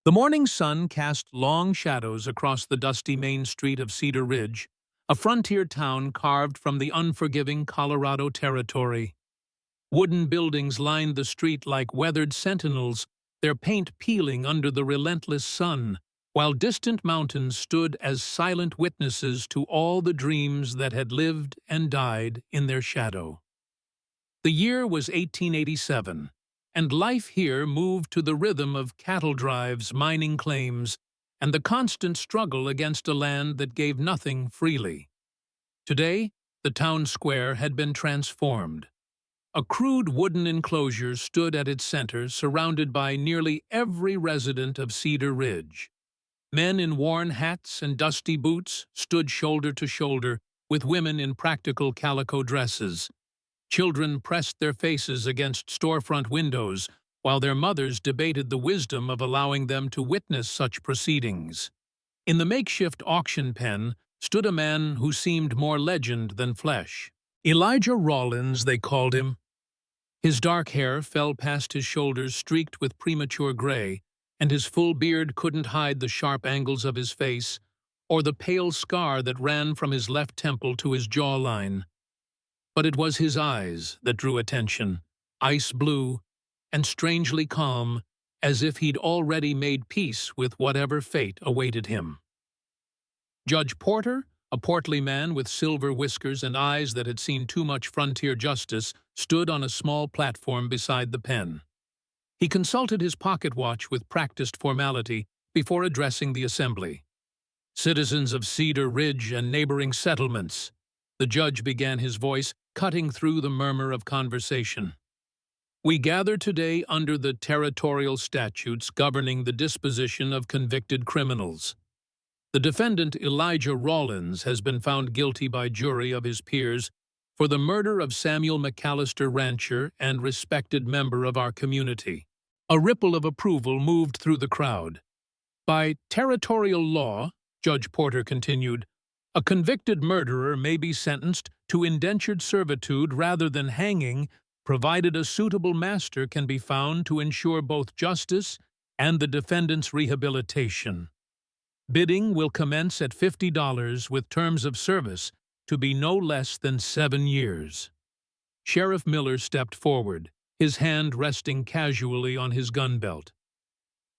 The morning sun cast long shadows across the dusty main street of Cedar Ridge, a frontier town carved from the unforgiving Colorado territory. Wooden buildings lined the street like weathered sentinels, their paint peeling under the relentless sun, while distant mountains stood as silent witnesses to all the dreams that had lived and died in their shadow. The year was 1887, and life here moved to the rhythm of cattle drives, mining claims, and the constant struggle against a land that gave nothing freely. Today, the town square had been transformed. A crude wooden enclosure stood at its center, surrounded by nearly every resident of Cedar Ridge. Men in worn hats and dusty boots stood shoulder to shoulder with women in practical calico dresses. Children pressed their faces against storefront windows, while their mothers debated the wisdom of allowing them to witness such proceedings. In the makeshift auction pen stood a man who seemed more legend than flesh. Elijah Rawlins, they called him. His dark hair fell past his shoulders, streaked with premature gray, and his full beard couldn't hide the sharp angles of his face or the pale scar that ran from his left temple to his jawline. But it was his eyes that drew attention, ice blue and strangely calm, as if he'd already made peace with whatever fate awaited him. Judge Porter, a portly man with silver whiskers and eyes that had seen too much frontier justice, stood on a small platform beside the pen. He consulted his pocket watch with practiced formality before addressing the assembly. "Citizens of Cedar Ridge and neighboring settlements," the judge began, his voice cutting through the murmur of conversation. "We gather today under the territorial statutes governing the disposition of convicted criminals. The defendant, Elijah Rawlins, has been found guilty by jury of his peers for the murder of Samuel McAllister, rancher and respected member of our community." A ripple of approval moved through the crowd. "By territorial law," Judge Porter continued, "a convicted murderer may be sentenced to indentured servitude rather than hanging, provided a suitable master can be found to ensure both justice and the defendant's rehabilitation. Bidding will commence at $50 with terms of service to be no less than 7 years. Sheriff Miller stepped forward, his hand resting casually on his gun belt.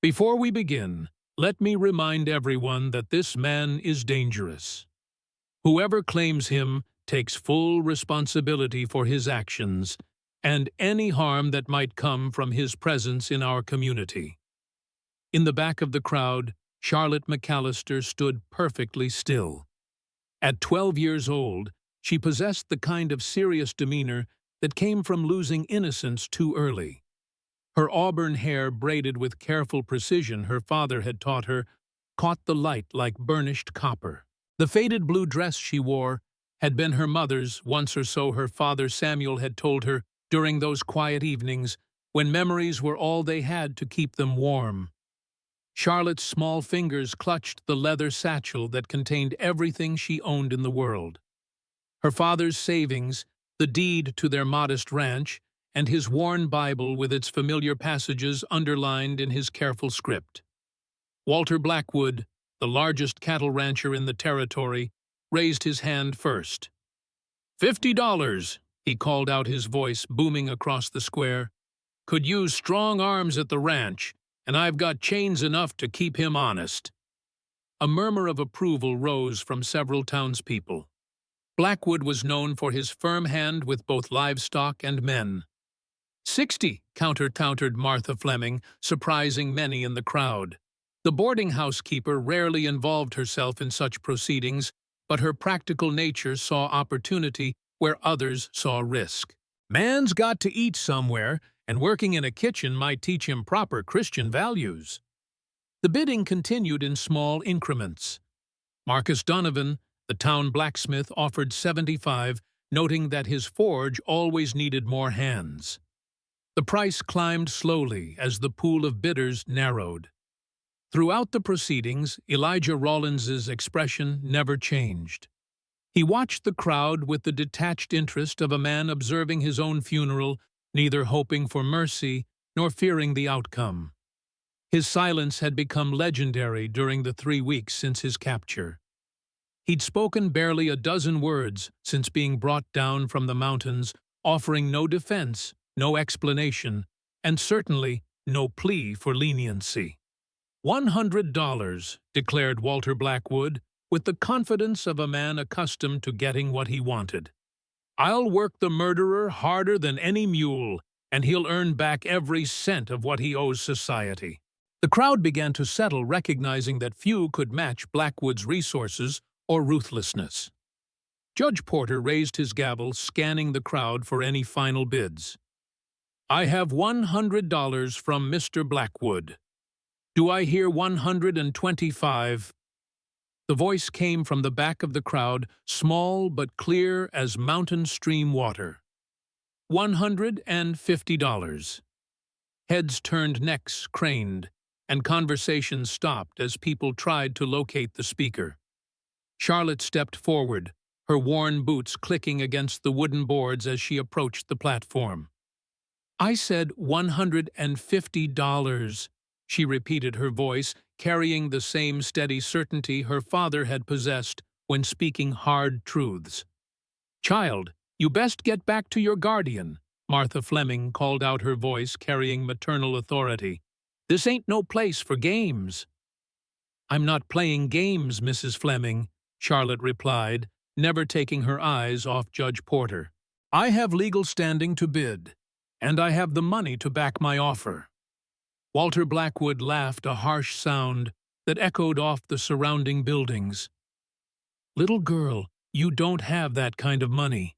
"Before we begin, let me remind everyone that this man is dangerous. Whoever claims him takes full responsibility for his actions and any harm that might come from his presence in our community." In the back of the crowd, Charlotte McAllister stood perfectly still. At 12 years old, she possessed the kind of serious demeanor that came from losing innocence too early. Her auburn hair, braided with careful precision her father had taught her, caught the light like burnished copper. The faded blue dress she wore had been her mother's, once or so her father Samuel had told her during those quiet evenings when memories were all they had to keep them warm. Charlotte's small fingers clutched the leather satchel that contained everything she owned in the world. Her father's savings, the deed to their modest ranch, and his worn Bible with its familiar passages underlined in his careful script. Walter Blackwood, the largest cattle rancher in the territory, raised his hand first. $50, he called out, his voice booming across the square. "Could use strong arms at the ranch, and I've got chains enough to keep him honest." A murmur of approval rose from several townspeople. Blackwood was known for his firm hand with both livestock and men. "60, countered Martha Fleming, surprising many in the crowd. The boarding house keeper rarely involved herself in such proceedings, but her practical nature saw opportunity where others saw risk. "Man's got to eat somewhere, and working in a kitchen might teach him proper Christian values." The bidding continued in small increments. Marcus Donovan, the town blacksmith, offered $75, noting that his forge always needed more hands. The price climbed slowly as the pool of bidders narrowed. Throughout the proceedings, Elijah Rawlins's expression never changed. He watched the crowd with the detached interest of a man observing his own funeral, neither hoping for mercy nor fearing the outcome. His silence had become legendary during the 3 weeks since his capture. He'd spoken barely a dozen words since being brought down from the mountains, offering no defense, no explanation, and certainly no plea for leniency. $100, declared Walter Blackwood, with the confidence of a man accustomed to getting what he wanted. I'll work the murderer harder than any mule, and he'll earn back every cent of what he owes society. The crowd began to settle, recognizing that few could match Blackwood's resources or ruthlessness. Judge Porter raised his gavel, scanning the crowd for any final bids. I have $100 from Mr. Blackwood. Do I hear 125? The voice came from the back of the crowd, small but clear as mountain stream water. $150. Heads turned, necks craned, and conversations stopped as people tried to locate the speaker. Charlotte stepped forward, her worn boots clicking against the wooden boards as she approached the platform. I said $150, she repeated, her voice carrying the same steady certainty her father had possessed when speaking hard truths. Child, you best get back to your guardian, Martha Fleming called out, her voice carrying maternal authority. This ain't no place for games. I'm not playing games, Mrs. Fleming, Charlotte replied, never taking her eyes off Judge Porter. I have legal standing to bid, and I have the money to back my offer. Walter Blackwood laughed, a harsh sound that echoed off the surrounding buildings. Little girl, you don't have that kind of money.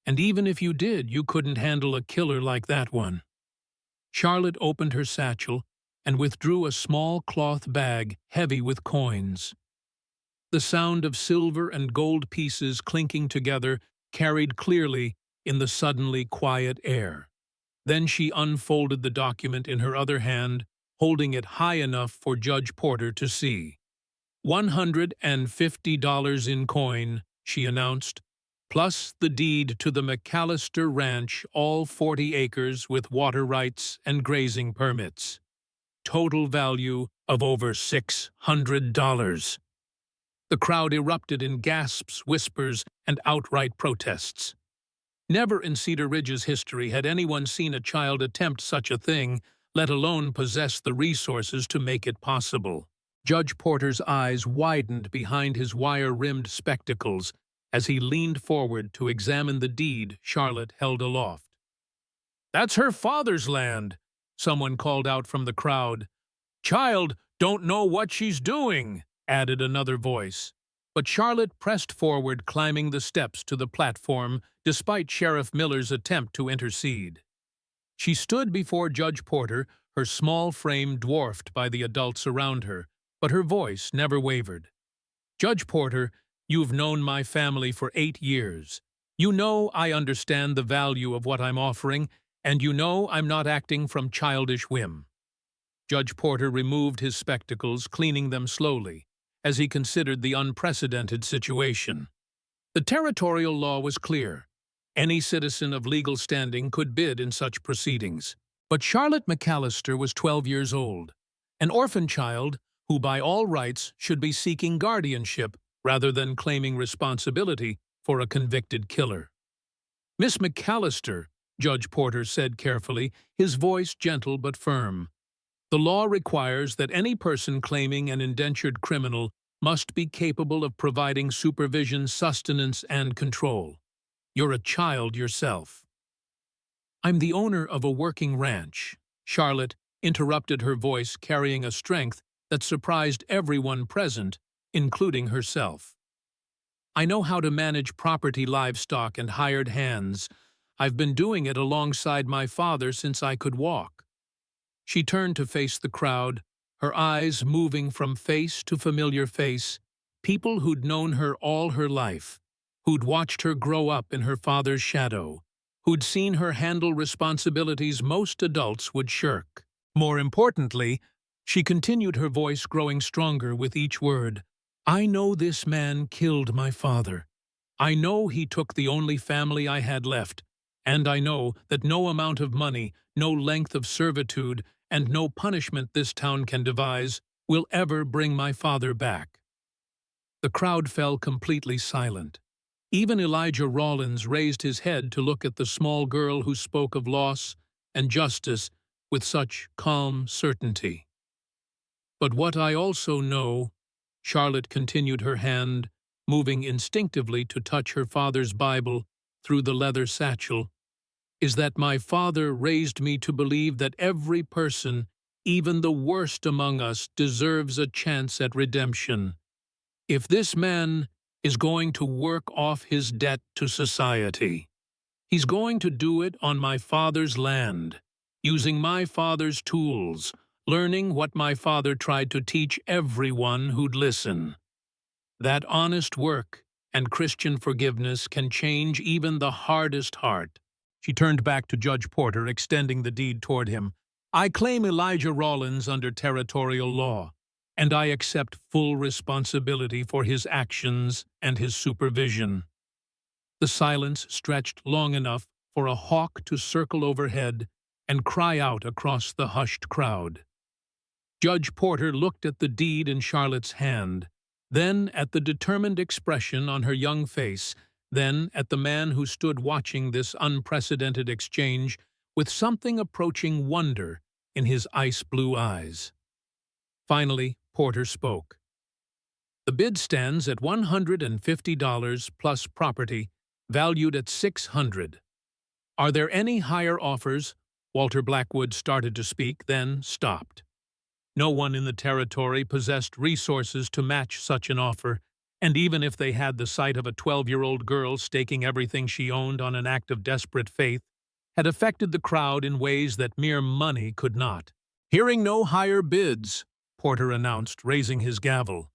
And even if you did, you couldn't handle a killer like that one. Charlotte opened her satchel and withdrew a small cloth bag heavy with coins. The sound of silver and gold pieces clinking together carried clearly in the suddenly quiet air. Then she unfolded the document in her other hand, holding it high enough for Judge Porter to see. $150 in coin, she announced, plus the deed to the McAllister Ranch, all 40 acres with water rights and grazing permits. Total value of over $600. The crowd erupted in gasps, whispers, and outright protests. Never in Cedar Ridge's history had anyone seen a child attempt such a thing, let alone possess the resources to make it possible. Judge Porter's eyes widened behind his wire-rimmed spectacles as he leaned forward to examine the deed Charlotte held aloft. That's her father's land, someone called out from the crowd. Child don't know what she's doing, added another voice. But Charlotte pressed forward, climbing the steps to the platform, despite Sheriff Miller's attempt to intercede. She stood before Judge Porter, her small frame dwarfed by the adults around her, but her voice never wavered. Judge Porter, you've known my family for 8 years. You know I understand the value of what I'm offering, and you know I'm not acting from childish whim. Judge Porter removed his spectacles, cleaning them slowly, as he considered the unprecedented situation. The territorial law was clear. Any citizen of legal standing could bid in such proceedings. But Charlotte McAllister was 12 years old, an orphan child who by all rights should be seeking guardianship rather than claiming responsibility for a convicted killer. Miss McAllister, Judge Porter said carefully, his voice gentle but firm. The law requires that any person claiming an indentured criminal must be capable of providing supervision, sustenance, and control. You're a child yourself. I'm the owner of a working ranch, Charlotte interrupted, her voice carrying a strength that surprised everyone present, including herself. I know how to manage property, livestock, and hired hands. I've been doing it alongside my father since I could walk. She turned to face the crowd, her eyes moving from face to familiar face, people who'd known her all her life, who'd watched her grow up in her father's shadow, who'd seen her handle responsibilities most adults would shirk. More importantly, she continued, her voice growing stronger with each word, I know this man killed my father. I know he took the only family I had left, and I know that no amount of money, no length of servitude, and no punishment this town can devise will ever bring my father back." The crowd fell completely silent. Even Elijah Rawlins raised his head to look at the small girl who spoke of loss and justice with such calm certainty. "But what I also know," Charlotte continued, her hand moving instinctively to touch her father's Bible through the leather satchel, "is that my father raised me to believe that every person, even the worst among us, deserves a chance at redemption. If this man is going to work off his debt to society, he's going to do it on my father's land, using my father's tools, learning what my father tried to teach everyone who'd listen. That honest work and Christian forgiveness can change even the hardest heart." She turned back to Judge Porter, extending the deed toward him. "I claim Elijah Rawlins under territorial law, and I accept full responsibility for his actions and his supervision." The silence stretched long enough for a hawk to circle overhead and cry out across the hushed crowd. Judge Porter looked at the deed in Charlotte's hand, then at the determined expression on her young face, then at the man who stood watching this unprecedented exchange with something approaching wonder in his ice-blue eyes. Finally, Porter spoke. "The bid stands at $150 plus property, valued at $600. Are there any higher offers?" Walter Blackwood started to speak, then stopped. No one in the territory possessed resources to match such an offer, and even if they had, the sight of a 12-year-old girl staking everything she owned on an act of desperate faith had affected the crowd in ways that mere money could not. "Hearing no higher bids," Porter announced, raising his gavel,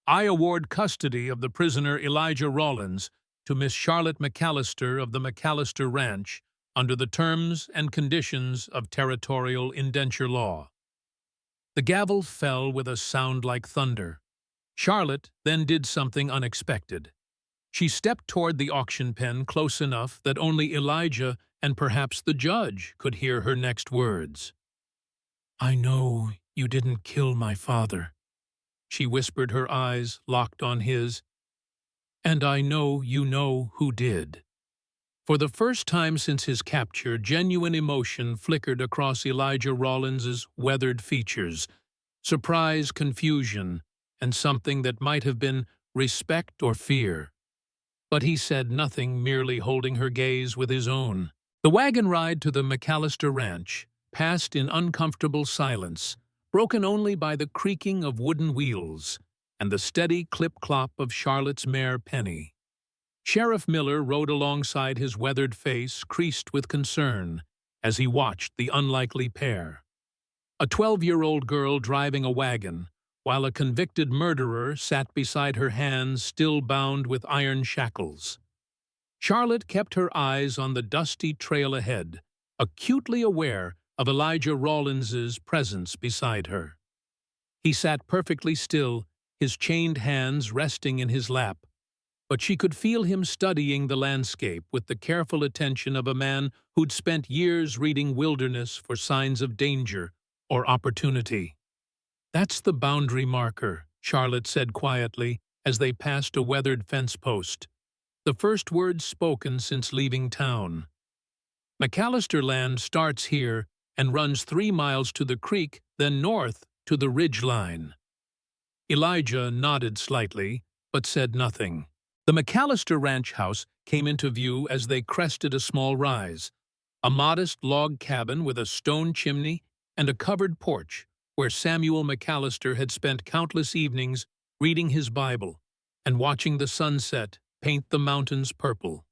"I award custody of the prisoner Elijah Rawlins to Miss Charlotte McAllister of the McAllister Ranch under the terms and conditions of territorial indenture law." The gavel fell with a sound like thunder. Charlotte then did something unexpected. She stepped toward the auction pen close enough that only Elijah and perhaps the judge could hear her next words. "I know you didn't kill my father," she whispered, her eyes locked on his, "and I know you know who did." For the first time since his capture, genuine emotion flickered across Elijah Rawlins's weathered features, surprise, confusion, and something that might have been respect or fear. But he said nothing, merely holding her gaze with his own. The wagon ride to the McAllister Ranch passed in uncomfortable silence, broken only by the creaking of wooden wheels and the steady clip-clop of Charlotte's mare Penny. Sheriff Miller rode alongside, his weathered face creased with concern as he watched the unlikely pair. A 12-year-old girl driving a wagon, while a convicted murderer sat beside her, hands still bound with iron shackles. Charlotte kept her eyes on the dusty trail ahead, acutely aware of Elijah Rawlins's presence beside her. He sat perfectly still, his chained hands resting in his lap, but she could feel him studying the landscape with the careful attention of a man who'd spent years reading wilderness for signs of danger or opportunity. "That's the boundary marker," Charlotte said quietly as they passed a weathered fence post, the first words spoken since leaving town. "McAllister land starts here and runs 3 miles to the creek, then north to the ridge line." Elijah nodded slightly, but said nothing. The McAllister ranch house came into view as they crested a small rise, a modest log cabin with a stone chimney and a covered porch where Samuel McAllister had spent countless evenings reading his Bible and watching the sunset paint the mountains purple.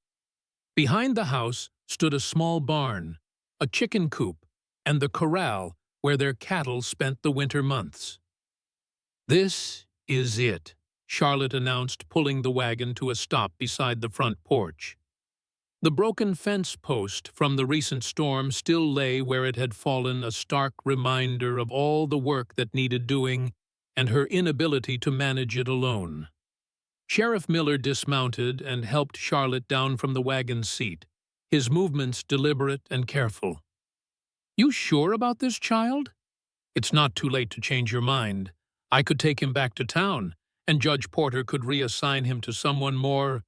Behind the house stood a small barn, a chicken coop, and the corral where their cattle spent the winter months. "This is it," Charlotte announced, pulling the wagon to a stop beside the front porch. The broken fence post from the recent storm still lay where it had fallen, a stark reminder of all the work that needed doing and her inability to manage it alone. Sheriff Miller dismounted and helped Charlotte down from the wagon's seat, his movements deliberate and careful. You sure about this, child? It's not too late to change your mind. I could take him back to town, and Judge Porter could reassign him to someone more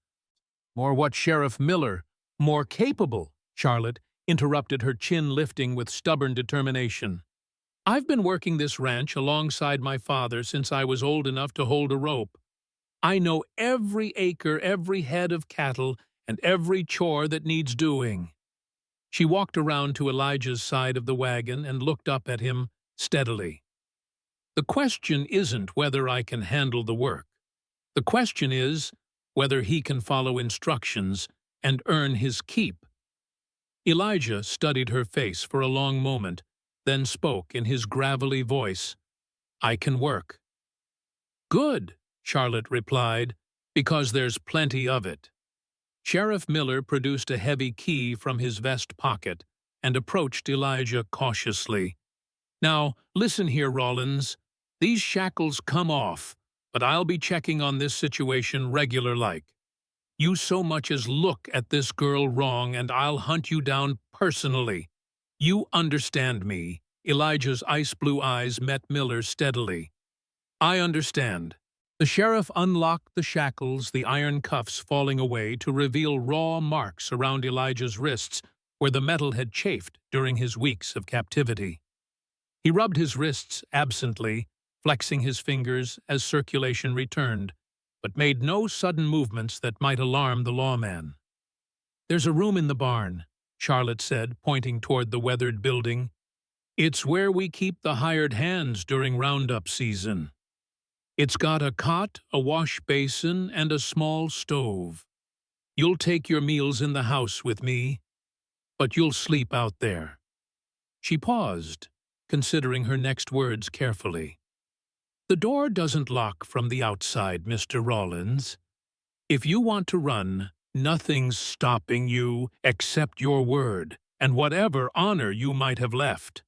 what Sheriff Miller, more capable, Charlotte interrupted, her chin lifting with stubborn determination. I've been working this ranch alongside my father since I was old enough to hold a rope. I know every acre, every head of cattle, and every chore that needs doing. She walked around to Elijah's side of the wagon and looked up at him steadily. The question isn't whether I can handle the work. The question is whether he can follow instructions and earn his keep. Elijah studied her face for a long moment, then spoke in his gravelly voice. I can work. Good, Charlotte replied, because there's plenty of it. Sheriff Miller produced a heavy key from his vest pocket and approached Elijah cautiously. Now, listen here, Rollins. These shackles come off, but I'll be checking on this situation regular-like. You so much as look at this girl wrong and I'll hunt you down personally. You understand me. Elijah's ice-blue eyes met Miller's steadily. I understand. The sheriff unlocked the shackles, the iron cuffs falling away to reveal raw marks around Elijah's wrists where the metal had chafed during his weeks of captivity. He rubbed his wrists absently, flexing his fingers as circulation returned, but made no sudden movements that might alarm the lawman. There's a room in the barn, Charlotte said, pointing toward the weathered building. It's where we keep the hired hands during roundup season. It's got a cot, a wash basin, and a small stove. You'll take your meals in the house with me, but you'll sleep out there. She paused, considering her next words carefully. The door doesn't lock from the outside, Mr. Rollins. If you want to run, nothing's stopping you except your word and whatever honor you might have left.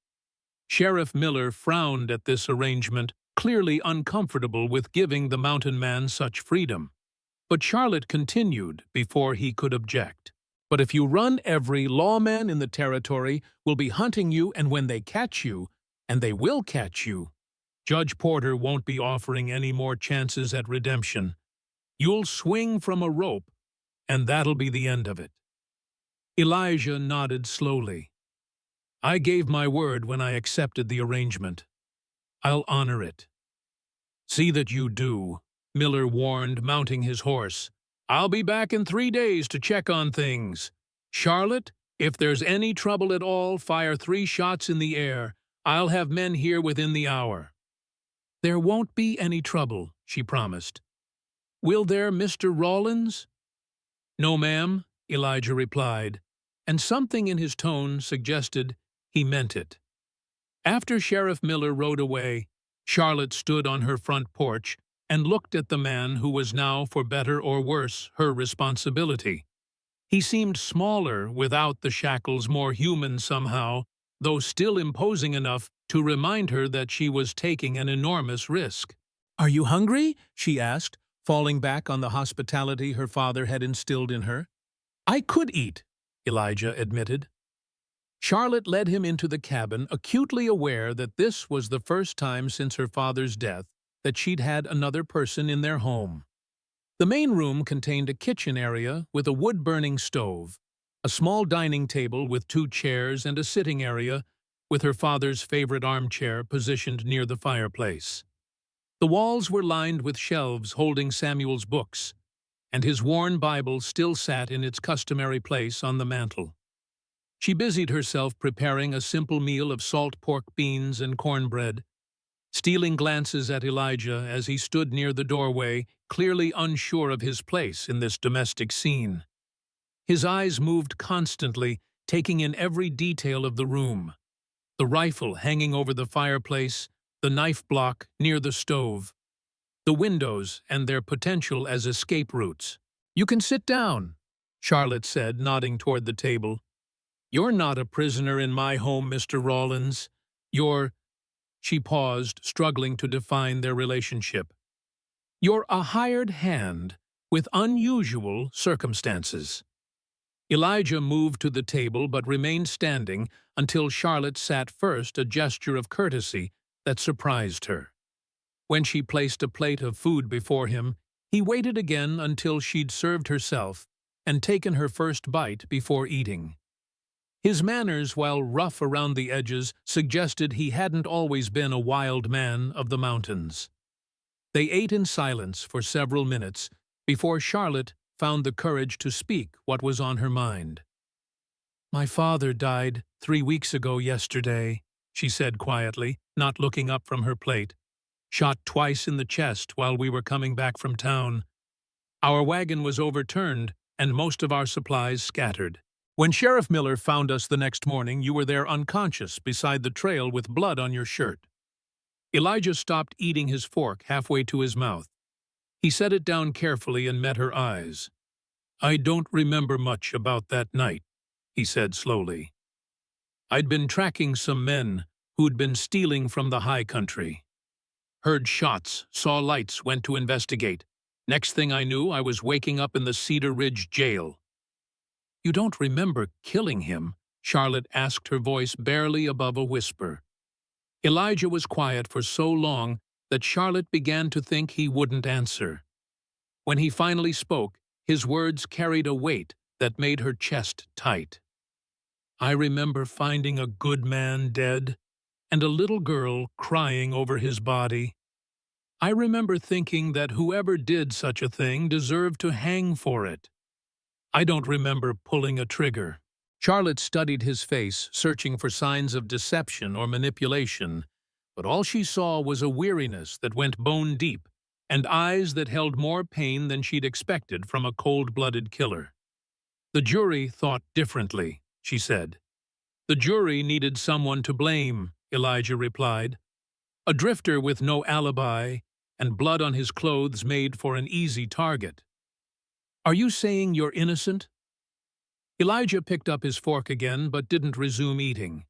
Sheriff Miller frowned at this arrangement, clearly uncomfortable with giving the mountain man such freedom. But Charlotte continued before he could object. But if you run, every lawman in the territory will be hunting you, and when they catch you, and they will catch you, Judge Porter won't be offering any more chances at redemption. You'll swing from a rope, and that'll be the end of it. Elijah nodded slowly. I gave my word when I accepted the arrangement. I'll honor it. See that you do, Miller warned, mounting his horse. I'll be back in 3 days to check on things. Charlotte, if there's any trouble at all, fire 3 shots in the air. I'll have men here within the hour. There won't be any trouble, she promised. Will there, Mr. Rollins? No, ma'am, Elijah replied, and something in his tone suggested he meant it. After Sheriff Miller rode away, Charlotte stood on her front porch and looked at the man who was now, for better or worse, her responsibility. He seemed smaller without the shackles, more human somehow, though still imposing enough to remind her that she was taking an enormous risk. Are you hungry? She asked, falling back on the hospitality her father had instilled in her. I could eat, Elijah admitted. Charlotte led him into the cabin, acutely aware that this was the first time since her father's death that she'd had another person in their home. The main room contained a kitchen area with a wood-burning stove, a small dining table with 2 chairs, and a sitting area with her father's favorite armchair positioned near the fireplace. The walls were lined with shelves holding Samuel's books, and his worn Bible still sat in its customary place on the mantel. She busied herself preparing a simple meal of salt pork beans and cornbread, stealing glances at Elijah as he stood near the doorway, clearly unsure of his place in this domestic scene. His eyes moved constantly, taking in every detail of the room. The rifle hanging over the fireplace, the knife block near the stove, the windows and their potential as escape routes. You can sit down, Charlotte said, nodding toward the table. You're not a prisoner in my home, Mr. Rollins. You're... She paused, struggling to define their relationship. You're a hired hand with unusual circumstances. Elijah moved to the table but remained standing, until Charlotte sat first, a gesture of courtesy that surprised her. When she placed a plate of food before him, he waited again until she'd served herself and taken her first bite before eating. His manners, while rough around the edges, suggested he hadn't always been a wild man of the mountains. They ate in silence for several minutes before Charlotte found the courage to speak what was on her mind. "My father died 3 weeks ago yesterday," she said quietly, not looking up from her plate. "Shot twice in the chest while we were coming back from town. Our wagon was overturned and most of our supplies scattered. When Sheriff Miller found us the next morning, you were there unconscious beside the trail with blood on your shirt." Elijah stopped eating his fork halfway to his mouth. He set it down carefully and met her eyes. "I don't remember much about that night," he said slowly. "I'd been tracking some men who'd been stealing from the high country. Heard shots, saw lights, went to investigate. Next thing I knew, I was waking up in the Cedar Ridge jail." "You don't remember killing him?" Charlotte asked, her voice barely above a whisper. Elijah was quiet for so long that Charlotte began to think he wouldn't answer. When he finally spoke, his words carried a weight that made her chest tight. "I remember finding a good man dead and a little girl crying over his body. I remember thinking that whoever did such a thing deserved to hang for it. I don't remember pulling a trigger." Charlotte studied his face, searching for signs of deception or manipulation, but all she saw was a weariness that went bone deep and eyes that held more pain than she'd expected from a cold-blooded killer. "The jury thought differently," she said. "The jury needed someone to blame," Elijah replied. "A drifter with no alibi and blood on his clothes made for an easy target." "Are you saying you're innocent?" Elijah picked up his fork again but didn't resume eating.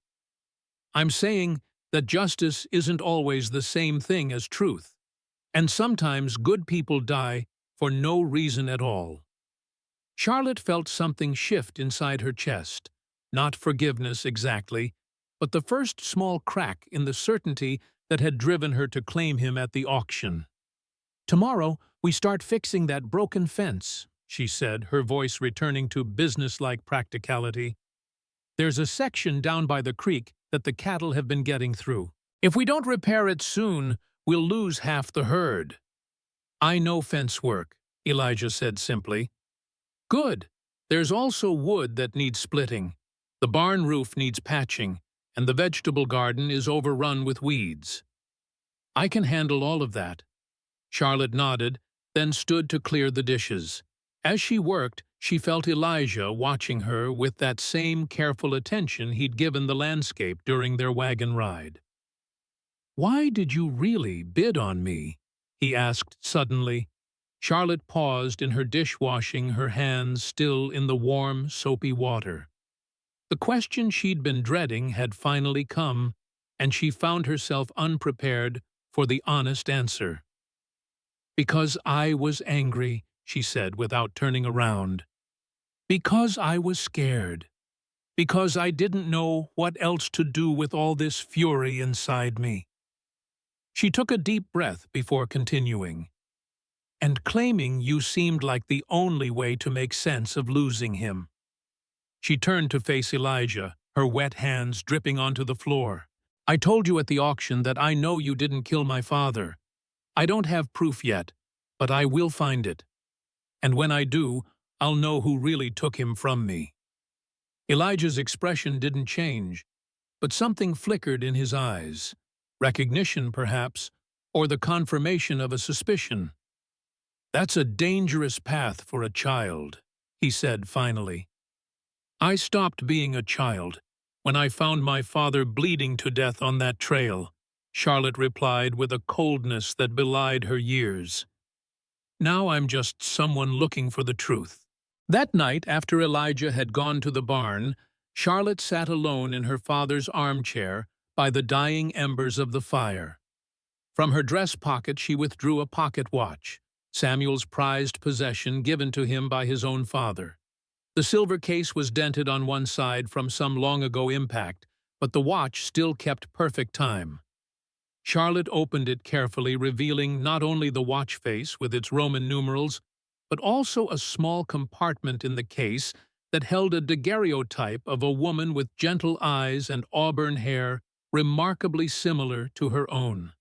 "I'm saying that justice isn't always the same thing as truth, and sometimes good people die for no reason at all." Charlotte felt something shift inside her chest, not forgiveness exactly, but the first small crack in the certainty that had driven her to claim him at the auction. "Tomorrow we start fixing that broken fence," she said, her voice returning to businesslike practicality. "There's a section down by the creek that the cattle have been getting through. If we don't repair it soon, we'll lose half the herd." "I know fence work," Elijah said simply. "Good. There's also wood that needs splitting. The barn roof needs patching, and the vegetable garden is overrun with weeds." "I can handle all of that." Charlotte nodded, then stood to clear the dishes. As she worked, she felt Elijah watching her with that same careful attention he'd given the landscape during their wagon ride. "Why did you really bid on me?" he asked suddenly. Charlotte paused in her dishwashing, her hands still in the warm, soapy water. The question she'd been dreading had finally come, and she found herself unprepared for the honest answer. "Because I was angry," she said without turning around. "Because I was scared. Because I didn't know what else to do with all this fury inside me." She took a deep breath before continuing. "And claiming you seemed like the only way to make sense of losing him." She turned to face Elijah, her wet hands dripping onto the floor. "I told you at the auction that I know you didn't kill my father. I don't have proof yet, but I will find it. And when I do, I'll know who really took him from me." Elijah's expression didn't change, but something flickered in his eyes. Recognition, perhaps, or the confirmation of a suspicion. "That's a dangerous path for a child," he said finally. "I stopped being a child when I found my father bleeding to death on that trail," Charlotte replied with a coldness that belied her years. "Now I'm just someone looking for the truth." That night, after Elijah had gone to the barn, Charlotte sat alone in her father's armchair by the dying embers of the fire. From her dress pocket she withdrew a pocket watch, Samuel's prized possession given to him by his own father. The silver case was dented on one side from some long-ago impact, but the watch still kept perfect time. Charlotte opened it carefully, revealing not only the watch face with its Roman numerals, but also a small compartment in the case that held a daguerreotype of a woman with gentle eyes and auburn hair remarkably similar to her own.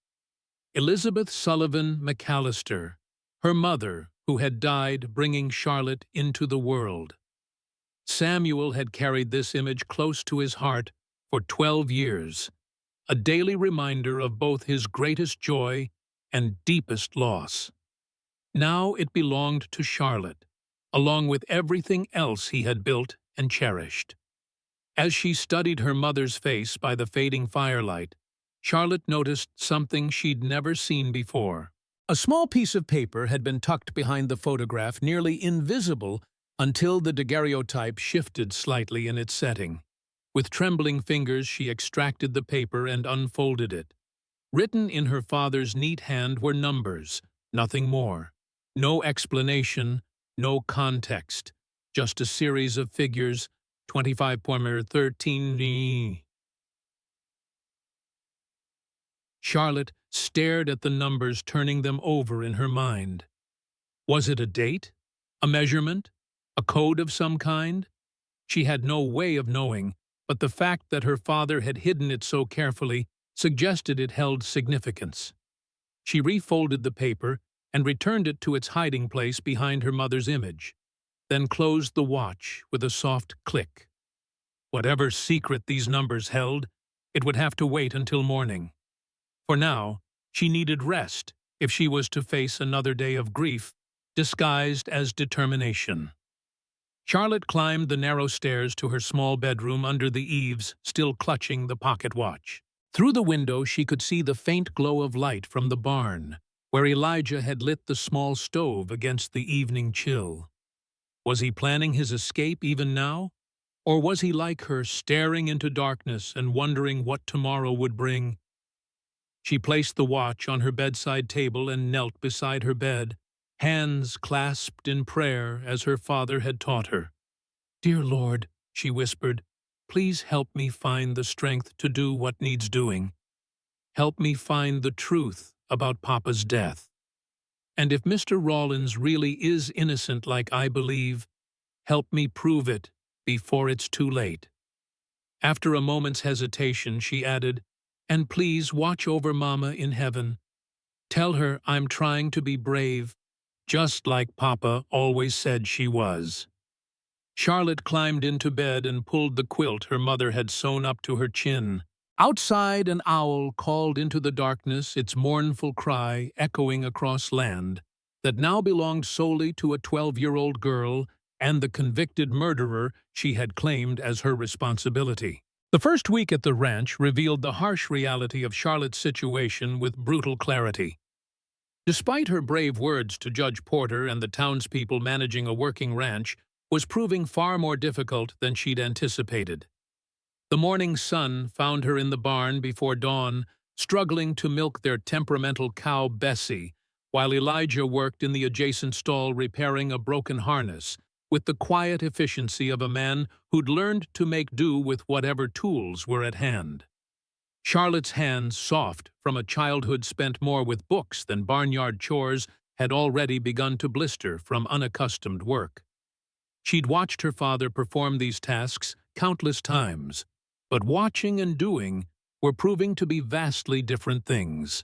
Elizabeth Sullivan McAllister, her mother, who had died bringing Charlotte into the world. Samuel had carried this image close to his heart for 12 years, a daily reminder of both his greatest joy and deepest loss. Now it belonged to Charlotte, along with everything else he had built and cherished. As she studied her mother's face by the fading firelight, Charlotte noticed something she'd never seen before. A small piece of paper had been tucked behind the photograph, nearly invisible until the daguerreotype shifted slightly in its setting. With trembling fingers, she extracted the paper and unfolded it. Written in her father's neat hand were numbers, nothing more. No explanation, no context, just a series of figures, 25.13. Charlotte stared at the numbers, turning them over in her mind. Was it a date? A measurement? A code of some kind? She had no way of knowing, but the fact that her father had hidden it so carefully suggested it held significance. She refolded the paper and returned it to its hiding place behind her mother's image, then closed the watch with a soft click. Whatever secret these numbers held, it would have to wait until morning. For now, she needed rest if she was to face another day of grief disguised as determination. Charlotte climbed the narrow stairs to her small bedroom under the eaves, still clutching the pocket watch. Through the window she could see the faint glow of light from the barn, where Elijah had lit the small stove against the evening chill. Was he planning his escape even now? Or was he like her, staring into darkness and wondering what tomorrow would bring? She placed the watch on her bedside table and knelt beside her bed, hands clasped in prayer as her father had taught her. "Dear Lord," she whispered, "please help me find the strength to do what needs doing. Help me find the truth about Papa's death. And if Mr. Rawlins really is innocent like I believe, help me prove it before it's too late." After a moment's hesitation, she added, "And please watch over Mama in heaven. Tell her I'm trying to be brave, just like Papa always said she was." Charlotte climbed into bed and pulled the quilt her mother had sewn up to her chin. Outside, an owl called into the darkness, its mournful cry echoing across land that now belonged solely to a 12-year-old girl and the convicted murderer she had claimed as her responsibility. The first week at the ranch revealed the harsh reality of Charlotte's situation with brutal clarity. Despite her brave words to Judge Porter and the townspeople, managing a working ranch was proving far more difficult than she'd anticipated. The morning sun found her in the barn before dawn, struggling to milk their temperamental cow Bessie, while Elijah worked in the adjacent stall repairing a broken harness, with the quiet efficiency of a man who'd learned to make do with whatever tools were at hand. Charlotte's hands, soft from a childhood spent more with books than barnyard chores, had already begun to blister from unaccustomed work. She'd watched her father perform these tasks countless times, but watching and doing were proving to be vastly different things.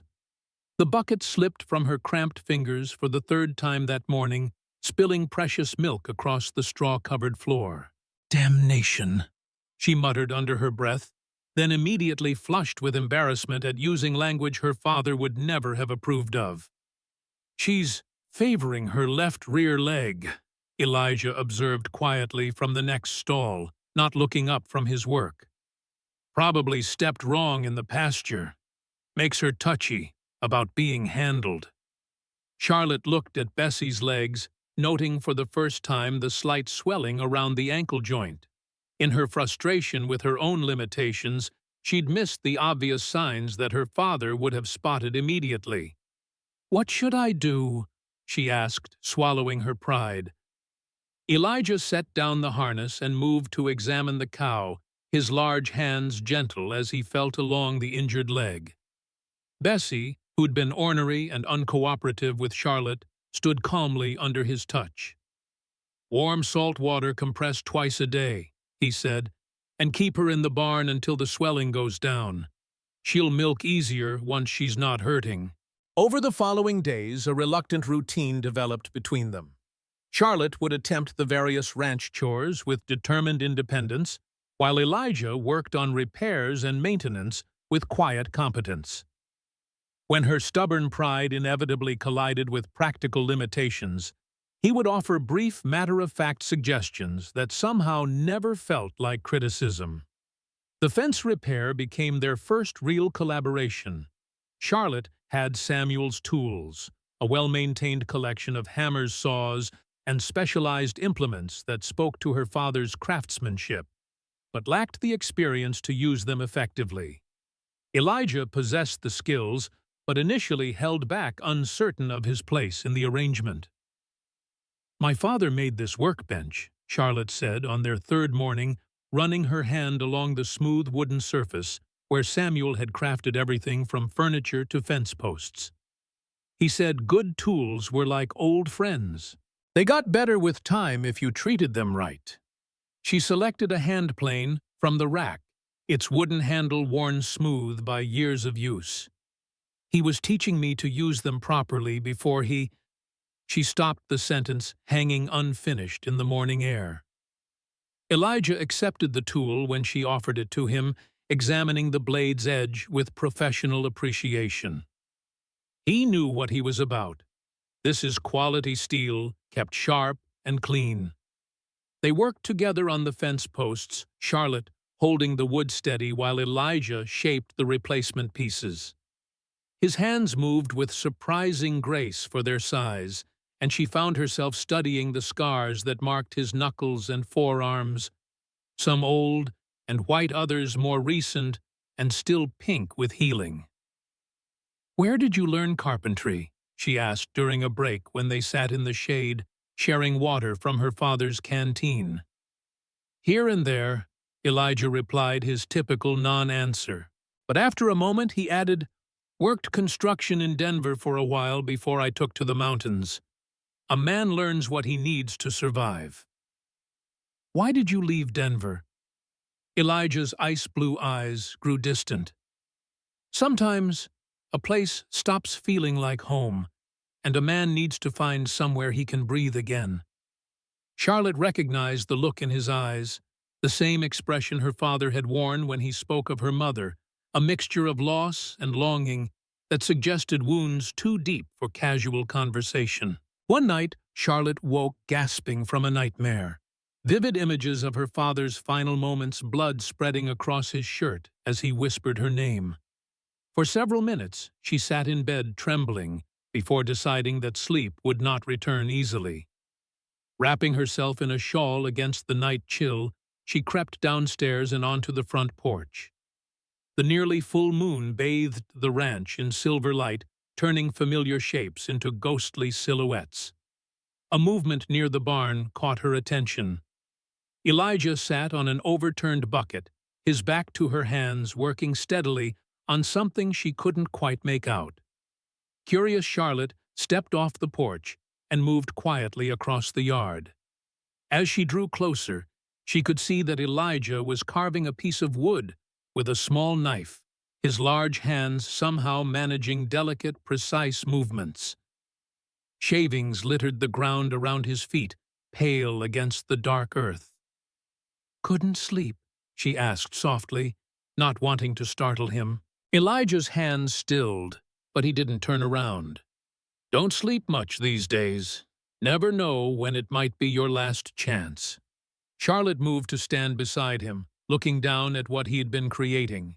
The bucket slipped from her cramped fingers for the third time that morning, spilling precious milk across the straw-covered floor. "Damnation," she muttered under her breath, then immediately flushed with embarrassment at using language her father would never have approved of. "She's favoring her left rear leg," Elijah observed quietly from the next stall, not looking up from his work. "Probably stepped wrong in the pasture. Makes her touchy about being handled." Charlotte looked at Bessie's legs, noting for the first time the slight swelling around the ankle joint. In her frustration with her own limitations, she'd missed the obvious signs that her father would have spotted immediately. "What should I do?" she asked, swallowing her pride. Elijah set down the harness and moved to examine the cow, his large hands gentle as he felt along the injured leg. Bessie, who'd been ornery and uncooperative with Charlotte, stood calmly under his touch. "Warm salt water compressed twice a day," he said, "and keep her in the barn until the swelling goes down. She'll milk easier once she's not hurting." Over the following days, a reluctant routine developed between them. Charlotte would attempt the various ranch chores with determined independence, while Elijah worked on repairs and maintenance with quiet competence. When her stubborn pride inevitably collided with practical limitations, he would offer brief, matter-of-fact suggestions that somehow never felt like criticism. The fence repair became their first real collaboration. Charlotte had Samuel's tools, a well-maintained collection of hammers, saws, and specialized implements that spoke to her father's craftsmanship, but lacked the experience to use them effectively. Elijah possessed the skills, but initially held back, uncertain of his place in the arrangement. "My father made this workbench," Charlotte said on their third morning, running her hand along the smooth wooden surface where Samuel had crafted everything from furniture to fence posts. "He said good tools were like old friends. They got better with time if you treated them right." She selected a hand plane from the rack, its wooden handle worn smooth by years of use. "He was teaching me to use them properly before he—" She stopped the sentence, hanging unfinished in the morning air. Elijah accepted the tool when she offered it to him, examining the blade's edge with professional appreciation. He knew what he was about. This is quality steel, kept sharp and clean. They worked together on the fence posts, Charlotte holding the wood steady while Elijah shaped the replacement pieces. His hands moved with surprising grace for their size, and she found herself studying the scars that marked his knuckles and forearms, some old and white, others more recent and still pink with healing. "Where did you learn carpentry?" she asked during a break when they sat in the shade, sharing water from her father's canteen. "Here and there," Elijah replied, his typical non-answer. But after a moment he added, "Worked construction in Denver for a while before I took to the mountains. A man learns what he needs to survive." "Why did you leave Denver?" Elijah's ice-blue eyes grew distant. "Sometimes a place stops feeling like home, and a man needs to find somewhere he can breathe again." Charlotte recognized the look in his eyes, the same expression her father had worn when he spoke of her mother, a mixture of loss and longing that suggested wounds too deep for casual conversation. One night, Charlotte woke gasping from a nightmare. Vivid images of her father's final moments, blood spreading across his shirt as he whispered her name. For several minutes, she sat in bed trembling before deciding that sleep would not return easily. Wrapping herself in a shawl against the night chill, she crept downstairs and onto the front porch. The nearly full moon bathed the ranch in silver light, turning familiar shapes into ghostly silhouettes. A movement near the barn caught her attention. Elijah sat on an overturned bucket, his back to her hands, working steadily on something she couldn't quite make out. Curious Charlotte stepped off the porch and moved quietly across the yard. As she drew closer, she could see that Elijah was carving a piece of wood with a small knife, his large hands somehow managing delicate, precise movements. Shavings littered the ground around his feet, pale against the dark earth. "Couldn't sleep?" she asked softly, not wanting to startle him. Elijah's hands stilled, but he didn't turn around. "Don't sleep much these days. Never know when it might be your last chance." Charlotte moved to stand beside him, looking down at what he had been creating.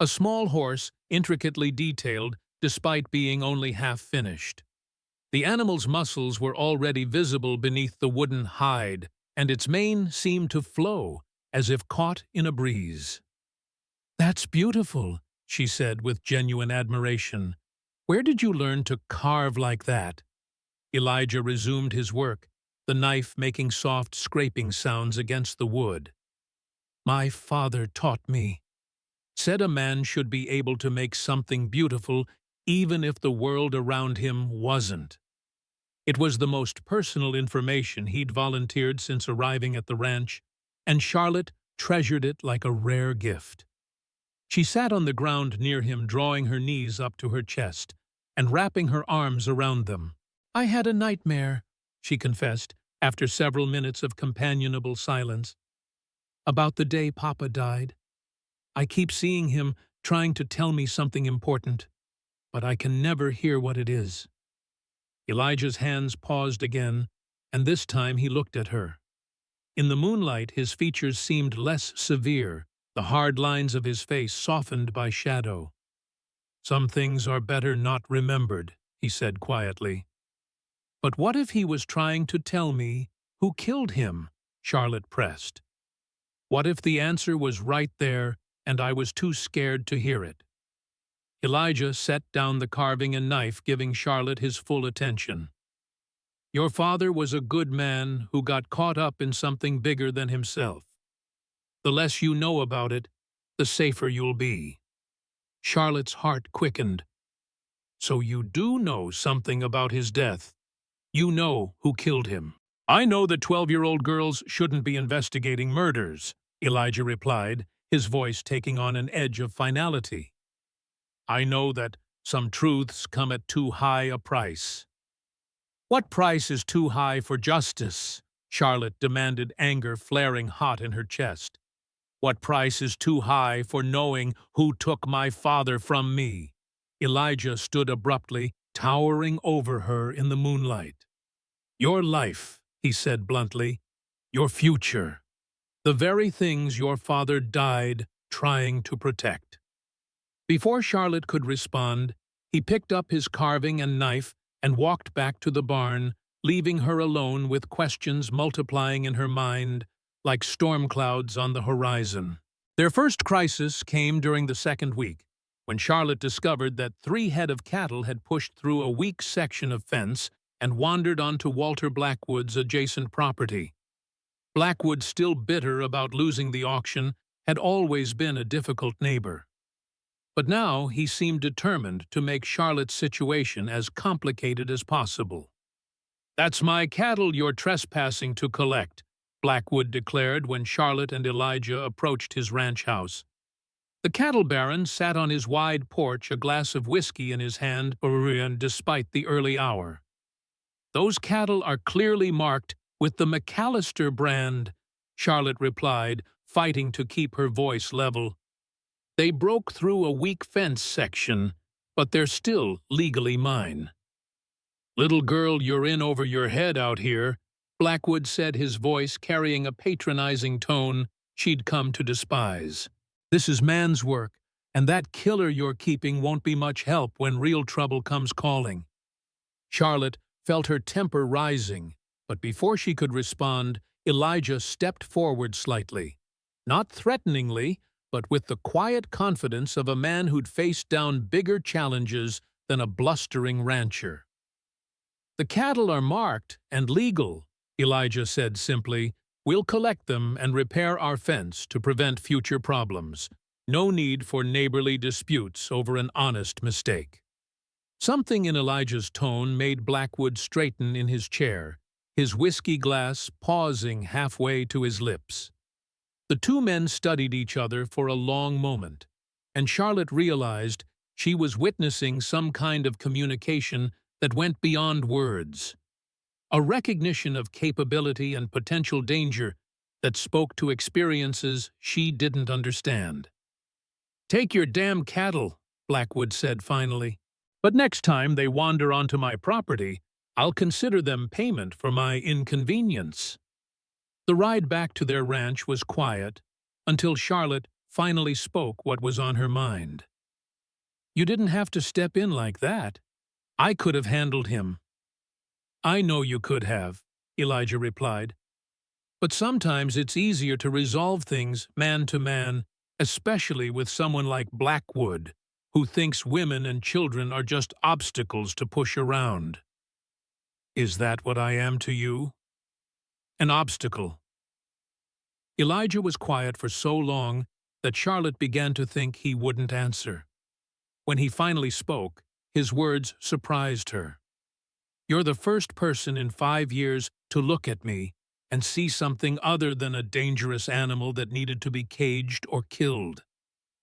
A small horse, intricately detailed, despite being only half-finished. The animal's muscles were already visible beneath the wooden hide, and its mane seemed to flow, as if caught in a breeze. "That's beautiful," she said with genuine admiration. "Where did you learn to carve like that?" Elijah resumed his work, the knife making soft scraping sounds against the wood. My father taught me. Said a man should be able to make something beautiful even if the world around him wasn't. It was the most personal information he'd volunteered since arriving at the ranch, and Charlotte treasured it like a rare gift. She sat on the ground near him, drawing her knees up to her chest and wrapping her arms around them. "I had a nightmare," she confessed, after several minutes of companionable silence, "about the day Papa died. I keep seeing him trying to tell me something important, but I can never hear what it is." Elijah's hands paused again, and this time he looked at her. In the moonlight, his features seemed less severe, the hard lines of his face softened by shadow. "Some things are better not remembered," he said quietly. "But what if he was trying to tell me who killed him?" Charlotte pressed. "What if the answer was right there and I was too scared to hear it?" Elijah set down the carving and knife, giving Charlotte his full attention. "Your father was a good man who got caught up in something bigger than himself. The less you know about it, the safer you'll be." Charlotte's heart quickened. "So you do know something about his death? You know who killed him?" "I know that 12-year-old girls shouldn't be investigating murders," Elijah replied, his voice taking on an edge of finality. "I know that some truths come at too high a price." "What price is too high for justice?" Charlotte demanded, anger flaring hot in her chest. "What price is too high for knowing who took my father from me?" Elijah stood abruptly, towering over her in the moonlight. "Your life," he said bluntly, "your future, the very things your father died trying to protect." Before Charlotte could respond, he picked up his carving and knife and walked back to the barn, leaving her alone with questions multiplying in her mind like storm clouds on the horizon. Their first crisis came during the second week, when Charlotte discovered that 3 head of cattle had pushed through a weak section of fence and wandered onto Walter Blackwood's adjacent property. Blackwood, still bitter about losing the auction, had always been a difficult neighbor. But now he seemed determined to make Charlotte's situation as complicated as possible. "That's my cattle you're trespassing to collect," Blackwood declared when Charlotte and Elijah approached his ranch house. The cattle baron sat on his wide porch, a glass of whiskey in his hand, despite the early hour. "Those cattle are clearly marked with the McAllister brand," Charlotte replied, fighting to keep her voice level. "They broke through a weak fence section, but they're still legally mine." "Little girl, you're in over your head out here," Blackwood said, his voice carrying a patronizing tone she'd come to despise. "This is man's work, and that killer you're keeping won't be much help when real trouble comes calling." Charlotte felt her temper rising, but before she could respond, Elijah stepped forward slightly. Not threateningly, but with the quiet confidence of a man who'd faced down bigger challenges than a blustering rancher. "The cattle are marked and legal," Elijah said simply. "We'll collect them and repair our fence to prevent future problems. No need for neighborly disputes over an honest mistake." Something in Elijah's tone made Blackwood straighten in his chair, his whiskey glass pausing halfway to his lips. The two men studied each other for a long moment, and Charlotte realized she was witnessing some kind of communication that went beyond words. A recognition of capability and potential danger that spoke to experiences she didn't understand. "Take your damn cattle," Blackwood said finally. "But next time they wander onto my property, I'll consider them payment for my inconvenience." The ride back to their ranch was quiet, until Charlotte finally spoke what was on her mind. "You didn't have to step in like that. I could have handled him." "I know you could have," Elijah replied. "But sometimes it's easier to resolve things man to man, especially with someone like Blackwood, who thinks women and children are just obstacles to push around." "Is that what I am to you? An obstacle?" Elijah was quiet for so long that Charlotte began to think he wouldn't answer. When he finally spoke, his words surprised her. "You're the first person in 5 years to look at me and see something other than a dangerous animal that needed to be caged or killed.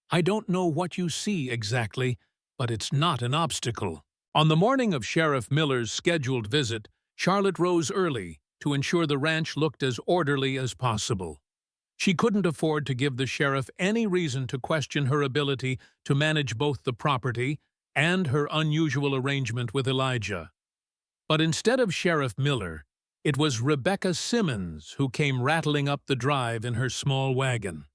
I don't know what you see exactly, but it's not an obstacle." On the morning of Sheriff Miller's scheduled visit, Charlotte rose early to ensure the ranch looked as orderly as possible. She couldn't afford to give the sheriff any reason to question her ability to manage both the property and her unusual arrangement with Elijah. But instead of Sheriff Miller, it was Rebecca Simmons who came rattling up the drive in her small wagon.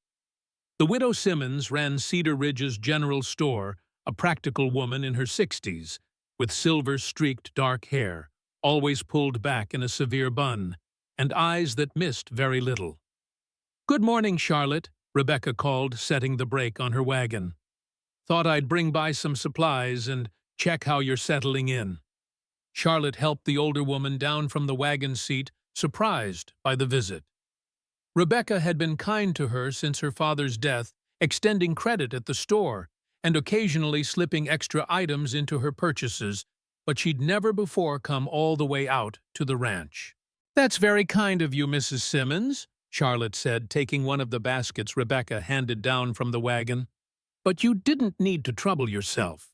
The widow Simmons ran Cedar Ridge's general store, a practical woman in her 60s, with silver-streaked dark hair, always pulled back in a severe bun, and eyes that missed very little. "Good morning, Charlotte," Rebecca called, setting the brake on her wagon. "Thought I'd bring by some supplies and check how you're settling in." Charlotte helped the older woman down from the wagon seat, surprised by the visit. Rebecca had been kind to her since her father's death, extending credit at the store and occasionally slipping extra items into her purchases, but she'd never before come all the way out to the ranch. "That's very kind of you, Mrs. Simmons," Charlotte said, taking one of the baskets Rebecca handed down from the wagon. "But you didn't need to trouble yourself."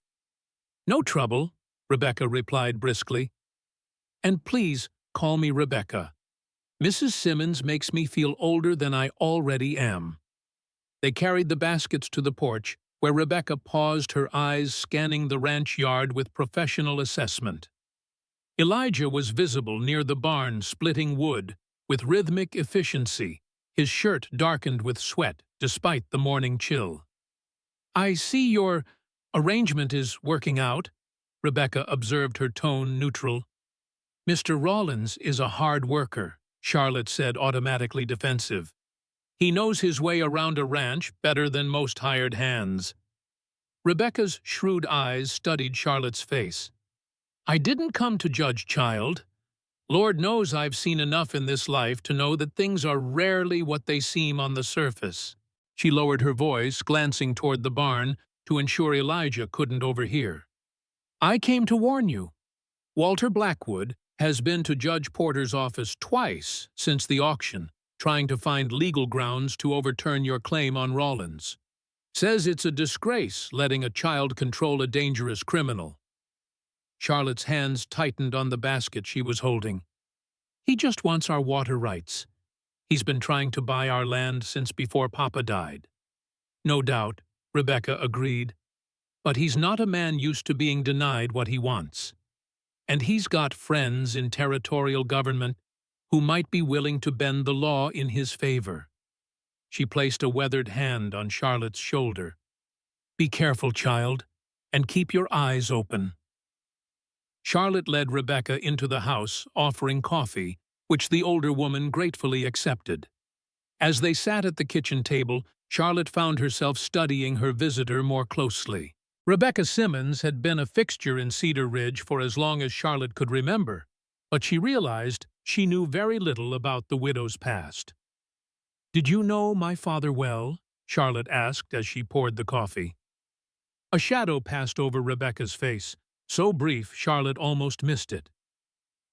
"No trouble," Rebecca replied briskly. "And please call me Rebecca. Mrs. Simmons makes me feel older than I already am." They carried the baskets to the porch, where Rebecca paused, her eyes scanning the ranch yard with professional assessment. Elijah was visible near the barn, splitting wood with rhythmic efficiency, his shirt darkened with sweat despite the morning chill. "I see your arrangement is working out," Rebecca observed, her tone neutral. "Mr. Rollins is a hard worker," Charlotte said, automatically defensive. "He knows his way around a ranch better than most hired hands." Rebecca's shrewd eyes studied Charlotte's face. "I didn't come to judge, child. Lord knows I've seen enough in this life to know that things are rarely what they seem on the surface." She lowered her voice, glancing toward the barn to ensure Elijah couldn't overhear. "I came to warn you. Walter Blackwood has been to Judge Porter's office twice since the auction, trying to find legal grounds to overturn your claim on Rollins. Says it's a disgrace letting a child control a dangerous criminal." Charlotte's hands tightened on the basket she was holding. "He just wants our water rights. He's been trying to buy our land since before Papa died." "No doubt," Rebecca agreed. "But he's not a man used to being denied what he wants. And he's got friends in territorial government who might be willing to bend the law in his favor." She placed a weathered hand on Charlotte's shoulder. "Be careful, child, and keep your eyes open." Charlotte led Rebecca into the house, offering coffee, which the older woman gratefully accepted. As they sat at the kitchen table, Charlotte found herself studying her visitor more closely. Rebecca Simmons had been a fixture in Cedar Ridge for as long as Charlotte could remember, but she realized she knew very little about the widow's past. "Did you know my father well?" Charlotte asked as she poured the coffee. A shadow passed over Rebecca's face, so brief Charlotte almost missed it.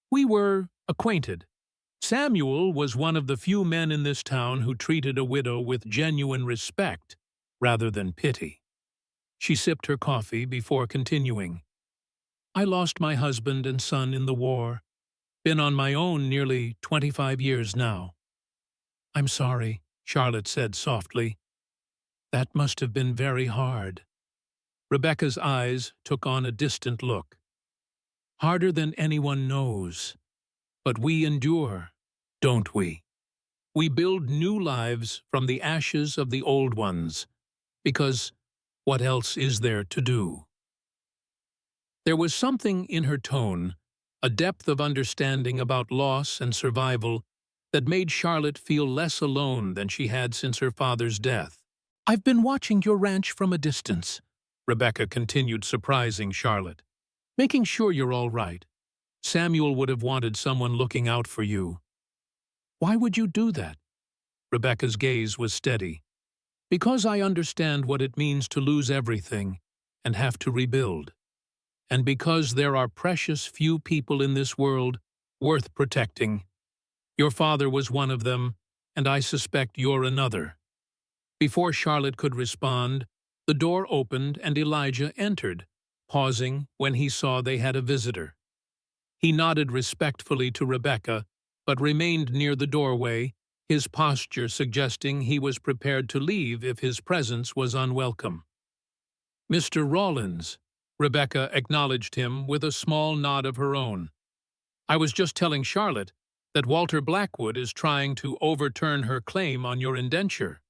"We were acquainted. Samuel was one of the few men in this town who treated a widow with genuine respect rather than pity." She sipped her coffee before continuing. "I lost my husband and son in the war. Been on my own nearly 25 years now." "I'm sorry," Charlotte said softly. "That must have been very hard." Rebecca's eyes took on a distant look. "Harder than anyone knows. But we endure, don't we? We build new lives from the ashes of the old ones, because what else is there to do?" There was something in her tone, a depth of understanding about loss and survival, that made Charlotte feel less alone than she had since her father's death. "I've been watching your ranch from a distance," Rebecca continued, surprising Charlotte. "Making sure you're all right. Samuel would have wanted someone looking out for you." "Why would you do that?" Rebecca's gaze was steady. Because I understand what it means to lose everything and have to rebuild. And because there are precious few people in this world worth protecting. Your father was one of them, and I suspect you're another. Before Charlotte could respond, the door opened and Elijah entered, pausing when he saw they had a visitor. He nodded respectfully to Rebecca, but remained near the doorway, his posture suggesting he was prepared to leave if his presence was unwelcome. "Mr. Rawlins," Rebecca acknowledged him with a small nod of her own. "I was just telling Charlotte that Walter Blackwood is trying to overturn her claim on your indenture."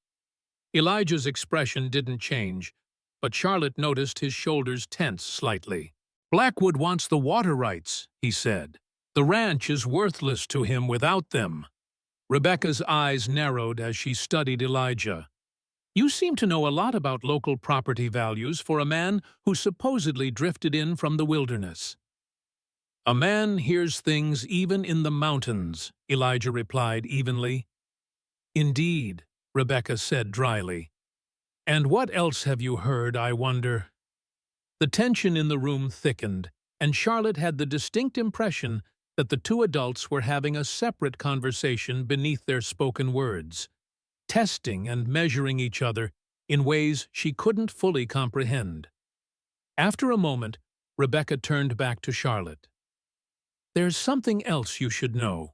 Elijah's expression didn't change, but Charlotte noticed his shoulders tense slightly. "Blackwood wants the water rights," he said. "The ranch is worthless to him without them." Rebecca's eyes narrowed as she studied Elijah. "You seem to know a lot about local property values for a man who supposedly drifted in from the wilderness." "A man hears things even in the mountains," Elijah replied evenly. "Indeed," Rebecca said dryly. "And what else have you heard, I wonder?" The tension in the room thickened, and Charlotte had the distinct impression that the two adults were having a separate conversation beneath their spoken words, testing and measuring each other in ways she couldn't fully comprehend. After a moment, Rebecca turned back to Charlotte. "There's something else you should know.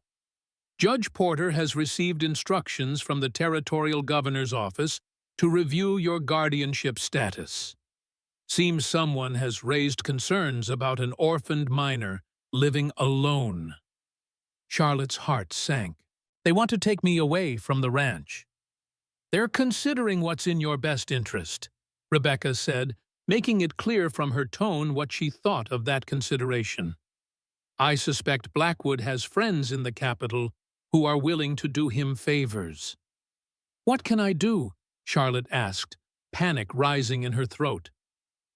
Judge Porter has received instructions from the Territorial Governor's office to review your guardianship status. Seems someone has raised concerns about an orphaned minor living alone." Charlotte's heart sank. "They want to take me away from the ranch." "They're considering what's in your best interest," Rebecca said, making it clear from her tone what she thought of that consideration. "I suspect Blackwood has friends in the capital who are willing to do him favors." "What can I do?" Charlotte asked, panic rising in her throat.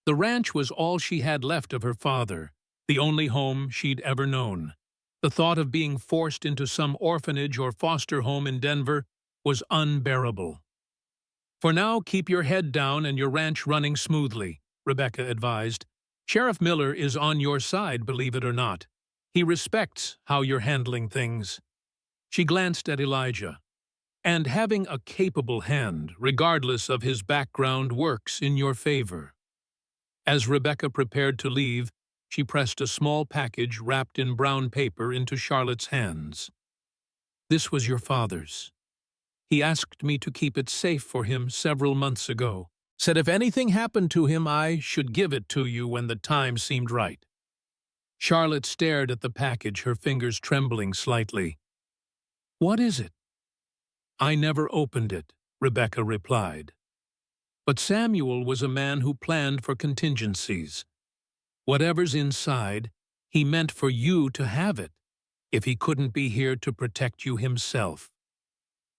The ranch was all she had left of her father, the only home she'd ever known. The thought of being forced into some orphanage or foster home in Denver was unbearable. "For now, keep your head down and your ranch running smoothly," Rebecca advised. "Sheriff Miller is on your side, believe it or not. He respects how you're handling things." She glanced at Elijah. "And having a capable hand, regardless of his background, works in your favor." As Rebecca prepared to leave, she pressed a small package wrapped in brown paper into Charlotte's hands. "This was your father's. He asked me to keep it safe for him several months ago. Said if anything happened to him, I should give it to you when the time seemed right." Charlotte stared at the package, her fingers trembling slightly. "What is it?" "I never opened it," Rebecca replied. "But Samuel was a man who planned for contingencies. Whatever's inside, he meant for you to have it, if he couldn't be here to protect you himself."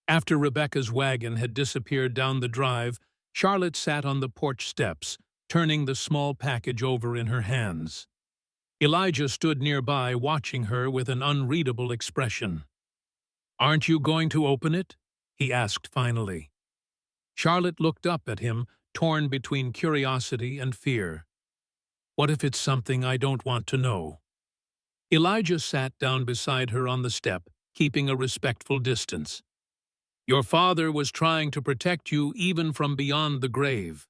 After Rebecca's wagon had disappeared down the drive, Charlotte sat on the porch steps, turning the small package over in her hands. Elijah stood nearby, watching her with an unreadable expression. "Aren't you going to open it?" he asked finally. Charlotte looked up at him, torn between curiosity and fear. "What if it's something I don't want to know?" Elijah sat down beside her on the step, keeping a respectful distance. "Your father was trying to protect you even from beyond the grave.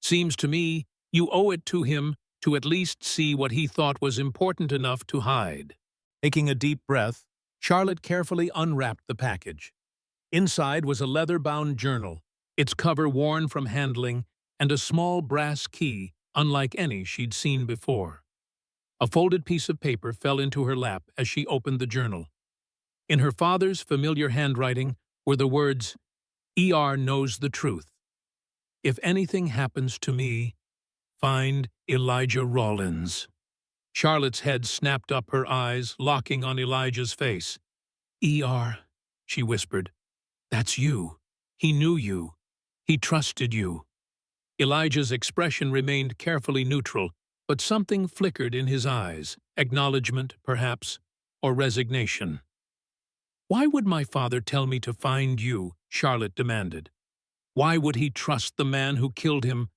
Seems to me you owe it to him to at least see what he thought was important enough to hide." Taking a deep breath, Charlotte carefully unwrapped the package. Inside was a leather-bound journal, its cover worn from handling, and a small brass key, unlike any she'd seen before. A folded piece of paper fell into her lap as she opened the journal. In her father's familiar handwriting were the words, "ER knows the truth. If anything happens to me, find Elijah Rawlins." Charlotte's head snapped up, her eyes locking on Elijah's face. "ER," she whispered. "That's you. He knew you. He trusted you." Elijah's expression remained carefully neutral, but something flickered in his eyes, acknowledgement, perhaps, or resignation. "Why would my father tell me to find you?" Charlotte demanded. "Why would he trust the man who killed him?"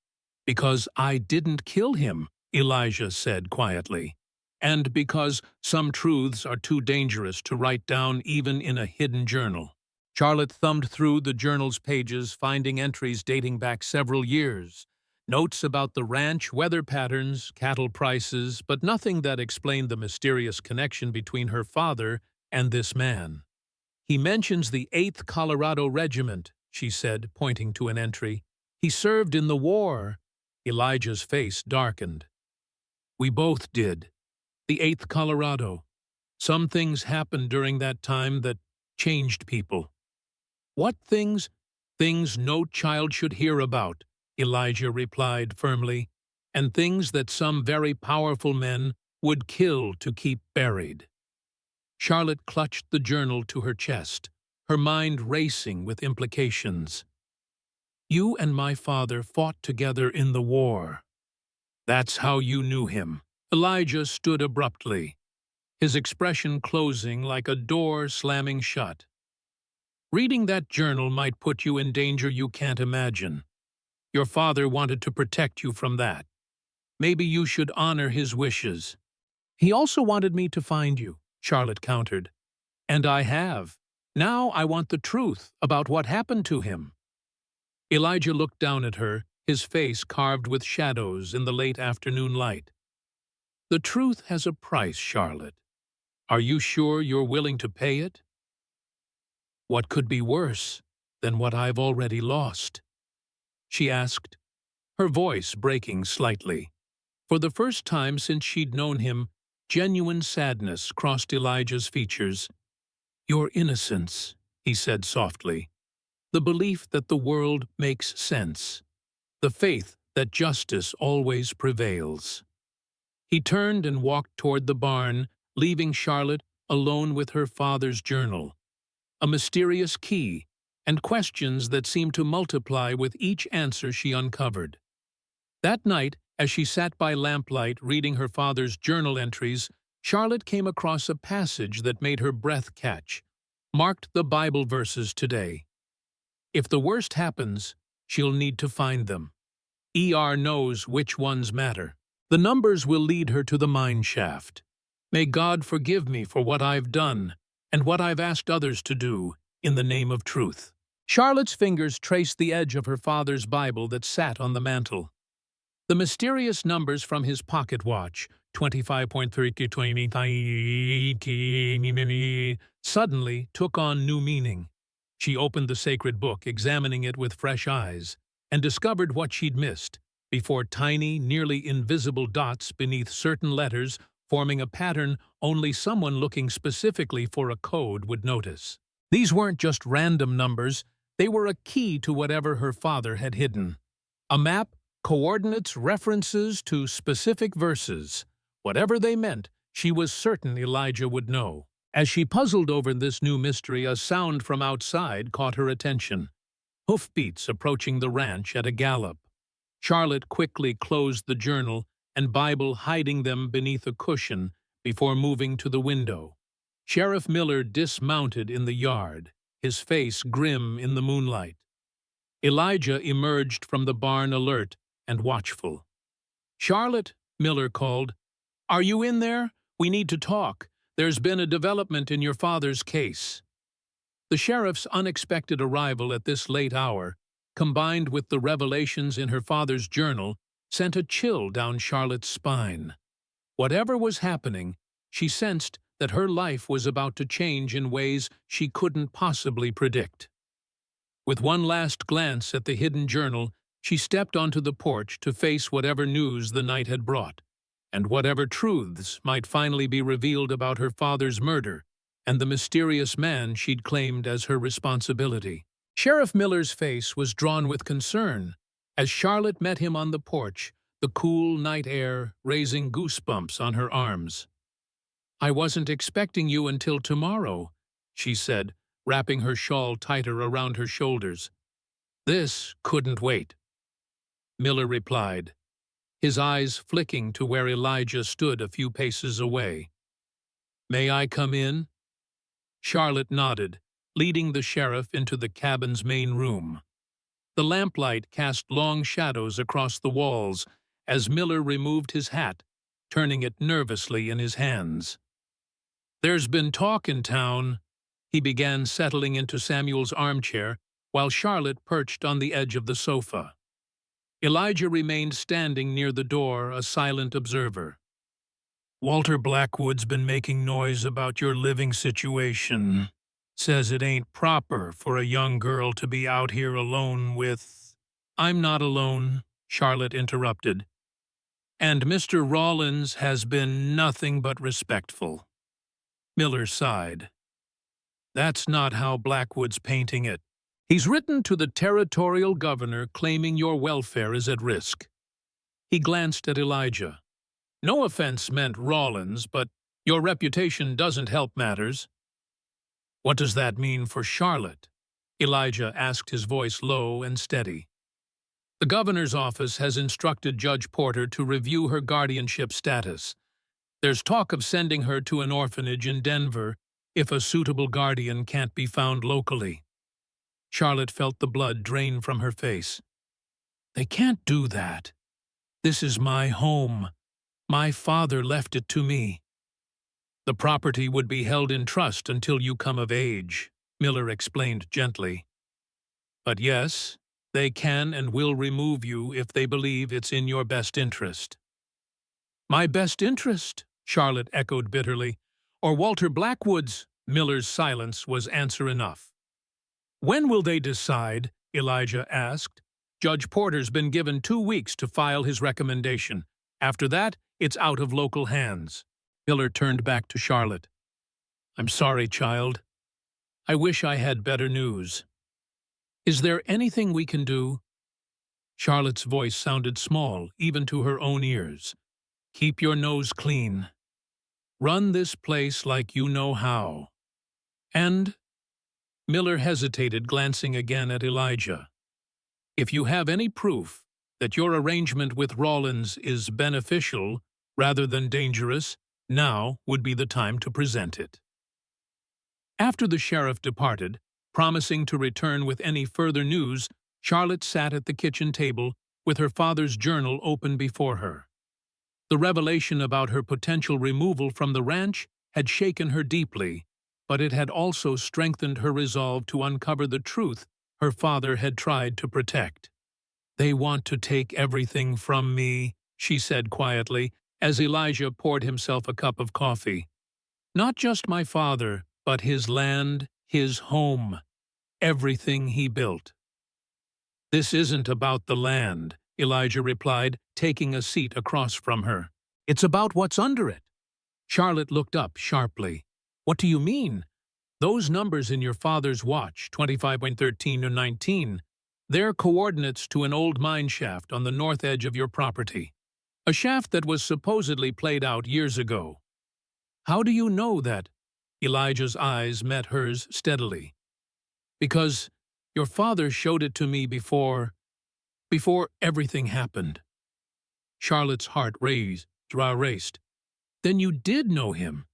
"Because I didn't kill him," Elijah said quietly. "And because some truths are too dangerous to write down even in a hidden journal." Charlotte thumbed through the journal's pages, finding entries dating back several years. Notes about the ranch, weather patterns, cattle prices, but nothing that explained the mysterious connection between her father and this man. "He mentions the 8th Colorado Regiment," she said, pointing to an entry. "He served in the war." Elijah's face darkened. "We both did. The 8th Colorado. Some things happened during that time that changed people." "What things?" "Things no child should hear about," Elijah replied firmly, "and things that some very powerful men would kill to keep buried." Charlotte clutched the journal to her chest, her mind racing with implications. "You and my father fought together in the war. That's how you knew him." Elijah stood abruptly, his expression closing like a door slamming shut. "Reading that journal might put you in danger you can't imagine. Your father wanted to protect you from that. Maybe you should honor his wishes." "He also wanted me to find you," Charlotte countered. "And I have. Now I want the truth about what happened to him." Elijah looked down at her, his face carved with shadows in the late afternoon light. "The truth has a price, Charlotte. Are you sure you're willing to pay it?" "What could be worse than what I've already lost?" she asked, her voice breaking slightly. For the first time since she'd known him, genuine sadness crossed Elijah's features. "Your innocence," he said softly. "The belief that the world makes sense. The faith that justice always prevails." He turned and walked toward the barn, leaving Charlotte alone with her father's journal, a mysterious key, and questions that seemed to multiply with each answer she uncovered. That night, as she sat by lamplight reading her father's journal entries, Charlotte came across a passage that made her breath catch, marked the Bible verses today. If the worst happens, she'll need to find them. ER knows which ones matter. The numbers will lead her to the mine shaft. May God forgive me for what I've done and what I've asked others to do in the name of truth. Charlotte's fingers traced the edge of her father's Bible that sat on the mantel. The mysterious numbers from his pocket watch, 25.30, suddenly took on new meaning. She opened the sacred book, examining it with fresh eyes, and discovered what she'd missed, before tiny, nearly invisible dots beneath certain letters forming a pattern only someone looking specifically for a code would notice. These weren't just random numbers, they were a key to whatever her father had hidden. A map, coordinates, references to specific verses. Whatever they meant, she was certain Elijah would know. As she puzzled over this new mystery, a sound from outside caught her attention. Hoofbeats approaching the ranch at a gallop. Charlotte quickly closed the journal and Bible, hiding them beneath a cushion before moving to the window. Sheriff Miller dismounted in the yard, his face grim in the moonlight. Elijah emerged from the barn alert and watchful. "Charlotte," Miller called, "are you in there? We need to talk. There's been a development in your father's case." The sheriff's unexpected arrival at this late hour, combined with the revelations in her father's journal, sent a chill down Charlotte's spine. Whatever was happening, she sensed that her life was about to change in ways she couldn't possibly predict. With one last glance at the hidden journal, she stepped onto the porch to face whatever news the night had brought, and whatever truths might finally be revealed about her father's murder and the mysterious man she'd claimed as her responsibility. Sheriff Miller's face was drawn with concern as Charlotte met him on the porch, the cool night air raising goosebumps on her arms. "I wasn't expecting you until tomorrow," she said, wrapping her shawl tighter around her shoulders. "This couldn't wait," Miller replied, his eyes flicking to where Elijah stood a few paces away. "May I come in?" Charlotte nodded, leading the sheriff into the cabin's main room. The lamplight cast long shadows across the walls as Miller removed his hat, turning it nervously in his hands. "There's been talk in town." He began settling into Samuel's armchair, while Charlotte perched on the edge of the sofa. Elijah remained standing near the door, a silent observer. "Walter Blackwood's been making noise about your living situation. Says it ain't proper for a young girl to be out here alone with—" "I'm not alone," Charlotte interrupted. "And Mr. Rawlins has been nothing but respectful." Miller sighed. "That's not how Blackwood's painting it. He's written to the territorial governor claiming your welfare is at risk." He glanced at Elijah. "No offense meant Rawlins, but your reputation doesn't help matters." "What does that mean for Charlotte?" Elijah asked, his voice low and steady. "The governor's office has instructed Judge Porter to review her guardianship status. There's talk of sending her to an orphanage in Denver if a suitable guardian can't be found locally." Charlotte felt the blood drain from her face. "They can't do that. This is my home. My father left it to me." "The property would be held in trust until you come of age," Miller explained gently. "But yes, they can and will remove you if they believe it's in your best interest." "My best interest?" Charlotte echoed bitterly. "Or Walter Blackwood's?" Miller's silence was answer enough. "When will they decide?" Elijah asked. "Judge Porter's been given 2 weeks to file his recommendation. After that, it's out of local hands." Miller turned back to Charlotte. "I'm sorry, child. I wish I had better news. Is there anything we can do?" Charlotte's voice sounded small, even to her own ears. "Keep your nose clean. Run this place like you know how. And—" Miller hesitated, glancing again at Elijah. "If you have any proof that your arrangement with Rawlins is beneficial rather than dangerous, now would be the time to present it." After the sheriff departed, promising to return with any further news, Charlotte sat at the kitchen table with her father's journal open before her. The revelation about her potential removal from the ranch had shaken her deeply, but it had also strengthened her resolve to uncover the truth her father had tried to protect. "They want to take everything from me," she said quietly, as Elijah poured himself a cup of coffee. "Not just my father, but his land, his home, everything he built." "This isn't about the land," Elijah replied, taking a seat across from her. "It's about what's under it." Charlotte looked up sharply. "What do you mean?" "Those numbers in your father's watch, 25.13 or 19, they're coordinates to an old mine shaft on the north edge of your property. A shaft that was supposedly played out years ago." "How do you know that?" Elijah's eyes met hers steadily. "Because your father showed it to me before everything happened." Charlotte's heart raced. "Then you did know him.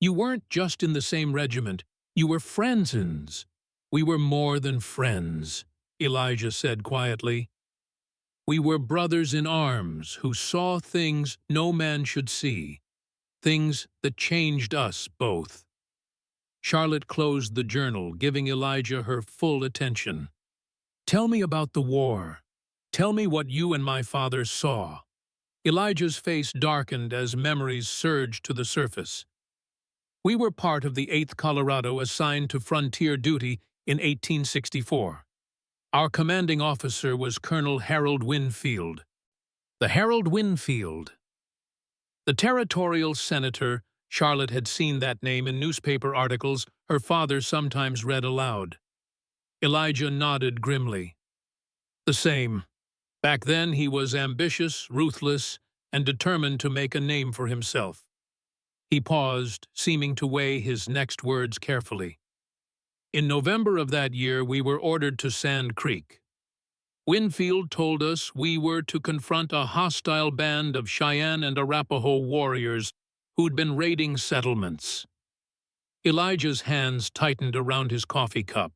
You weren't just in the same regiment. You were friends." "We were more than friends," Elijah said quietly. "We were brothers in arms who saw things no man should see, things that changed us both." Charlotte closed the journal, giving Elijah her full attention. "Tell me about the war. Tell me what you and my father saw." Elijah's face darkened as memories surged to the surface. "We were part of the 8th Colorado assigned to frontier duty in 1864. Our commanding officer was Colonel Harold Winfield." The Harold Winfield. The territorial senator. Charlotte had seen that name in newspaper articles her father sometimes read aloud. Elijah nodded grimly. "The same. Back then he was ambitious, ruthless, and determined to make a name for himself." He paused, seeming to weigh his next words carefully. "In November of that year we were ordered to Sand Creek. Winfield told us we were to confront a hostile band of Cheyenne and Arapaho warriors who'd been raiding settlements. Elijah's hands tightened around his coffee cup.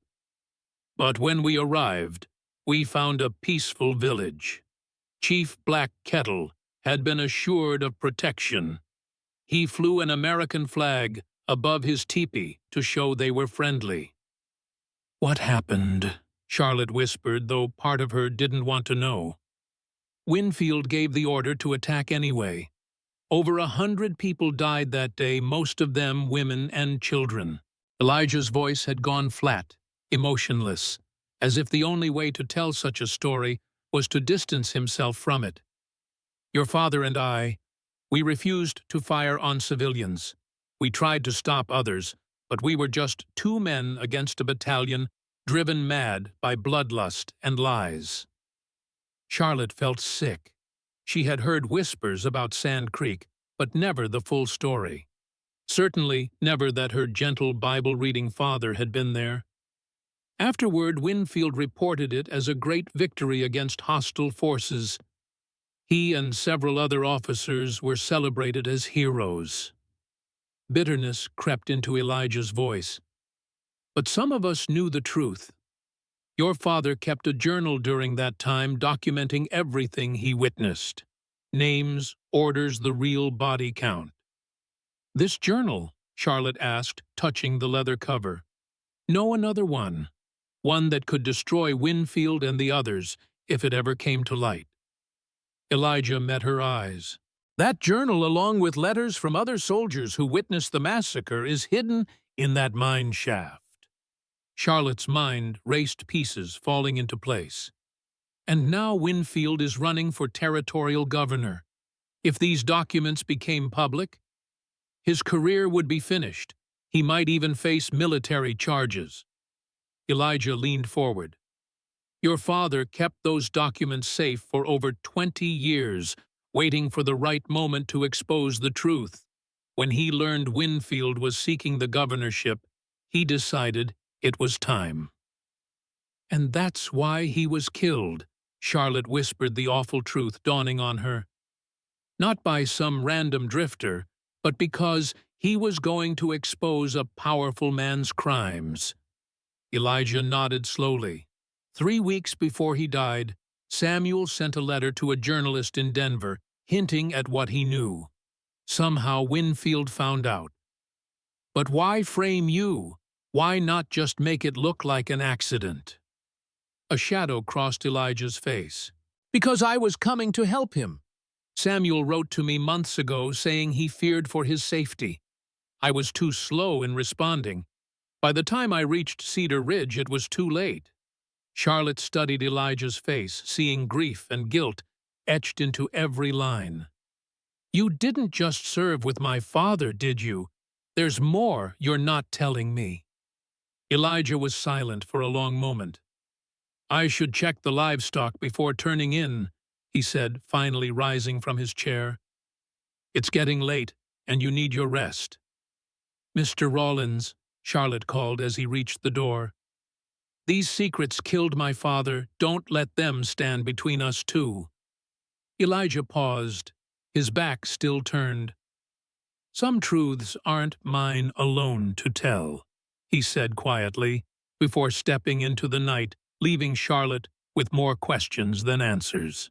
But when we arrived, we found a peaceful village. Chief Black Kettle had been assured of protection. He flew an American flag above his teepee to show they were friendly. "What happened?" Charlotte whispered, though part of her didn't want to know. Winfield gave the order to attack anyway. Over 100 people died that day, most of them women and children. Elijah's voice had gone flat, emotionless, as if the only way to tell such a story was to distance himself from it. "Your father and we refused to fire on civilians. We tried to stop others, but we were just two men against a battalion driven mad by bloodlust and lies." Charlotte felt sick. She had heard whispers about Sand Creek, but never the full story. Certainly never that her gentle Bible-reading father had been there. Afterward, Winfield reported it as a great victory against hostile forces. He and several other officers were celebrated as heroes. Bitterness crept into Elijah's voice. "But some of us knew the truth. Your father kept a journal during that time documenting everything he witnessed. Names, orders, the real body count." "This journal?" Charlotte asked, touching the leather cover. "No, another one. One that could destroy Winfield and the others if it ever came to light." Elijah met her eyes. "That journal, along with letters from other soldiers who witnessed the massacre, is hidden in that mine shaft." Charlotte's mind raced pieces falling into place. And now Winfield is running for territorial governor. If these documents became public, his career would be finished. He might even face military charges. Elijah leaned forward. "Your father kept those documents safe for over 20 years, waiting for the right moment to expose the truth. When he learned Winfield was seeking the governorship, he decided it was time." "And that's why he was killed," Charlotte whispered, the awful truth dawning on her. "Not by some random drifter, but because he was going to expose a powerful man's crimes." Elijah nodded slowly. 3 weeks before he died, Samuel sent a letter to a journalist in Denver, hinting at what he knew. Somehow Winfield found out. But why frame you? Why not just make it look like an accident? A shadow crossed Elijah's face. "Because I was coming to help him. Samuel wrote to me months ago saying he feared for his safety. I was too slow in responding. By the time I reached Cedar Ridge, it was too late." Charlotte studied Elijah's face, seeing grief and guilt etched into every line. "You didn't just serve with my father, did you? There's more you're not telling me." Elijah was silent for a long moment. "I should check the livestock before turning in," he said, finally rising from his chair. "It's getting late, and you need your rest." "Mr. Rawlins," Charlotte called as he reached the door. "These secrets killed my father. Don't let them stand between us two." Elijah paused, his back still turned. "Some truths aren't mine alone to tell," he said quietly, before stepping into the night, leaving Charlotte with more questions than answers.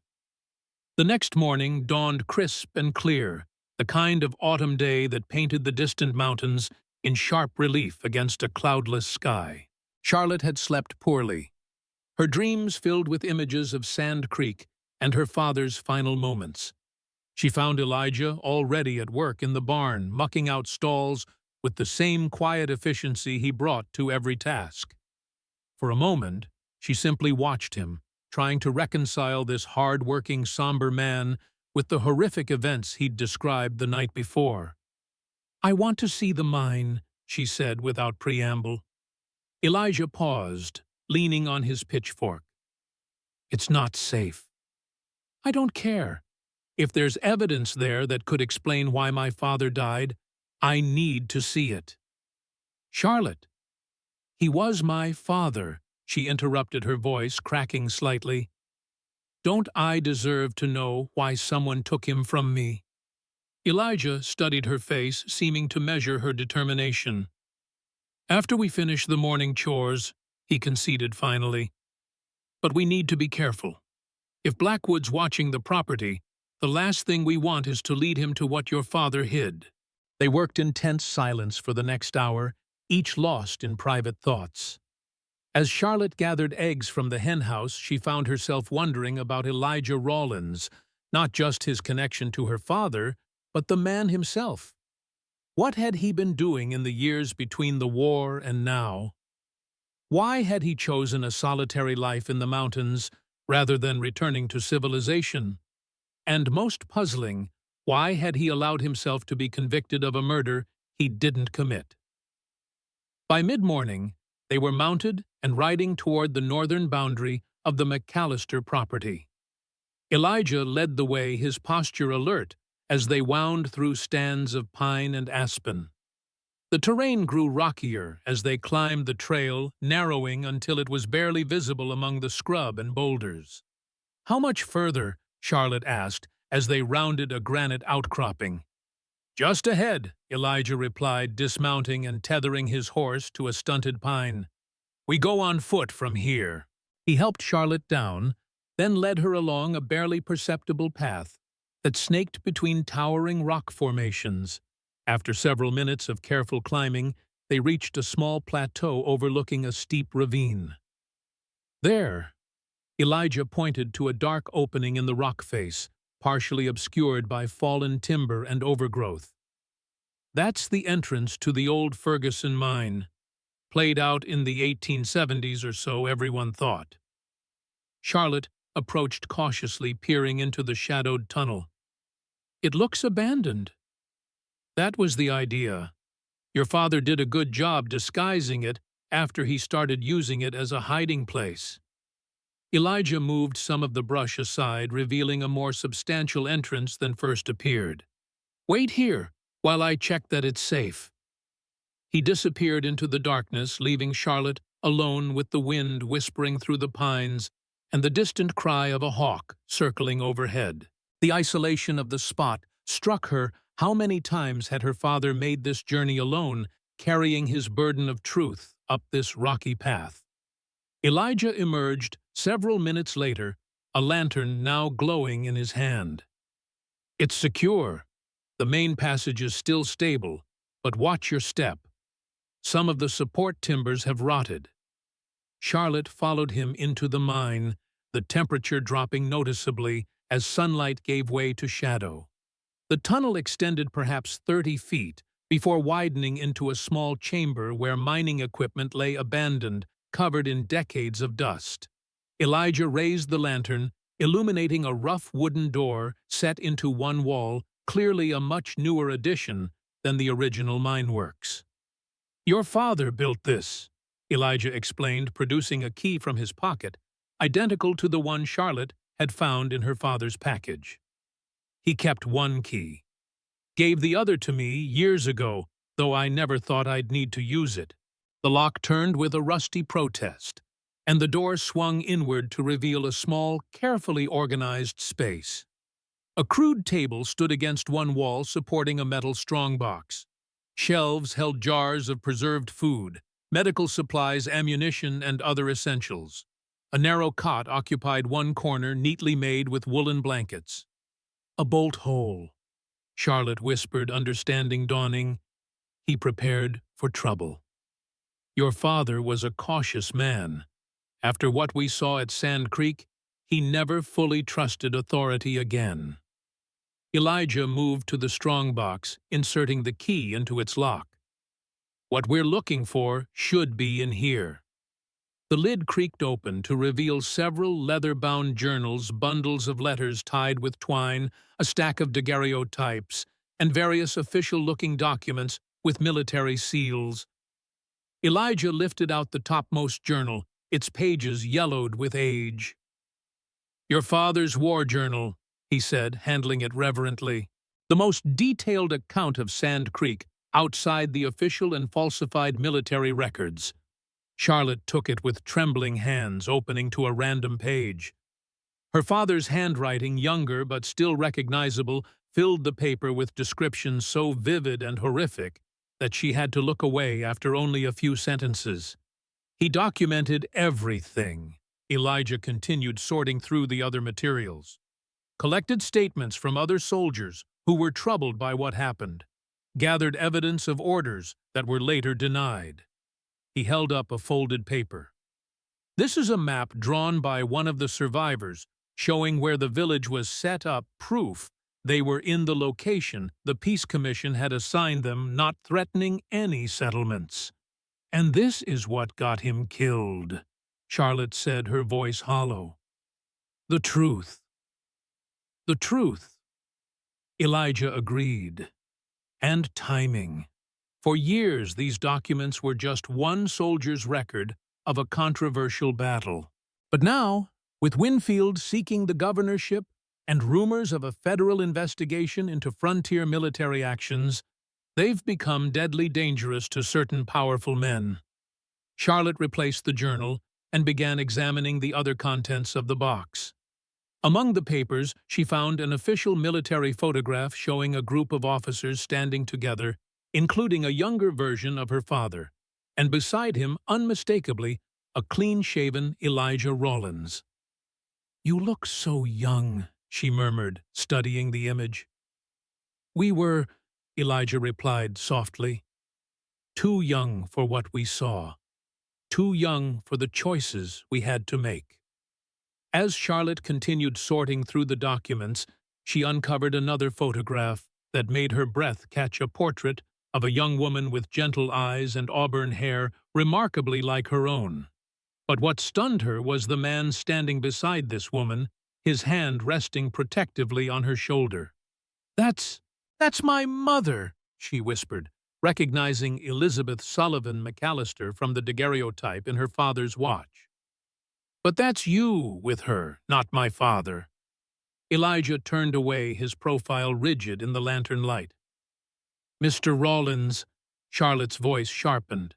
The next morning dawned crisp and clear, the kind of autumn day that painted the distant mountains in sharp relief against a cloudless sky. Charlotte had slept poorly, her dreams filled with images of Sand Creek and her father's final moments. She found Elijah already at work in the barn, mucking out stalls with the same quiet efficiency he brought to every task. For a moment, she simply watched him, trying to reconcile this hard-working, somber man with the horrific events he'd described the night before. "I want to see the mine," she said without preamble. Elijah paused, leaning on his pitchfork. "It's not safe." "I don't care. If there's evidence there that could explain why my father died, I need to see it." "Charlotte." "He was my father," she interrupted, her voice cracking slightly. "Don't I deserve to know why someone took him from me?" Elijah studied her face, seeming to measure her determination. "After we finish the morning chores," he conceded finally. "But we need to be careful. If Blackwood's watching the property, the last thing we want is to lead him to what your father hid." They worked in tense silence for the next hour, each lost in private thoughts. As Charlotte gathered eggs from the henhouse, she found herself wondering about Elijah Rawlins, not just his connection to her father, but the man himself. What had he been doing in the years between the war and now? Why had he chosen a solitary life in the mountains rather than returning to civilization? And most puzzling, why had he allowed himself to be convicted of a murder he didn't commit? By mid-morning, they were mounted and riding toward the northern boundary of the McAllister property. Elijah led the way, his posture alert, as they wound through stands of pine and aspen. The terrain grew rockier as they climbed the trail, narrowing until it was barely visible among the scrub and boulders. "How much further?" Charlotte asked as they rounded a granite outcropping. "Just ahead," Elijah replied, dismounting and tethering his horse to a stunted pine. "We go on foot from here." He helped Charlotte down, then led her along a barely perceptible path that snaked between towering rock formations. After several minutes of careful climbing, they reached a small plateau overlooking a steep ravine. "There," Elijah pointed to a dark opening in the rock face, partially obscured by fallen timber and overgrowth. "That's the entrance to the old Ferguson mine. Played out in the 1870s or so, everyone thought." Charlotte approached cautiously, peering into the shadowed tunnel. "It looks abandoned." "That was the idea. Your father did a good job disguising it after he started using it as a hiding place." Elijah moved some of the brush aside, revealing a more substantial entrance than first appeared. "Wait here while I check that it's safe." He disappeared into the darkness, leaving Charlotte alone with the wind whispering through the pines and the distant cry of a hawk circling overhead. The isolation of the spot struck her. How many times had her father made this journey alone, carrying his burden of truth up this rocky path? Elijah emerged several minutes later, a lantern now glowing in his hand. "It's secure. The main passage is still stable, but watch your step. Some of the support timbers have rotted." Charlotte followed him into the mine, the temperature dropping noticeably as sunlight gave way to shadow. The tunnel extended perhaps 30 feet before widening into a small chamber where mining equipment lay abandoned, covered in decades of dust. Elijah raised the lantern, illuminating a rough wooden door set into one wall, clearly a much newer addition than the original mineworks. "Your father built this," Elijah explained, producing a key from his pocket, identical to the one Charlotte had found in her father's package. "He kept one key. Gave the other to me years ago, though I never thought I'd need to use it." The lock turned with a rusty protest, and the door swung inward to reveal a small, carefully organized space. A crude table stood against one wall supporting a metal strongbox. Shelves held jars of preserved food, medical supplies, ammunition, and other essentials. A narrow cot occupied one corner, neatly made with woolen blankets. "A bolt hole," Charlotte whispered, understanding dawning. "He prepared for trouble. Your father was a cautious man. After what we saw at Sand Creek, he never fully trusted authority again." Elijah moved to the strongbox, inserting the key into its lock. "What we're looking for should be in here." The lid creaked open to reveal several leather-bound journals, bundles of letters tied with twine, a stack of daguerreotypes, and various official-looking documents with military seals. Elijah lifted out the topmost journal, its pages yellowed with age. "Your father's war journal," he said, handling it reverently. "The most detailed account of Sand Creek outside the official and falsified military records." Charlotte took it with trembling hands, opening to a random page. Her father's handwriting, younger but still recognizable, filled the paper with descriptions so vivid and horrific that she had to look away after only a few sentences. He documented everything. Elijah continued sorting through the other materials. Collected statements from other soldiers who were troubled by what happened. Gathered evidence of orders that were later denied. He held up a folded paper. This is a map drawn by one of the survivors showing where the village was set up, proof they were in the location the Peace Commission had assigned them, not threatening any settlements. And this is what got him killed, Charlotte said, her voice hollow. The truth. The truth. Elijah agreed. And timing. For years, these documents were just one soldier's record of a controversial battle. But now, with Winfield seeking the governorship and rumors of a federal investigation into frontier military actions, they've become deadly dangerous to certain powerful men. Charlotte replaced the journal and began examining the other contents of the box. Among the papers, she found an official military photograph showing a group of officers standing together, including a younger version of her father, and beside him, unmistakably, a clean-shaven Elijah Rawlins. "You look so young," she murmured, studying the image. "We were," Elijah replied softly, "too young for what we saw, too young for the choices we had to make." As Charlotte continued sorting through the documents, she uncovered another photograph that made her breath catch, a portrait of a young woman with gentle eyes and auburn hair remarkably like her own. But what stunned her was the man standing beside this woman, his hand resting protectively on her shoulder. That's my mother," she whispered, recognizing Elizabeth Sullivan McAllister from the daguerreotype in her father's watch. "But that's you with her, not my father." Elijah turned away, his profile rigid in the lantern light. "Mr. Rawlins," Charlotte's voice sharpened,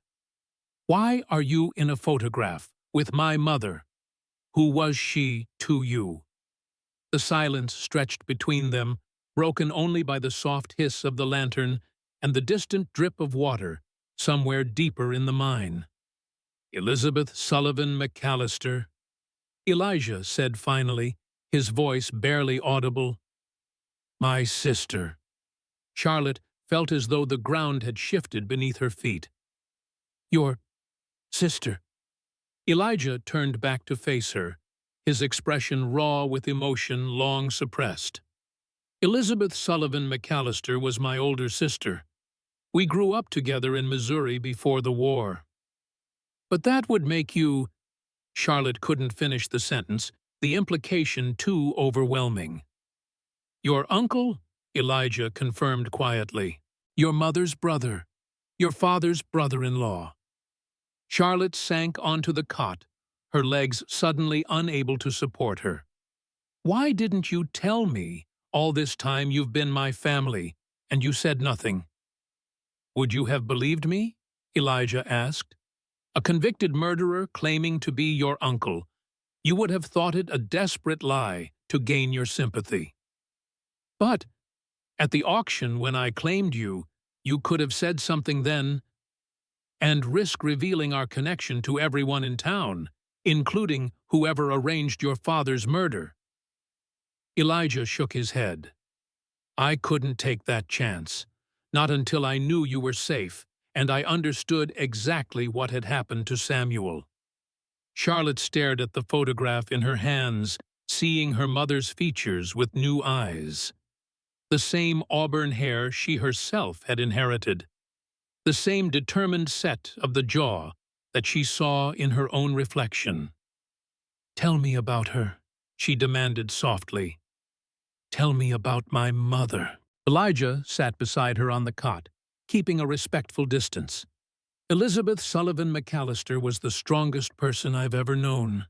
"why are you in a photograph with my mother? Who was she to you?" The silence stretched between them, broken only by the soft hiss of the lantern and the distant drip of water somewhere deeper in the mine. "Elizabeth Sullivan McAllister," Elijah said finally, his voice barely audible. "My sister." Charlotte felt as though the ground had shifted beneath her feet. "Your sister." Elijah turned back to face her, his expression raw with emotion long suppressed. "Elizabeth Sullivan McAllister was my older sister. We grew up together in Missouri before the war." "But that would make you—" Charlotte couldn't finish the sentence, the implication too overwhelming. "Your uncle?" Elijah confirmed quietly. "Your mother's brother. Your father's brother-in-law." Charlotte sank onto the cot, her legs suddenly unable to support her. "Why didn't you tell me all this time you've been my family, and you said nothing?" "Would you have believed me?" Elijah asked. "A convicted murderer claiming to be your uncle. You would have thought it a desperate lie to gain your sympathy. But at the auction when I claimed you, you could have said something then and risk revealing our connection to everyone in town, including whoever arranged your father's murder." Elijah shook his head. "I couldn't take that chance, not until I knew you were safe, and I understood exactly what had happened to Samuel." Charlotte stared at the photograph in her hands, seeing her mother's features with new eyes. The same auburn hair she herself had inherited. The same determined set of the jaw that she saw in her own reflection. "Tell me about her," she demanded softly. "Tell me about my mother." Elijah sat beside her on the cot, keeping a respectful distance. "Elizabeth Sullivan McAllister was the strongest person I've ever known.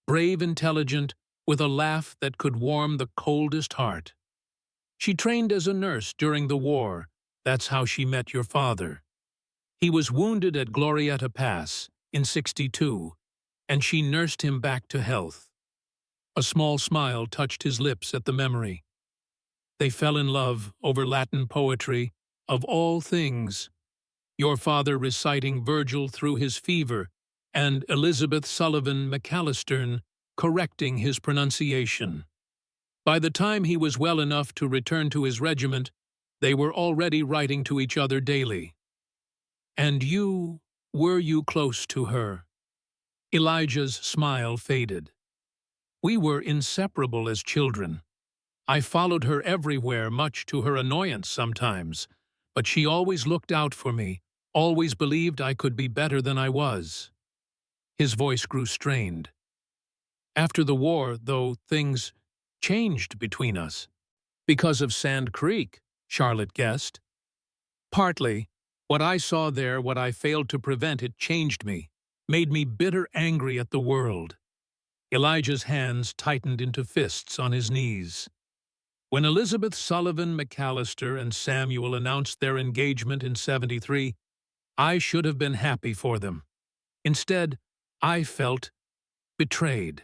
Brave, intelligent, with a laugh that could warm the coldest heart. She trained as a nurse during the war. That's how she met your father. He was wounded at Glorieta Pass in '62, and she nursed him back to health." A small smile touched his lips at the memory. "They fell in love over Latin poetry, of all things." your father reciting Virgil through his fever, and Elizabeth Sullivan McAllistern correcting his pronunciation. By the time he was well enough to return to his regiment, they were already writing to each other daily. And were you close to her? Elijah's smile faded. We were inseparable as children. I followed her everywhere, much to her annoyance sometimes, but she always looked out for me, always believed I could be better than I was. His voice grew strained. After the war, though, things changed between us. Because of Sand Creek, Charlotte guessed. Partly. What I saw there, what I failed to prevent, it changed me, made me bitter angry at the world. Elijah's hands tightened into fists on his knees. When Elizabeth Sullivan McAllister and Samuel announced their engagement in '73, I should have been happy for them. Instead, I felt betrayed.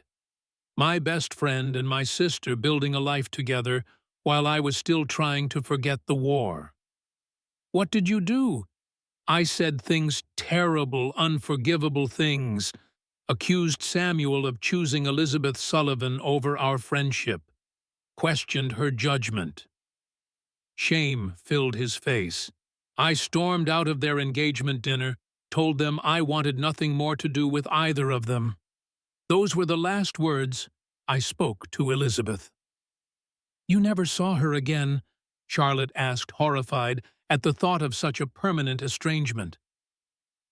My best friend and my sister building a life together while I was still trying to forget the war. What did you do? I said things, terrible, unforgivable things, accused Samuel of choosing Elizabeth Sullivan over our friendship, questioned her judgment. Shame filled his face. I stormed out of their engagement dinner, told them I wanted nothing more to do with either of them. Those were the last words I spoke to Elizabeth. You never saw her again? Charlotte asked, horrified at the thought of such a permanent estrangement.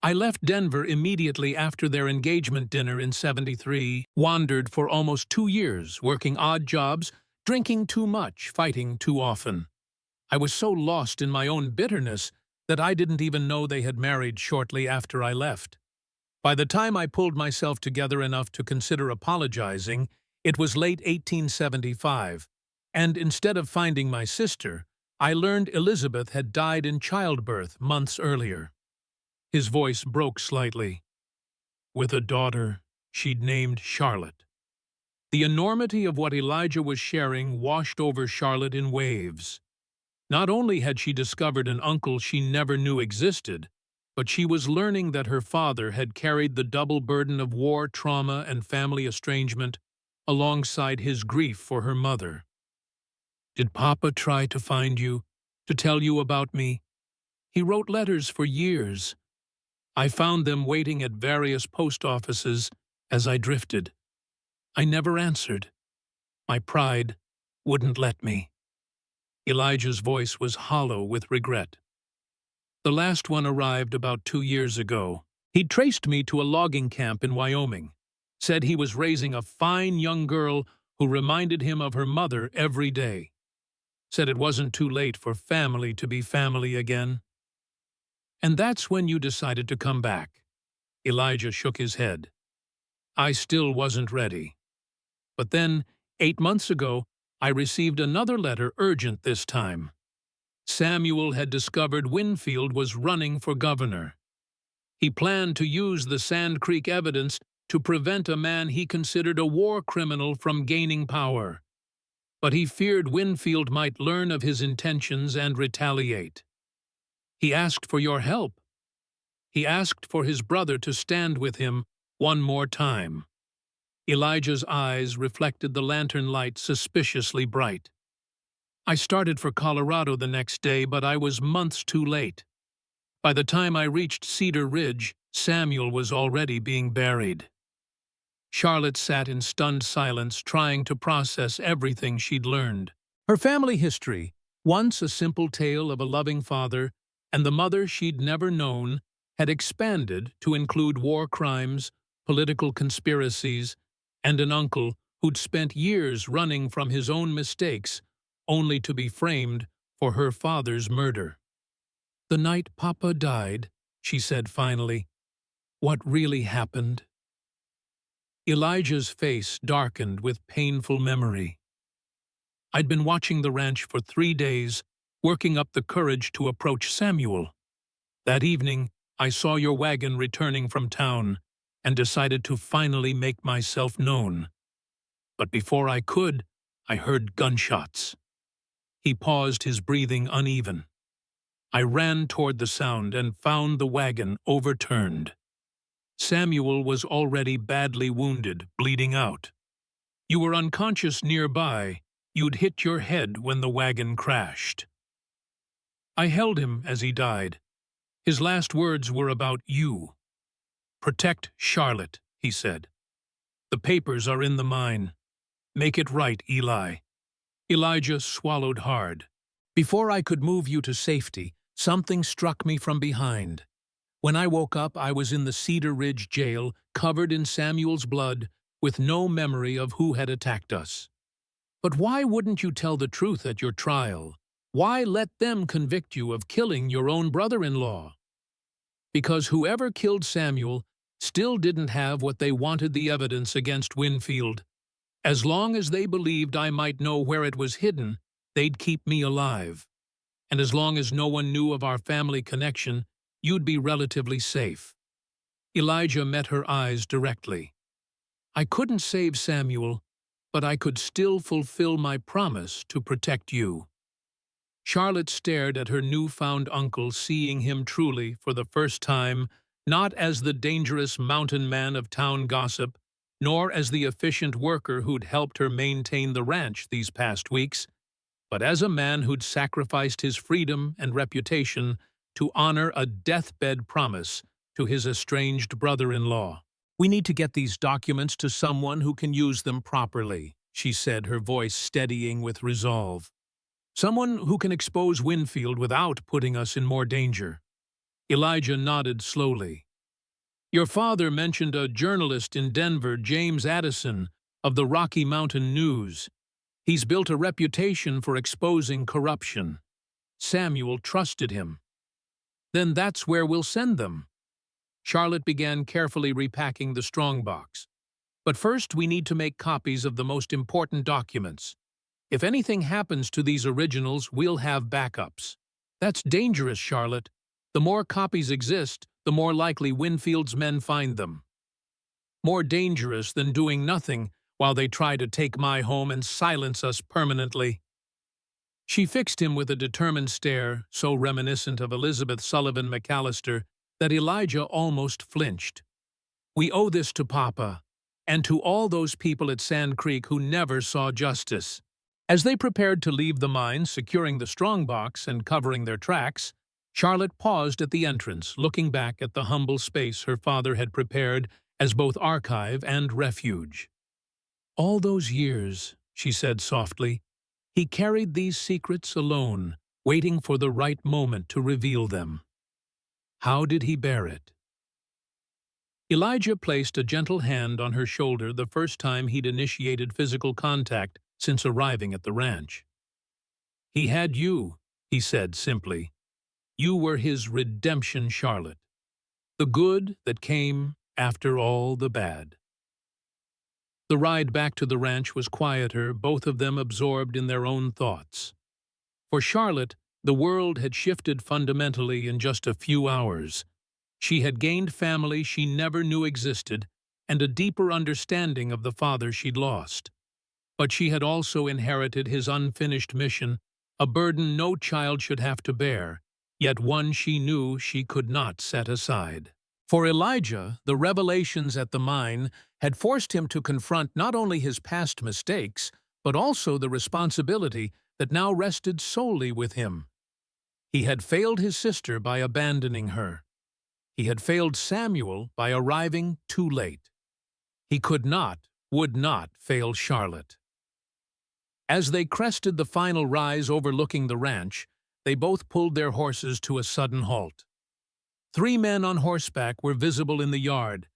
I left Denver immediately after their engagement dinner in '73, wandered for almost 2 years, working odd jobs, drinking too much, fighting too often. I was so lost in my own bitterness that I didn't even know they had married shortly after I left. By the time I pulled myself together enough to consider apologizing, it was late 1875, and instead of finding my sister, I learned Elizabeth had died in childbirth months earlier. His voice broke slightly. With a daughter she'd named Charlotte. The enormity of what Elijah was sharing washed over Charlotte in waves. Not only had she discovered an uncle she never knew existed, but she was learning that her father had carried the double burden of war trauma and family estrangement alongside his grief for her mother. Did Papa try to find you, to tell you about me? He wrote letters for years. I found them waiting at various post offices as I drifted. I never answered. My pride wouldn't let me. Elijah's voice was hollow with regret. The last one arrived about 2 years ago. He'd traced me to a logging camp in Wyoming, said he was raising a fine young girl who reminded him of her mother every day. Said it wasn't too late for family to be family again. And that's when you decided to come back. Elijah shook his head. I still wasn't ready. But then, 8 months ago, I received another letter, urgent this time. Samuel had discovered Winfield was running for governor. He planned to use the Sand Creek evidence to prevent a man he considered a war criminal from gaining power. But he feared Winfield might learn of his intentions and retaliate. He asked for your help. He asked for his brother to stand with him one more time. Elijah's eyes reflected the lantern light suspiciously bright. I started for Colorado the next day, but I was months too late. By the time I reached Cedar Ridge, Samuel was already being buried. Charlotte sat in stunned silence, trying to process everything she'd learned. Her family history, once a simple tale of a loving father and the mother she'd never known, had expanded to include war crimes, political conspiracies, and an uncle who'd spent years running from his own mistakes, only to be framed for her father's murder. The night Papa died, she said finally, what really happened? Elijah's face darkened with painful memory. I'd been watching the ranch for 3 days, working up the courage to approach Samuel. That evening, I saw your wagon returning from town and decided to finally make myself known. But before I could, I heard gunshots. He paused, his breathing uneven. I ran toward the sound and found the wagon overturned. Samuel was already badly wounded, bleeding out. You were unconscious nearby. You'd hit your head when the wagon crashed. I held him as he died. His last words were about you. Protect Charlotte, he said. The papers are in the mine. Make it right, Eli. Elijah swallowed hard. Before I could move you to safety, something struck me from behind. When I woke up, I was in the Cedar Ridge jail, covered in Samuel's blood, with no memory of who had attacked us. But why wouldn't you tell the truth at your trial? Why let them convict you of killing your own brother-in-law? Because whoever killed Samuel still didn't have what they wanted: the evidence against Winfield. As long as they believed I might know where it was hidden, they'd keep me alive. And as long as no one knew of our family connection, you'd be relatively safe. Elijah met her eyes directly. I couldn't save Samuel, but I could still fulfill my promise to protect you. Charlotte stared at her newfound uncle, seeing him truly for the first time, not as the dangerous mountain man of town gossip, nor as the efficient worker who'd helped her maintain the ranch these past weeks, but as a man who'd sacrificed his freedom and reputation to honor a deathbed promise to his estranged brother-in-law. We need to get these documents to someone who can use them properly, she said, her voice steadying with resolve. Someone who can expose Winfield without putting us in more danger. Elijah nodded slowly. Your father mentioned a journalist in Denver, James Addison, of the Rocky Mountain News. He's built a reputation for exposing corruption. Samuel trusted him. Then that's where we'll send them. Charlotte began carefully repacking the strongbox. But first we need to make copies of the most important documents. If anything happens to these originals, we'll have backups. That's dangerous, Charlotte. The more copies exist, the more likely Winfield's men find them. More dangerous than doing nothing while they try to take my home and silence us permanently. She fixed him with a determined stare, so reminiscent of Elizabeth Sullivan McAllister that Elijah almost flinched. We owe this to Papa, and to all those people at Sand Creek who never saw justice. As they prepared to leave the mine, securing the strongbox and covering their tracks, Charlotte paused at the entrance, looking back at the humble space her father had prepared as both archive and refuge. All those years, she said softly, he carried these secrets alone, waiting for the right moment to reveal them. How did he bear it? Elijah placed a gentle hand on her shoulder the first time he'd initiated physical contact since arriving at the ranch. He had you, he said simply. You were his redemption, Charlotte. The good that came after all the bad. The ride back to the ranch was quieter, both of them absorbed in their own thoughts. For Charlotte, the world had shifted fundamentally in just a few hours. She had gained family she never knew existed and a deeper understanding of the father she'd lost. But she had also inherited his unfinished mission, a burden no child should have to bear, yet one she knew she could not set aside. For Elijah, the revelations at the mine had forced him to confront not only his past mistakes, but also the responsibility that now rested solely with him. He had failed his sister by abandoning her. He had failed Samuel by arriving too late. He could not, would not fail Charlotte. As they crested the final rise overlooking the ranch, they both pulled their horses to a sudden halt. 3 men on horseback were visible in the yard,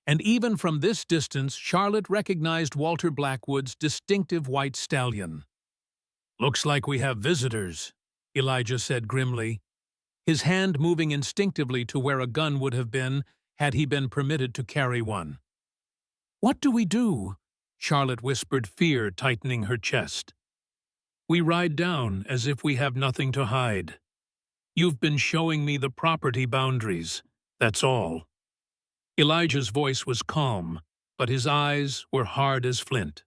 and even from this distance Charlotte recognized Walter Blackwood's distinctive white stallion. "Looks like we have visitors," Elijah said grimly, his hand moving instinctively to where a gun would have been had he been permitted to carry one. "What do we do?" Charlotte whispered, fear tightening her chest. "We ride down as if we have nothing to hide. You've been showing me the property boundaries, that's all." Elijah's voice was calm, but his eyes were hard as flint.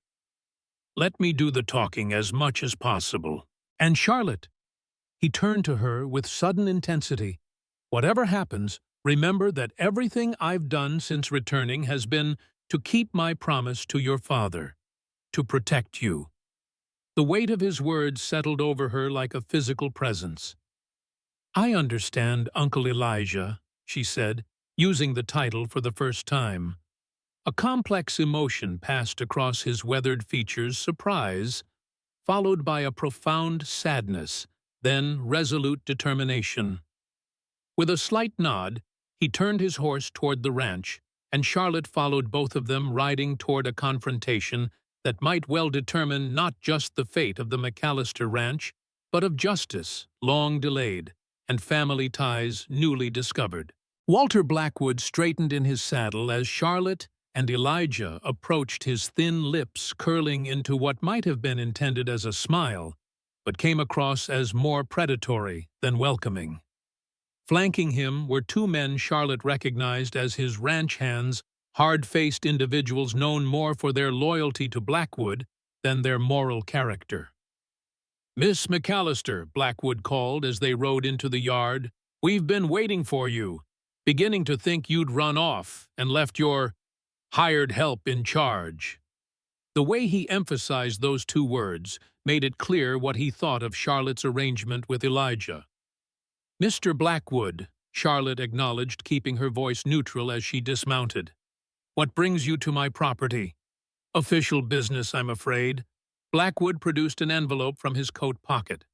"Let me do the talking as much as possible. And Charlotte, He turned to her with sudden intensity. "Whatever happens, remember that everything I've done since returning has been to keep my promise to your father, to protect you." The weight of his words settled over her like a physical presence. "I understand, Uncle Elijah," she said, using the title for the first time. A complex emotion passed across his weathered features: surprise, followed by a profound sadness, then resolute determination. With a slight nod, he turned his horse toward the ranch, and Charlotte followed both of them, riding toward a confrontation that might well determine not just the fate of the McAllister ranch, but of justice, long delayed, and family ties newly discovered. Walter Blackwood straightened in his saddle as Charlotte and Elijah approached, his thin lips curling into what might have been intended as a smile, but came across as more predatory than welcoming. Flanking him were two men Charlotte recognized as his ranch hands, hard-faced individuals known more for their loyalty to Blackwood than their moral character. "Miss McAllister," Blackwood called as they rode into the yard, "we've been waiting for you, beginning to think you'd run off and left your hired help in charge." The way he emphasized those two words made it clear what he thought of Charlotte's arrangement with Elijah. "Mr. Blackwood," Charlotte acknowledged, keeping her voice neutral as she dismounted. "What brings you to my property?" "Official business, I'm afraid." Blackwood produced an envelope from his coat pocket.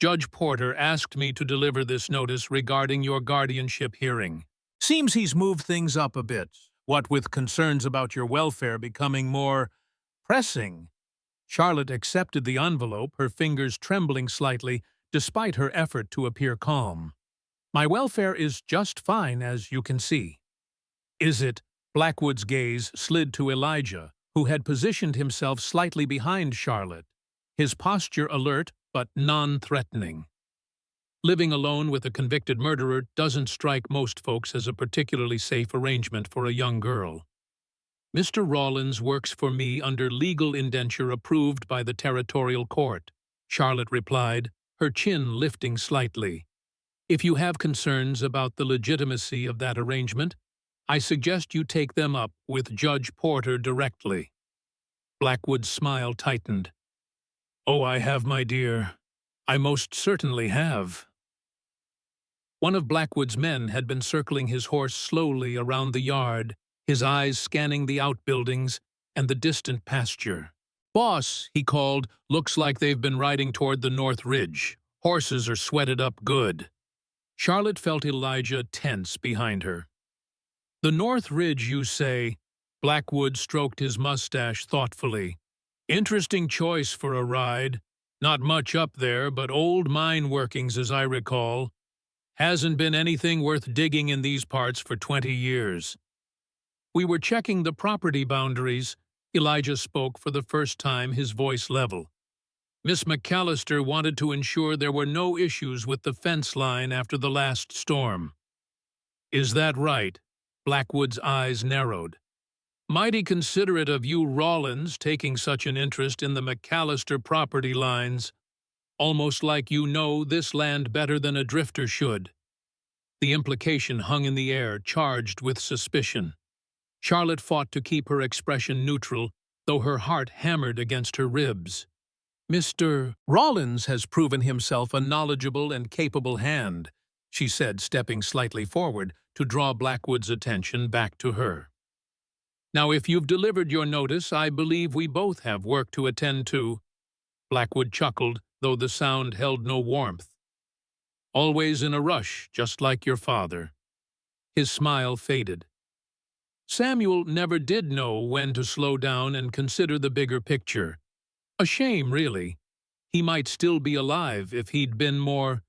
"Judge Porter asked me to deliver this notice regarding your guardianship hearing. Seems he's moved things up a bit, what with concerns about your welfare becoming more pressing." Charlotte accepted the envelope, her fingers trembling slightly, despite her effort to appear calm. "My welfare is just fine, as you can see." "Is it?" Blackwood's gaze slid to Elijah, who had positioned himself slightly behind Charlotte, his posture alert but non-threatening. Living alone with a convicted murderer doesn't strike most folks as a particularly safe arrangement for a young girl. "Mr. Rawlins works for me under legal indenture approved by the territorial court," Charlotte replied, her chin lifting slightly. "If you have concerns about the legitimacy of that arrangement, I suggest you take them up with Judge Porter directly." Blackwood's smile tightened. "Oh, I have, my dear. I most certainly have." One of Blackwood's men had been circling his horse slowly around the yard, his eyes scanning the outbuildings and the distant pasture. "Boss," he called, "looks like they've been riding toward the North Ridge. Horses are sweated up good." Charlotte felt Elijah tense behind her. "The North Ridge, you say?" Blackwood stroked his mustache thoughtfully. "Interesting choice for a ride. Not much up there, but old mine workings as I recall. Hasn't been anything worth digging in these parts for 20 years. "We were checking the property boundaries." Elijah spoke for the first time, his voice level. "Miss McAllister wanted to ensure there were no issues with the fence line after the last storm." "Is that right?" Blackwood's eyes narrowed. "Mighty considerate of you, Rawlins, taking such an interest in the McAllister property lines. Almost like you know this land better than a drifter should." The implication hung in the air, charged with suspicion. Charlotte fought to keep her expression neutral, though her heart hammered against her ribs. "Mr. Rawlins has proven himself a knowledgeable and capable hand," she said, stepping slightly forward to draw Blackwood's attention back to her. "Now, if you've delivered your notice, I believe we both have work to attend to." Blackwood chuckled, though the sound held no warmth. "Always in a rush, just like your father." His smile faded. "Samuel never did know when to slow down and consider the bigger picture. A shame, really. He might still be alive if he'd been more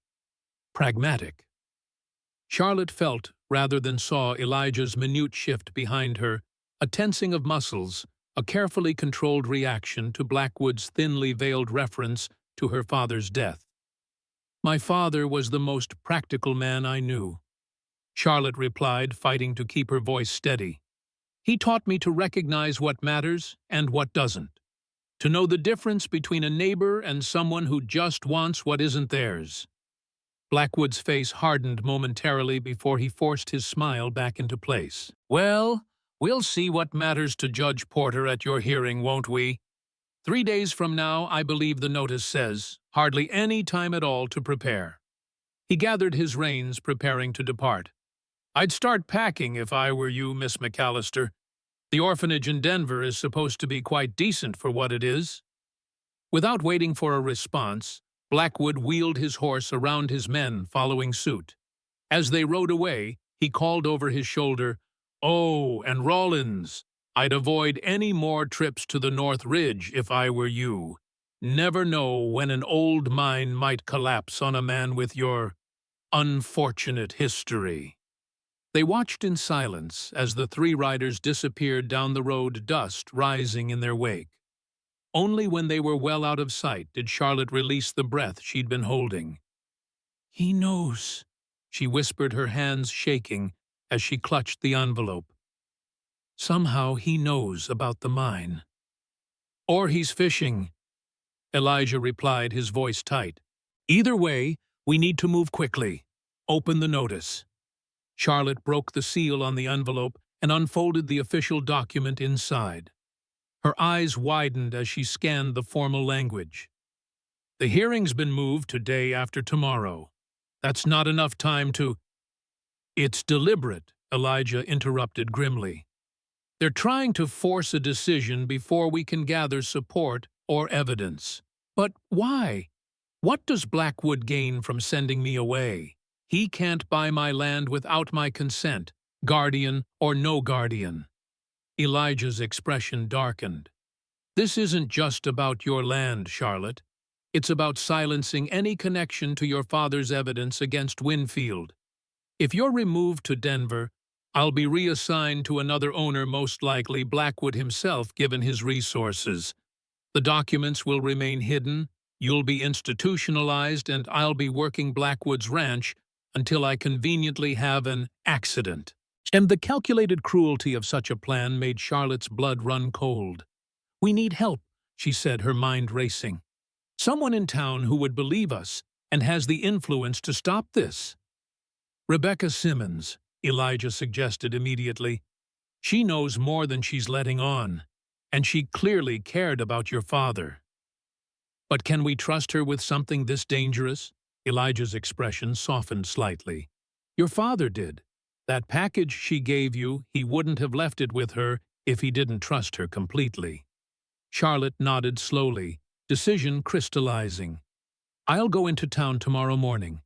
pragmatic." Charlotte felt, rather than saw, Elijah's minute shift behind her, a tensing of muscles, a carefully controlled reaction to Blackwood's thinly veiled reference to her father's death. "My father was the most practical man I knew," Charlotte replied, fighting to keep her voice steady. "He taught me to recognize what matters and what doesn't, to know the difference between a neighbor and someone who just wants what isn't theirs. Blackwood's face hardened momentarily before he forced his smile back into place. Well, we'll see what matters to Judge Porter at your hearing, won't we? 3 days from now, I believe the notice says. Hardly any time at all to prepare. He gathered his reins, preparing to depart. I'd start packing if I were you, Miss McAllister. The orphanage in Denver is supposed to be quite decent for what it is. Without waiting for a response, Blackwood wheeled his horse around his men, following suit. As they rode away, he called over his shoulder, "Oh, and Rollins, I'd avoid any more trips to the North Ridge if I were you. Never know when an old mine might collapse on a man with your unfortunate history." They watched in silence as the three riders disappeared down the road, dust rising in their wake. Only when they were well out of sight did Charlotte release the breath she'd been holding. "He knows," she whispered, her hands shaking as she clutched the envelope. "Somehow he knows about the mine." "Or he's fishing," Elijah replied, his voice tight. "Either way, we need to move quickly. Open the notice." Charlotte broke the seal on the envelope and unfolded the official document inside. Her eyes widened as she scanned the formal language. "The hearing's been moved to day after tomorrow. That's not enough time to—" "It's deliberate," Elijah interrupted grimly. "They're trying to force a decision before we can gather support or evidence. But why? What does Blackwood gain from sending me away? He can't buy my land without my consent, guardian or no guardian." Elijah's expression darkened. "This isn't just about your land, Charlotte. It's about silencing any connection to your father's evidence against Winfield. If you're removed to Denver, I'll be reassigned to another owner, most likely Blackwood himself, given his resources. The documents will remain hidden, you'll be institutionalized, and I'll be working Blackwood's ranch until I conveniently have an accident." And the calculated cruelty of such a plan made Charlotte's blood run cold. "We need help," she said, her mind racing. "Someone in town who would believe us and has the influence to stop this." "Rebecca Simmons," Elijah suggested immediately. "She knows more than she's letting on, and she clearly cared about your father." "But can we trust her with something this dangerous?" Elijah's expression softened slightly. "Your father did. That package she gave you, he wouldn't have left it with her if he didn't trust her completely." Charlotte nodded slowly, decision crystallizing. "I'll go into town tomorrow morning.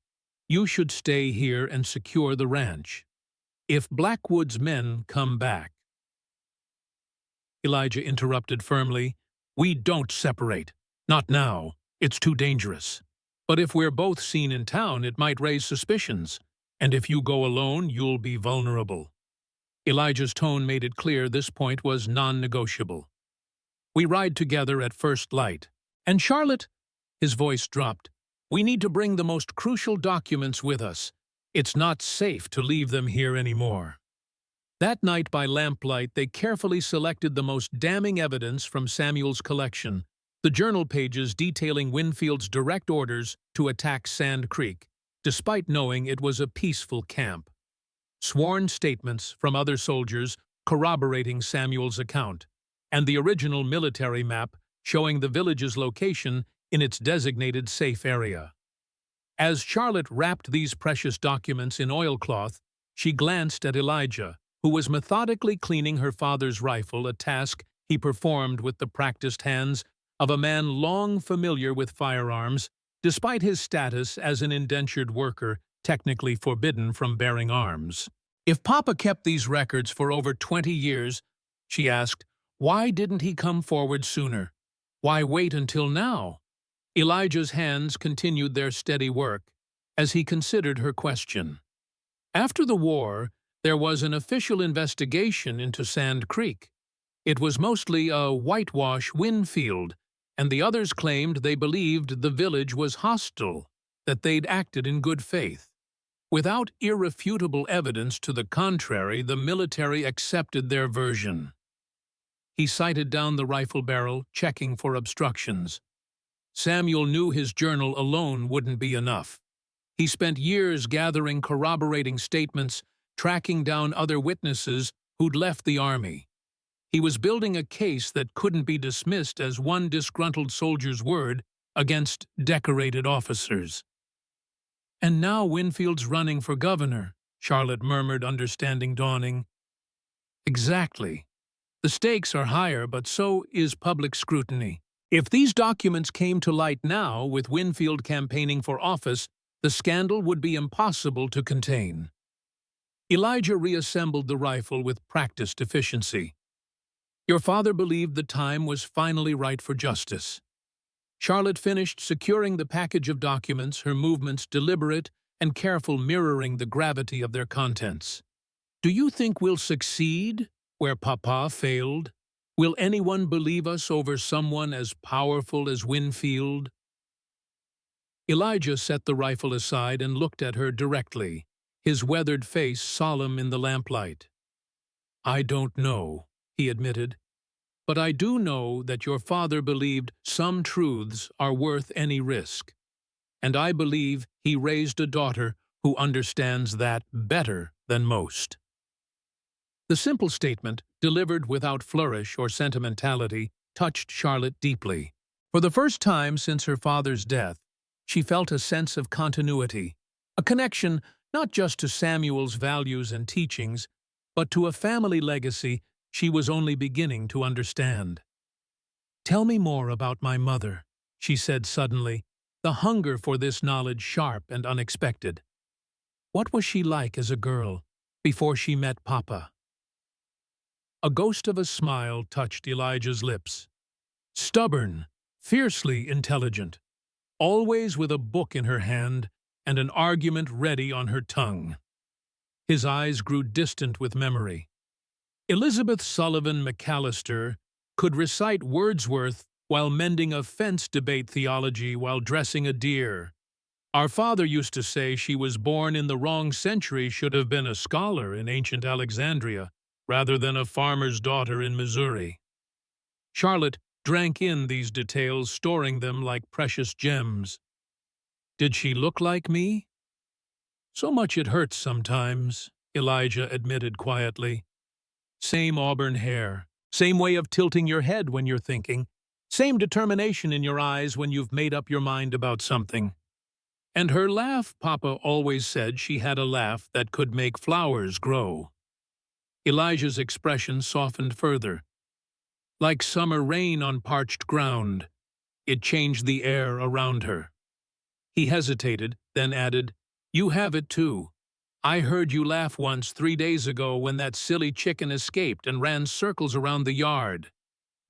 You should stay here and secure the ranch. If Blackwood's men come back—" Elijah interrupted firmly. "We don't separate. Not now. It's too dangerous. But if we're both seen in town, it might raise suspicions. And if you go alone, you'll be vulnerable." Elijah's tone made it clear this point was non-negotiable. "We ride together at first light. And Charlotte," his voice dropped, "we need to bring the most crucial documents with us. It's not safe to leave them here anymore." That night by lamplight, they carefully selected the most damning evidence from Samuel's collection, the journal pages detailing Winfield's direct orders to attack Sand Creek, despite knowing it was a peaceful camp. Sworn statements from other soldiers corroborating Samuel's account, and the original military map showing the village's location in its designated safe area. As Charlotte wrapped these precious documents in oilcloth, she glanced at Elijah, who was methodically cleaning her father's rifle, a task he performed with the practiced hands of a man long familiar with firearms, despite his status as an indentured worker technically forbidden from bearing arms. "If Papa kept these records for over 20 years, she asked, why didn't he come forward sooner? Why wait until now? Elijah's hands continued their steady work as he considered her question. After the war, there was an official investigation into Sand Creek. It was mostly a whitewash Winfield, and the others claimed they believed the village was hostile, that they'd acted in good faith. Without irrefutable evidence to the contrary, the military accepted their version. He sighted down the rifle barrel, checking for obstructions. Samuel knew his journal alone wouldn't be enough. He spent years gathering corroborating statements, tracking down other witnesses who'd left the army. He was building a case that couldn't be dismissed as one disgruntled soldier's word against decorated officers. "And now Winfield's running for governor," Charlotte murmured, understanding dawning. "Exactly. The stakes are higher, but so is public scrutiny. If these documents came to light now, with Winfield campaigning for office, the scandal would be impossible to contain." Elijah reassembled the rifle with practiced efficiency. "Your father believed the time was finally right for justice." Charlotte finished securing the package of documents, her movements deliberate and careful, mirroring the gravity of their contents. "Do you think we'll succeed where Papa failed? Will anyone believe us over someone as powerful as Winfield?" Elijah set the rifle aside and looked at her directly, his weathered face solemn in the lamplight. "I don't know," he admitted, "but I do know that your father believed some truths are worth any risk. And I believe he raised a daughter who understands that better than most." The simple statement, delivered without flourish or sentimentality, touched Charlotte deeply. For the first time since her father's death, she felt a sense of continuity, a connection not just to Samuel's values and teachings, but to a family legacy she was only beginning to understand. "Tell me more about my mother," she said suddenly, the hunger for this knowledge sharp and unexpected. "What was she like as a girl, before she met Papa?" A ghost of a smile touched Elijah's lips. Stubborn, fiercely intelligent, always with a book in her hand and an argument ready on her tongue. His eyes grew distant with memory. Elizabeth Sullivan McAllister could recite Wordsworth while mending a fence, debate theology while dressing a deer. Our father used to say she was born in the wrong century, should have been a scholar in ancient Alexandria, rather than a farmer's daughter in Missouri. Charlotte drank in these details, storing them like precious gems. "Did she look like me?" "So much it hurts sometimes," Elijah admitted quietly. "Same auburn hair, same way of tilting your head when you're thinking, same determination in your eyes when you've made up your mind about something. And her laugh, Papa always said she had a laugh that could make flowers grow." Elijah's expression softened further. Like summer rain on parched ground, it changed the air around her. He hesitated, then added, "You have it too. I heard you laugh once 3 days ago when that silly chicken escaped and ran circles around the yard.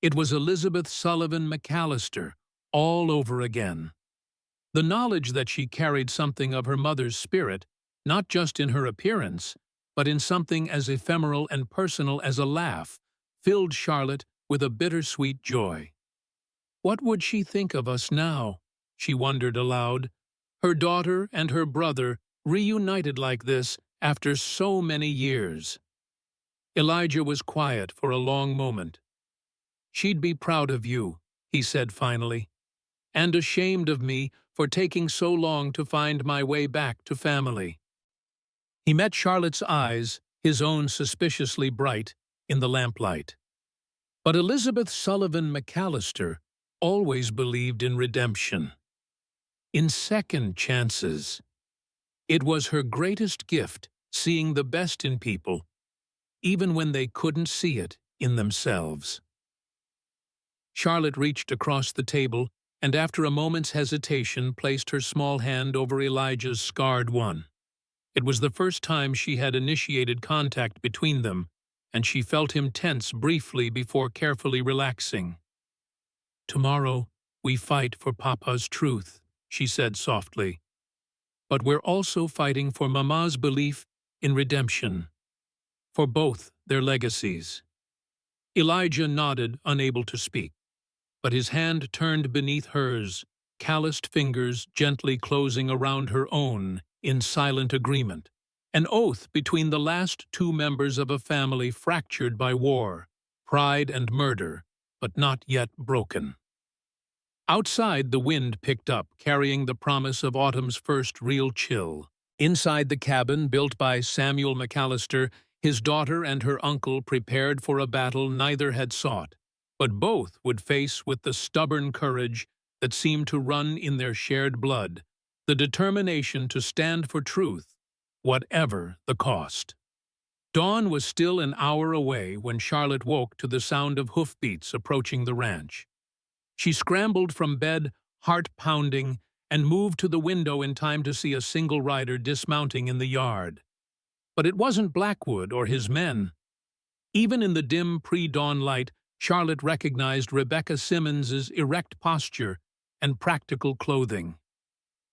It was Elizabeth Sullivan McAllister, all over again." The knowledge that she carried something of her mother's spirit, not just in her appearance, but in something as ephemeral and personal as a laugh, filled Charlotte with a bittersweet joy. What would she think of us now? She wondered aloud. Her daughter and her brother reunited like this after so many years. Elijah was quiet for a long moment. "She'd be proud of you," he said finally, "and ashamed of me for taking so long to find my way back to family." He met Charlotte's eyes, his own suspiciously bright, in the lamplight. But Elizabeth Sullivan McAllister always believed in redemption, in second chances. It was her greatest gift, seeing the best in people, even when they couldn't see it in themselves. Charlotte reached across the table and after a moment's hesitation placed her small hand over Elijah's scarred one. It was the first time she had initiated contact between them, and she felt him tense briefly before carefully relaxing. "Tomorrow we fight for Papa's truth," she said softly. "But we're also fighting for Mama's belief in redemption, for both their legacies." Elijah nodded, unable to speak, but his hand turned beneath hers, calloused fingers gently closing around her own in silent agreement, an oath between the last two members of a family fractured by war, pride and murder, but not yet broken. Outside, the wind picked up, carrying the promise of autumn's first real chill. Inside the cabin, built by Samuel McAllister, his daughter and her uncle prepared for a battle neither had sought, but both would face with the stubborn courage that seemed to run in their shared blood, the determination to stand for truth, whatever the cost. Dawn was still an hour away when Charlotte woke to the sound of hoofbeats approaching the ranch. She scrambled from bed, heart pounding, and moved to the window in time to see a single rider dismounting in the yard. But it wasn't Blackwood or his men. Even in the dim pre-dawn light, Charlotte recognized Rebecca Simmons's erect posture and practical clothing.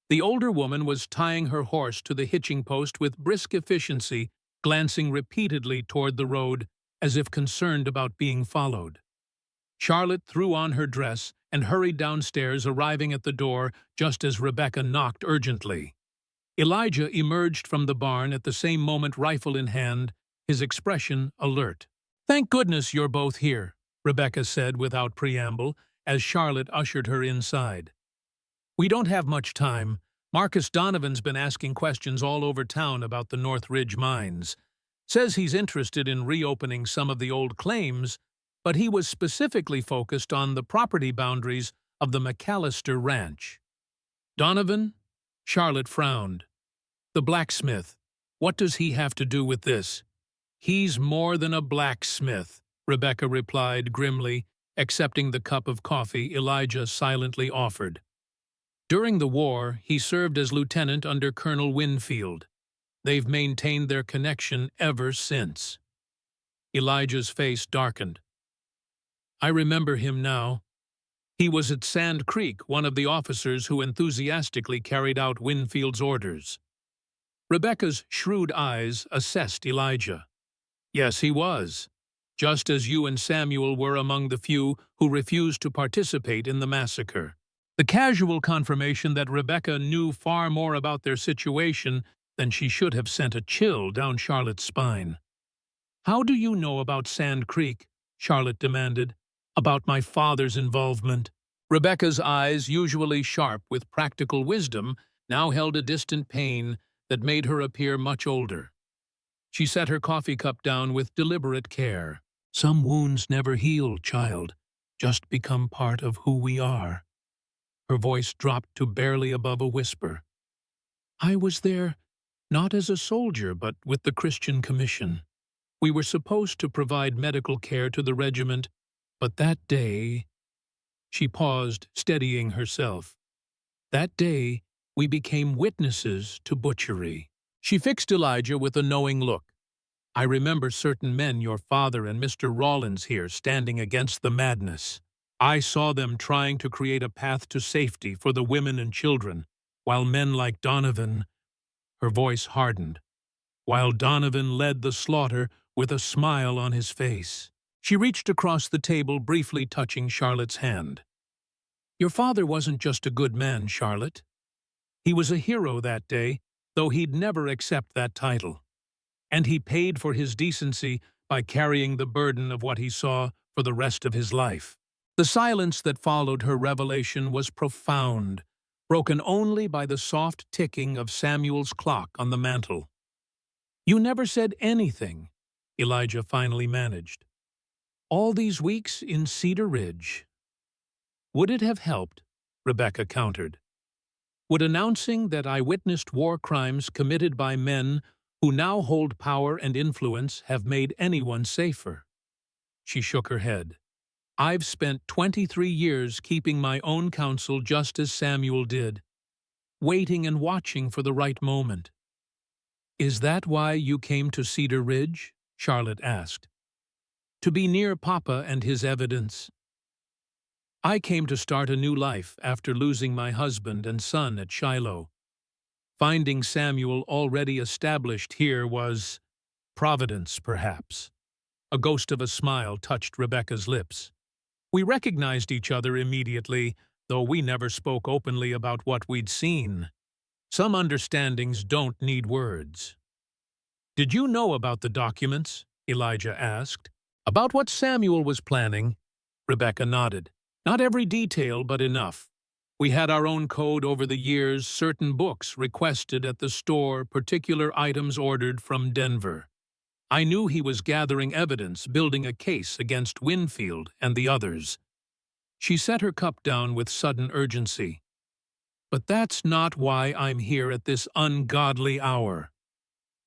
The older woman was tying her horse to the hitching post with brisk efficiency, glancing repeatedly toward the road as if concerned about being followed. Charlotte threw on her dress and hurried downstairs, arriving at the door just as Rebecca knocked urgently. Elijah emerged from the barn at the same moment, rifle in hand, his expression alert. "Thank goodness you're both here," Rebecca said without preamble, as Charlotte ushered her inside. "We don't have much time. Marcus Donovan's been asking questions all over town about the North Ridge mines. Says he's interested in reopening some of the old claims, but he was specifically focused on the property boundaries of the McAllister Ranch." "Donovan?" Charlotte frowned. "The blacksmith. What does he have to do with this?" "He's more than a blacksmith," Rebecca replied grimly, accepting the cup of coffee Elijah silently offered. "During the war, he served as lieutenant under Colonel Winfield. They've maintained their connection ever since." Elijah's face darkened. "I remember him now. He was at Sand Creek, one of the officers who enthusiastically carried out Winfield's orders." Rebecca's shrewd eyes assessed Elijah. "Yes, he was. Just as you and Samuel were among the few who refused to participate in the massacre." The casual confirmation that Rebecca knew far more about their situation than she should have sent a chill down Charlotte's spine. "How do you know about Sand Creek?" Charlotte demanded. "About my father's involvement." Rebecca's eyes, usually sharp with practical wisdom, now held a distant pain that made her appear much older. She set her coffee cup down with deliberate care. "Some wounds never heal, child, just become part of who we are." Her voice dropped to barely above a whisper. "I was there, not as a soldier, but with the Christian Commission. We were supposed to provide medical care to the regiment, but that day—" She paused, steadying herself. "That day, we became witnesses to butchery." She fixed Elijah with a knowing look. "I remember certain men, your father and Mr. Rawlins here, standing against the madness. I saw them trying to create a path to safety for the women and children, while men like Donovan—" Her voice hardened. "While Donovan led the slaughter with a smile on his face." She reached across the table, briefly touching Charlotte's hand. "Your father wasn't just a good man, Charlotte. He was a hero that day, though he'd never accept that title. And he paid for his decency by carrying the burden of what he saw for the rest of his life." The silence that followed her revelation was profound, broken only by the soft ticking of Samuel's clock on the mantel. "You never said anything," Elijah finally managed. "All these weeks in Cedar Ridge." "Would it have helped?" Rebecca countered. "Would announcing that I witnessed war crimes committed by men who now hold power and influence have made anyone safer?" She shook her head. "I've spent 23 years keeping my own counsel just as Samuel did, waiting and watching for the right moment." "Is that why you came to Cedar Ridge?" Charlotte asked. "To be near Papa and his evidence." "I came to start a new life after losing my husband and son at Shiloh. Finding Samuel already established here was providence, perhaps." A ghost of a smile touched Rebecca's lips. "We recognized each other immediately, though we never spoke openly about what we'd seen. Some understandings don't need words." "Did you know about the documents?" Elijah asked. "About what Samuel was planning?" Rebecca nodded. Not every detail, but enough. We had our own code over the years, certain books requested at the store, particular items ordered from Denver. I knew he was gathering evidence, building a case against Winfield and the others. She set her cup down with sudden urgency. But that's not why I'm here at this ungodly hour.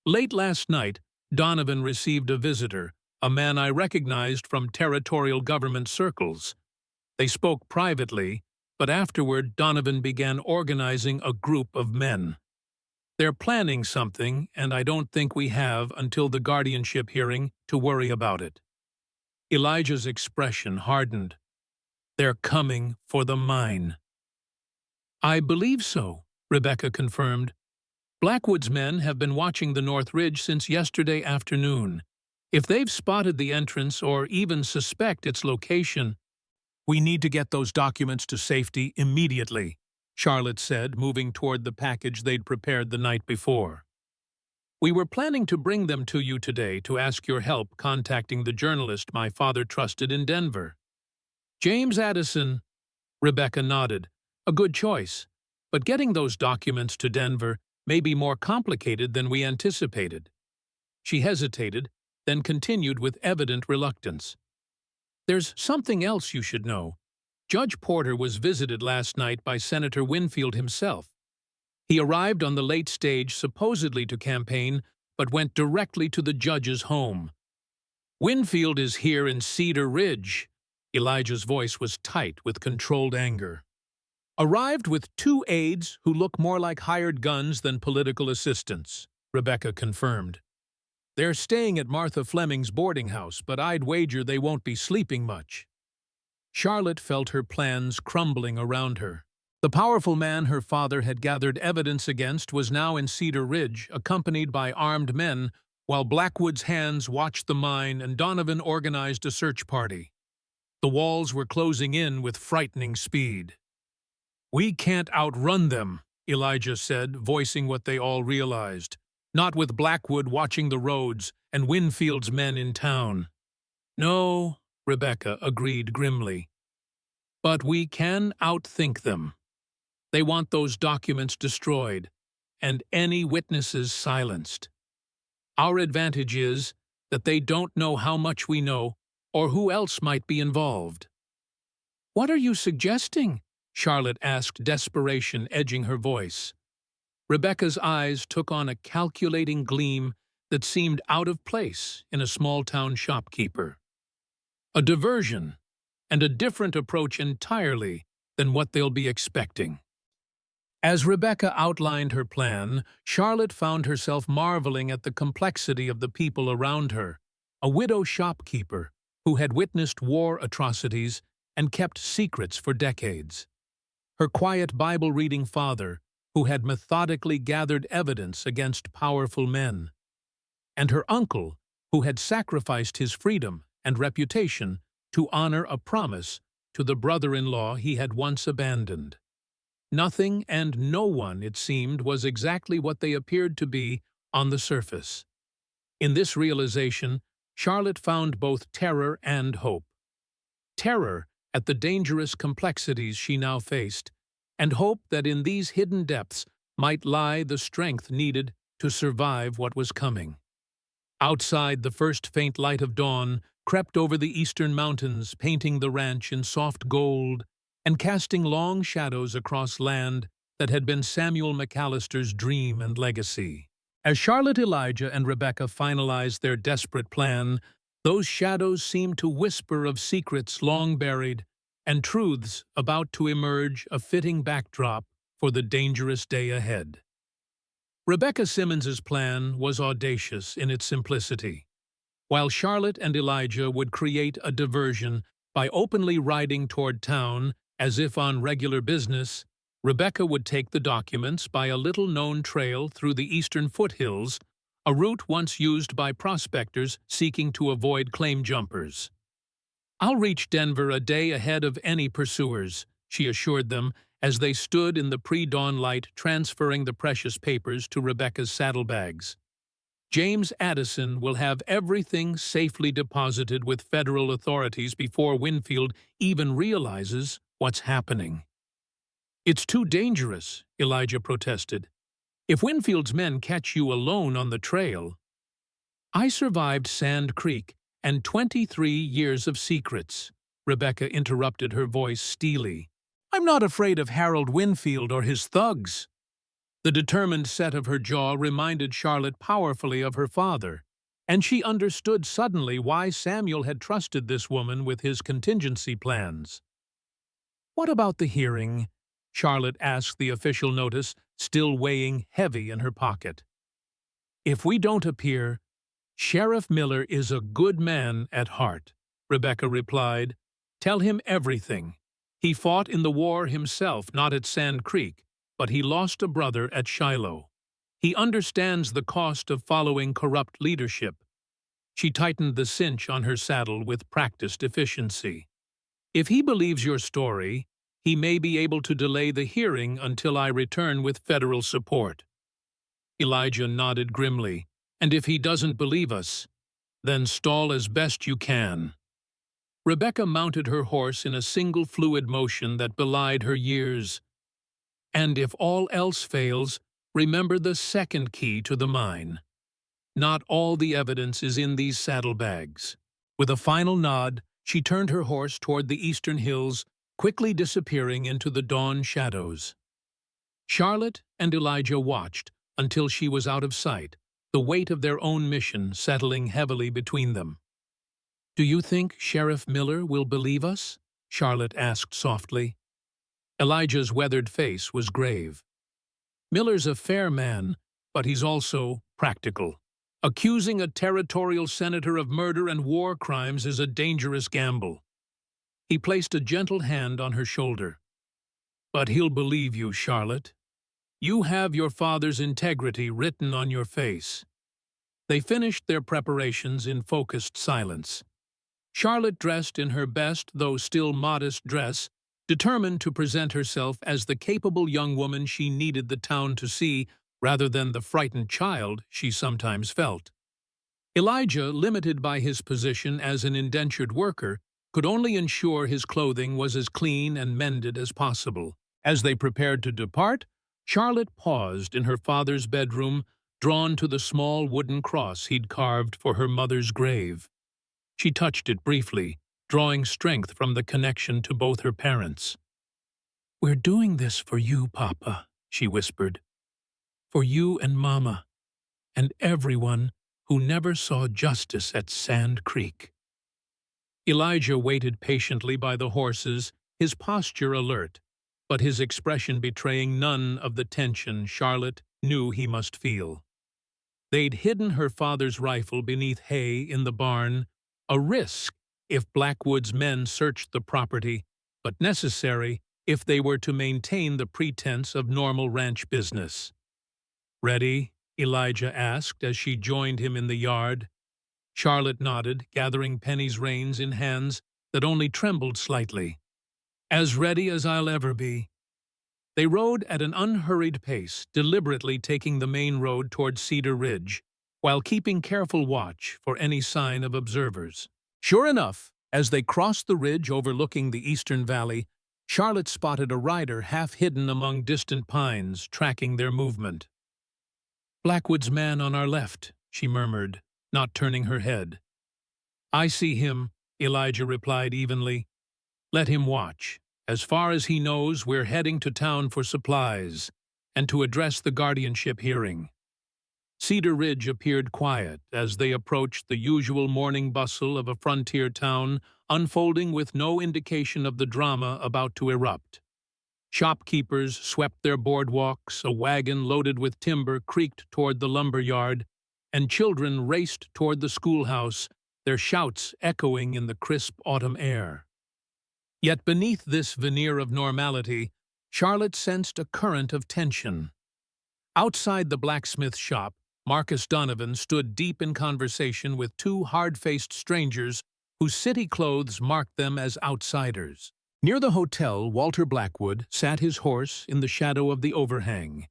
Late last night, Donovan received a visitor, a man I recognized from territorial government circles. They spoke privately, but afterward Donovan began organizing a group of men. They're planning something, and I don't think we have until the guardianship hearing to worry about it. Elijah's expression hardened. They're coming for the mine. I believe so, Rebecca confirmed. Blackwood's men have been watching the North Ridge since yesterday afternoon. If they've spotted the entrance or even suspect its location, we need to get those documents to safety immediately, Charlotte said, moving toward the package they'd prepared the night before. We were planning to bring them to you today to ask your help contacting the journalist my father trusted in Denver. James Addison, Rebecca nodded. A good choice, but getting those documents to Denver may be more complicated than we anticipated. She hesitated, then continued with evident reluctance. There's something else you should know. Judge Porter was visited last night by Senator Winfield himself. He arrived on the late stage supposedly to campaign, but went directly to the judge's home. Winfield is here in Cedar Ridge. Elijah's voice was tight with controlled anger. Arrived with 2 aides who look more like hired guns than political assistants, Rebecca confirmed. They're staying at Martha Fleming's boarding house, but I'd wager they won't be sleeping much. Charlotte felt her plans crumbling around her. The powerful man her father had gathered evidence against was now in Cedar Ridge, accompanied by armed men, while Blackwood's hands watched the mine and Donovan organized a search party. The walls were closing in with frightening speed. We can't outrun them, Elijah said, voicing what they all realized. Not with Blackwood watching the roads and Winfield's men in town. No, Rebecca agreed grimly. But we can outthink them. They want those documents destroyed, and any witnesses silenced. Our advantage is that they don't know how much we know or who else might be involved. What are you suggesting? Charlotte asked, desperation edging her voice. Rebecca's eyes took on a calculating gleam that seemed out of place in a small-town shopkeeper. A diversion, and a different approach entirely than what they'll be expecting. As Rebecca outlined her plan, Charlotte found herself marveling at the complexity of the people around her. A widow shopkeeper who had witnessed war atrocities and kept secrets for decades. Her quiet Bible-reading father, who had methodically gathered evidence against powerful men. And her uncle, who had sacrificed his freedom and reputation to honor a promise to the brother-in-law he had once abandoned. Nothing and no one, it seemed, was exactly what they appeared to be on the surface. In this realization, Charlotte found both terror and hope. Terror at the dangerous complexities she now faced, and hope that in these hidden depths might lie the strength needed to survive what was coming. Outside, the first faint light of dawn crept over the eastern mountains, painting the ranch in soft gold and casting long shadows across land that had been Samuel McAllister's dream and legacy. As Charlotte, Elijah, and Rebecca finalized their desperate plan, those shadows seemed to whisper of secrets long buried and truths about to emerge, a fitting backdrop for the dangerous day ahead. Rebecca Simmons's plan was audacious in its simplicity. While Charlotte and Elijah would create a diversion by openly riding toward town as if on regular business, Rebecca would take the documents by a little-known trail through the eastern foothills, a route once used by prospectors seeking to avoid claim jumpers. I'll reach Denver a day ahead of any pursuers, she assured them as they stood in the pre-dawn light transferring the precious papers to Rebecca's saddlebags. James Addison will have everything safely deposited with federal authorities before Winfield even realizes what's happening. It's too dangerous, Elijah protested. If Winfield's men catch you alone on the trail— I survived Sand Creek and 23 years of secrets, Rebecca interrupted, her voice steely. I'm not afraid of Harold Winfield or his thugs. The determined set of her jaw reminded Charlotte powerfully of her father, and she understood suddenly why Samuel had trusted this woman with his contingency plans. What about the hearing? Charlotte asked the official notice, still weighing heavy in her pocket. If we don't appear, Sheriff Miller is a good man at heart, Rebecca replied. Tell him everything. He fought in the war himself, not at Sand Creek, but he lost a brother at Shiloh. He understands the cost of following corrupt leadership. She tightened the cinch on her saddle with practiced efficiency. If he believes your story, he may be able to delay the hearing until I return with federal support. Elijah nodded grimly. And if he doesn't believe us, then stall as best you can. Rebecca mounted her horse in a single fluid motion that belied her years. And if all else fails, remember the second key to the mine. Not all the evidence is in these saddlebags. With a final nod, she turned her horse toward the eastern hills, quickly disappearing into the dawn shadows. Charlotte and Elijah watched until she was out of sight, the weight of their own mission settling heavily between them. Do you think Sheriff Miller will believe us? Charlotte asked softly. Elijah's weathered face was grave. Miller's a fair man, but he's also practical. Accusing a territorial senator of murder and war crimes is a dangerous gamble. He placed a gentle hand on her shoulder. But he'll believe you, Charlotte. You have your father's integrity written on your face. They finished their preparations in focused silence. Charlotte dressed in her best, though still modest, dress, determined to present herself as the capable young woman she needed the town to see rather than the frightened child she sometimes felt. Elijah, limited by his position as an indentured worker, could only ensure his clothing was as clean and mended as possible. As they prepared to depart, Charlotte paused in her father's bedroom, drawn to the small wooden cross he'd carved for her mother's grave. She touched it briefly, drawing strength from the connection to both her parents. "We're doing this for you, Papa," she whispered. "For you and Mama, and everyone who never saw justice at Sand Creek." Elijah waited patiently by the horses, his posture alert, but his expression betraying none of the tension Charlotte knew he must feel. They'd hidden her father's rifle beneath hay in the barn, a risk if Blackwood's men searched the property, but necessary if they were to maintain the pretense of normal ranch business. "Ready?" Elijah asked as she joined him in the yard. Charlotte nodded, gathering Penny's reins in hands that only trembled slightly. "As ready as I'll ever be." They rode at an unhurried pace, deliberately taking the main road toward Cedar Ridge, while keeping careful watch for any sign of observers. Sure enough, as they crossed the ridge overlooking the eastern valley, Charlotte spotted a rider half hidden among distant pines, tracking their movement. "Blackwood's man on our left," she murmured, not turning her head. "I see him," Elijah replied evenly. "Let him watch. As far as he knows, we're heading to town for supplies and to address the guardianship hearing." Cedar Ridge appeared quiet as they approached the usual morning bustle of a frontier town, unfolding with no indication of the drama about to erupt. Shopkeepers swept their boardwalks, a wagon loaded with timber creaked toward the lumber yard, and children raced toward the schoolhouse, their shouts echoing in the crisp autumn air. Yet beneath this veneer of normality, Charlotte sensed a current of tension. Outside the blacksmith shop, Marcus Donovan stood deep in conversation with two hard-faced strangers whose city clothes marked them as outsiders. Near the hotel, Walter Blackwood sat his horse in the shadow of the overhang,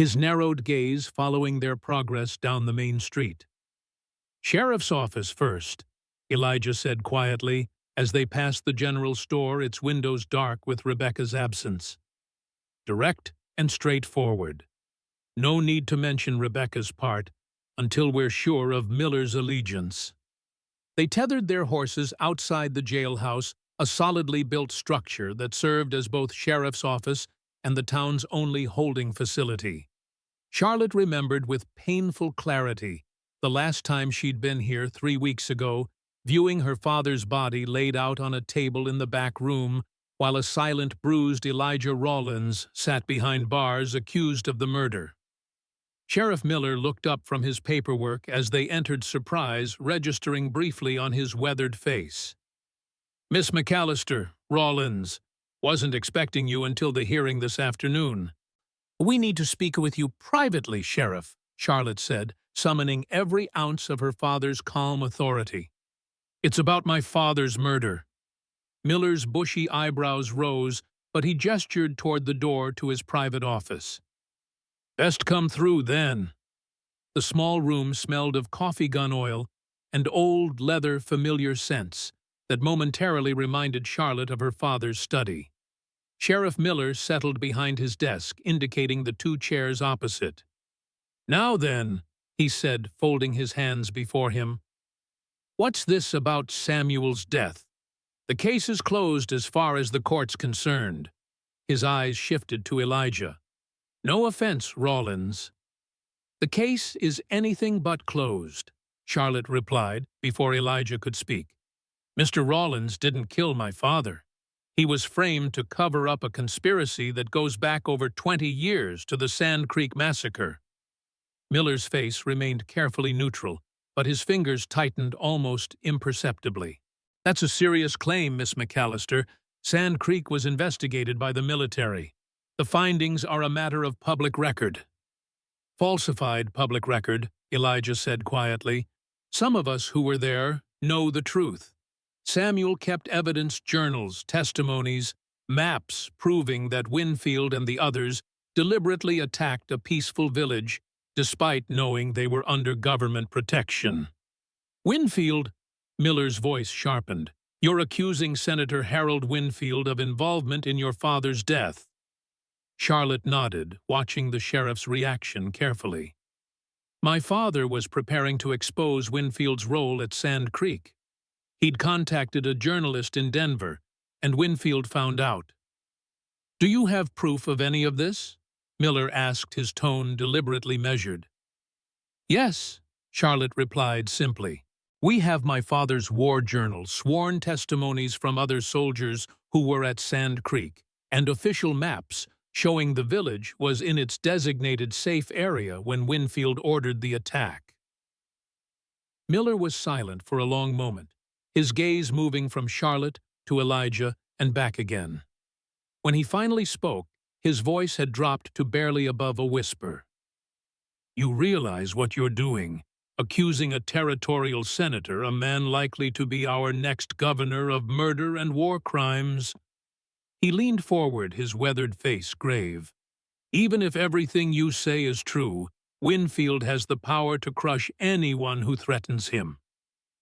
his narrowed gaze following their progress down the main street. "Sheriff's office first," Elijah said quietly, as they passed the general store, its windows dark with Rebecca's absence. "Direct and straightforward. No need to mention Rebecca's part until we're sure of Miller's allegiance." They tethered their horses outside the jailhouse, a solidly built structure that served as both sheriff's office and the town's only holding facility. Charlotte remembered with painful clarity the last time she'd been here 3 weeks ago, viewing her father's body laid out on a table in the back room while a silent, bruised Elijah Rawlins sat behind bars accused of the murder. Sheriff Miller looked up from his paperwork as they entered, surprise registering briefly on his weathered face. "Miss McAllister, Rawlins, wasn't expecting you until the hearing this afternoon." "We need to speak with you privately, Sheriff," Charlotte said, summoning every ounce of her father's calm authority. "It's about my father's murder." Miller's bushy eyebrows rose, but he gestured toward the door to his private office. "Best come through, then." The small room smelled of coffee gun oil and old leather familiar scents that momentarily reminded Charlotte of her father's study. Sheriff Miller settled behind his desk, indicating the 2 chairs opposite. "Now then," he said, folding his hands before him. "What's this about Samuel's death? The case is closed as far as the court's concerned." His eyes shifted to Elijah. "No offense, Rawlins." "The case is anything but closed," Charlotte replied before Elijah could speak. "Mr. Rawlins didn't kill my father. He was framed to cover up a conspiracy that goes back over 20 years to the Sand Creek Massacre." Miller's face remained carefully neutral, but his fingers tightened almost imperceptibly. "That's a serious claim, Miss McAllister. Sand Creek was investigated by the military. The findings are a matter of public record." "Falsified public record," Elijah said quietly. "Some of us who were there know the truth. Samuel kept evidence journals, testimonies, maps proving that Winfield and the others deliberately attacked a peaceful village despite knowing they were under government protection." "Winfield," Miller's voice sharpened, "you're accusing Senator Harold Winfield of involvement in your father's death." Charlotte nodded, watching the sheriff's reaction carefully. "My father was preparing to expose Winfield's role at Sand Creek. He'd contacted a journalist in Denver, and Winfield found out." "Do you have proof of any of this?" Miller asked, his tone deliberately measured. "Yes," Charlotte replied simply. "We have my father's war journal, sworn testimonies from other soldiers who were at Sand Creek, and official maps showing the village was in its designated safe area when Winfield ordered the attack." Miller was silent for a long moment, his gaze moving from Charlotte to Elijah and back again. When he finally spoke, his voice had dropped to barely above a whisper. "You realize what you're doing, accusing a territorial senator, a man likely to be our next governor, of murder and war crimes." He leaned forward, his weathered face grave. "Even if everything you say is true, Winfield has the power to crush anyone who threatens him.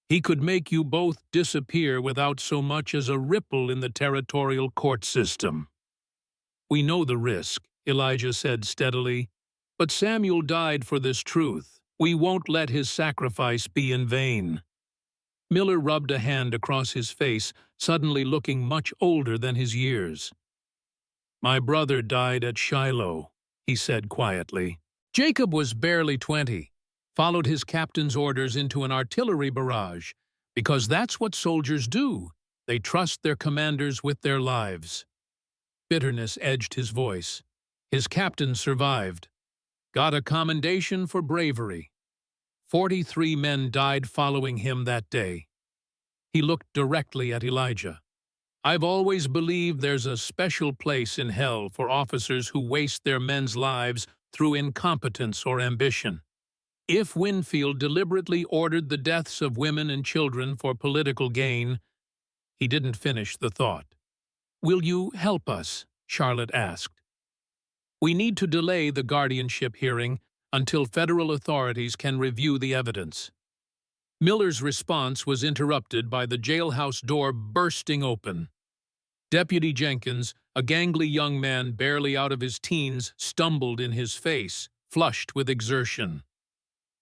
He could make you both disappear without so much as a ripple in the territorial court system." "We know the risk," Elijah said steadily, "but Samuel died for this truth. We won't let his sacrifice be in vain." Miller rubbed a hand across his face, suddenly looking much older than his years. "My brother died at Shiloh," he said quietly. "Jacob was barely 20. Followed his captain's orders into an artillery barrage, because that's what soldiers do. They trust their commanders with their lives." Bitterness edged his voice. "His captain survived. Got a commendation for bravery. 43 men died following him that day." He looked directly at Elijah. "I've always believed there's a special place in hell for officers who waste their men's lives through incompetence or ambition. If Winfield deliberately ordered the deaths of women and children for political gain—" He didn't finish the thought. "Will you help us?" Charlotte asked. We need to delay the guardianship hearing until federal authorities can review the evidence. Miller's response was interrupted by the jailhouse door bursting open. Deputy Jenkins, a gangly young man barely out of his teens, stumbled in his face, flushed with exertion.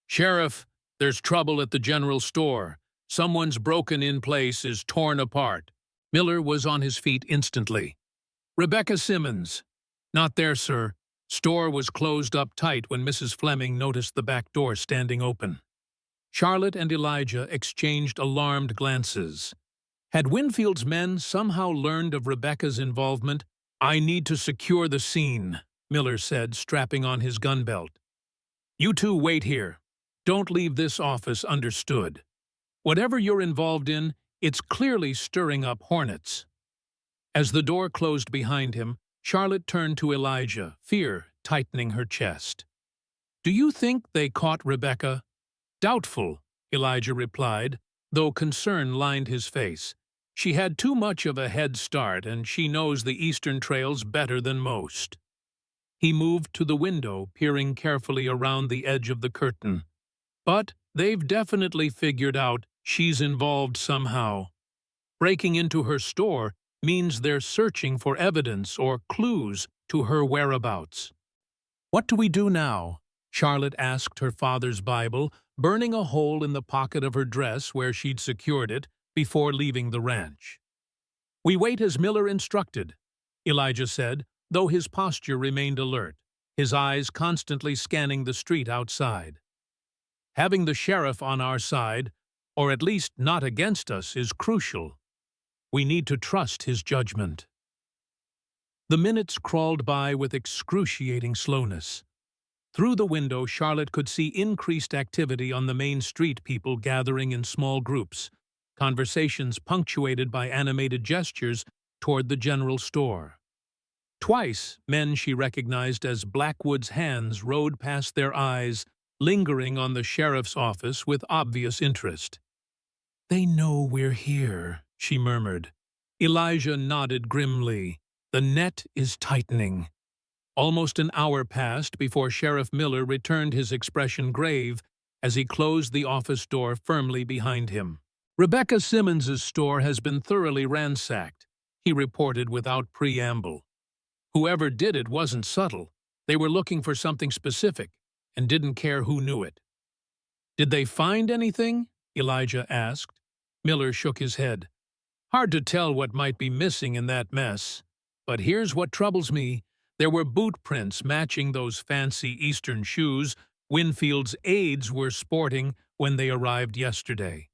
"Sheriff, there's trouble at the general store. Someone's broken-in place is torn apart." Miller was on his feet instantly. "Rebecca Simmons." "Not there, sir. Store was closed up tight when Mrs. Fleming noticed the back door standing open." Charlotte and Elijah exchanged alarmed glances. Had Winfield's men somehow learned of Rebecca's involvement? "I need to secure the scene," Miller said, strapping on his gun belt. "You two wait here. Don't leave this office, understood? Whatever you're involved in, it's clearly stirring up hornets." As the door closed behind him, Charlotte turned to Elijah, fear tightening her chest. "Do you think they caught Rebecca?" "Doubtful," Elijah replied, though concern lined his face. "She had too much of a head start, and she knows the eastern trails better than most." He moved to the window, peering carefully around the edge of the curtain. "But they've definitely figured out she's involved somehow. Breaking into her store means they're searching for evidence or clues to her whereabouts." "What do we do now?" Charlotte asked her father's Bible, burning a hole in the pocket of her dress where she'd secured it before leaving the ranch. "We wait as Miller instructed," Elijah said, though his posture remained alert, his eyes constantly scanning the street outside. "Having the sheriff on our side, or at least not against us, is crucial. We need to trust his judgment." The minutes crawled by with excruciating slowness. Through the window, Charlotte could see increased activity on the main street, people gathering in small groups, conversations punctuated by animated gestures toward the general store. Twice, men she recognized as Blackwood's hands rode past their eyes, lingering on the sheriff's office with obvious interest. "They know we're here," she murmured. Elijah nodded grimly. "The net is tightening." Almost an hour passed before Sheriff Miller returned, his expression grave as he closed the office door firmly behind him. "Rebecca Simmons's store has been thoroughly ransacked," he reported without preamble. "Whoever did it wasn't subtle. They were looking for something specific and didn't care who knew it." "Did they find anything?" Elijah asked. Miller shook his head. "Hard to tell what might be missing in that mess. But here's what troubles me. There were boot prints matching those fancy Eastern shoes Winfield's aides were sporting when they arrived yesterday.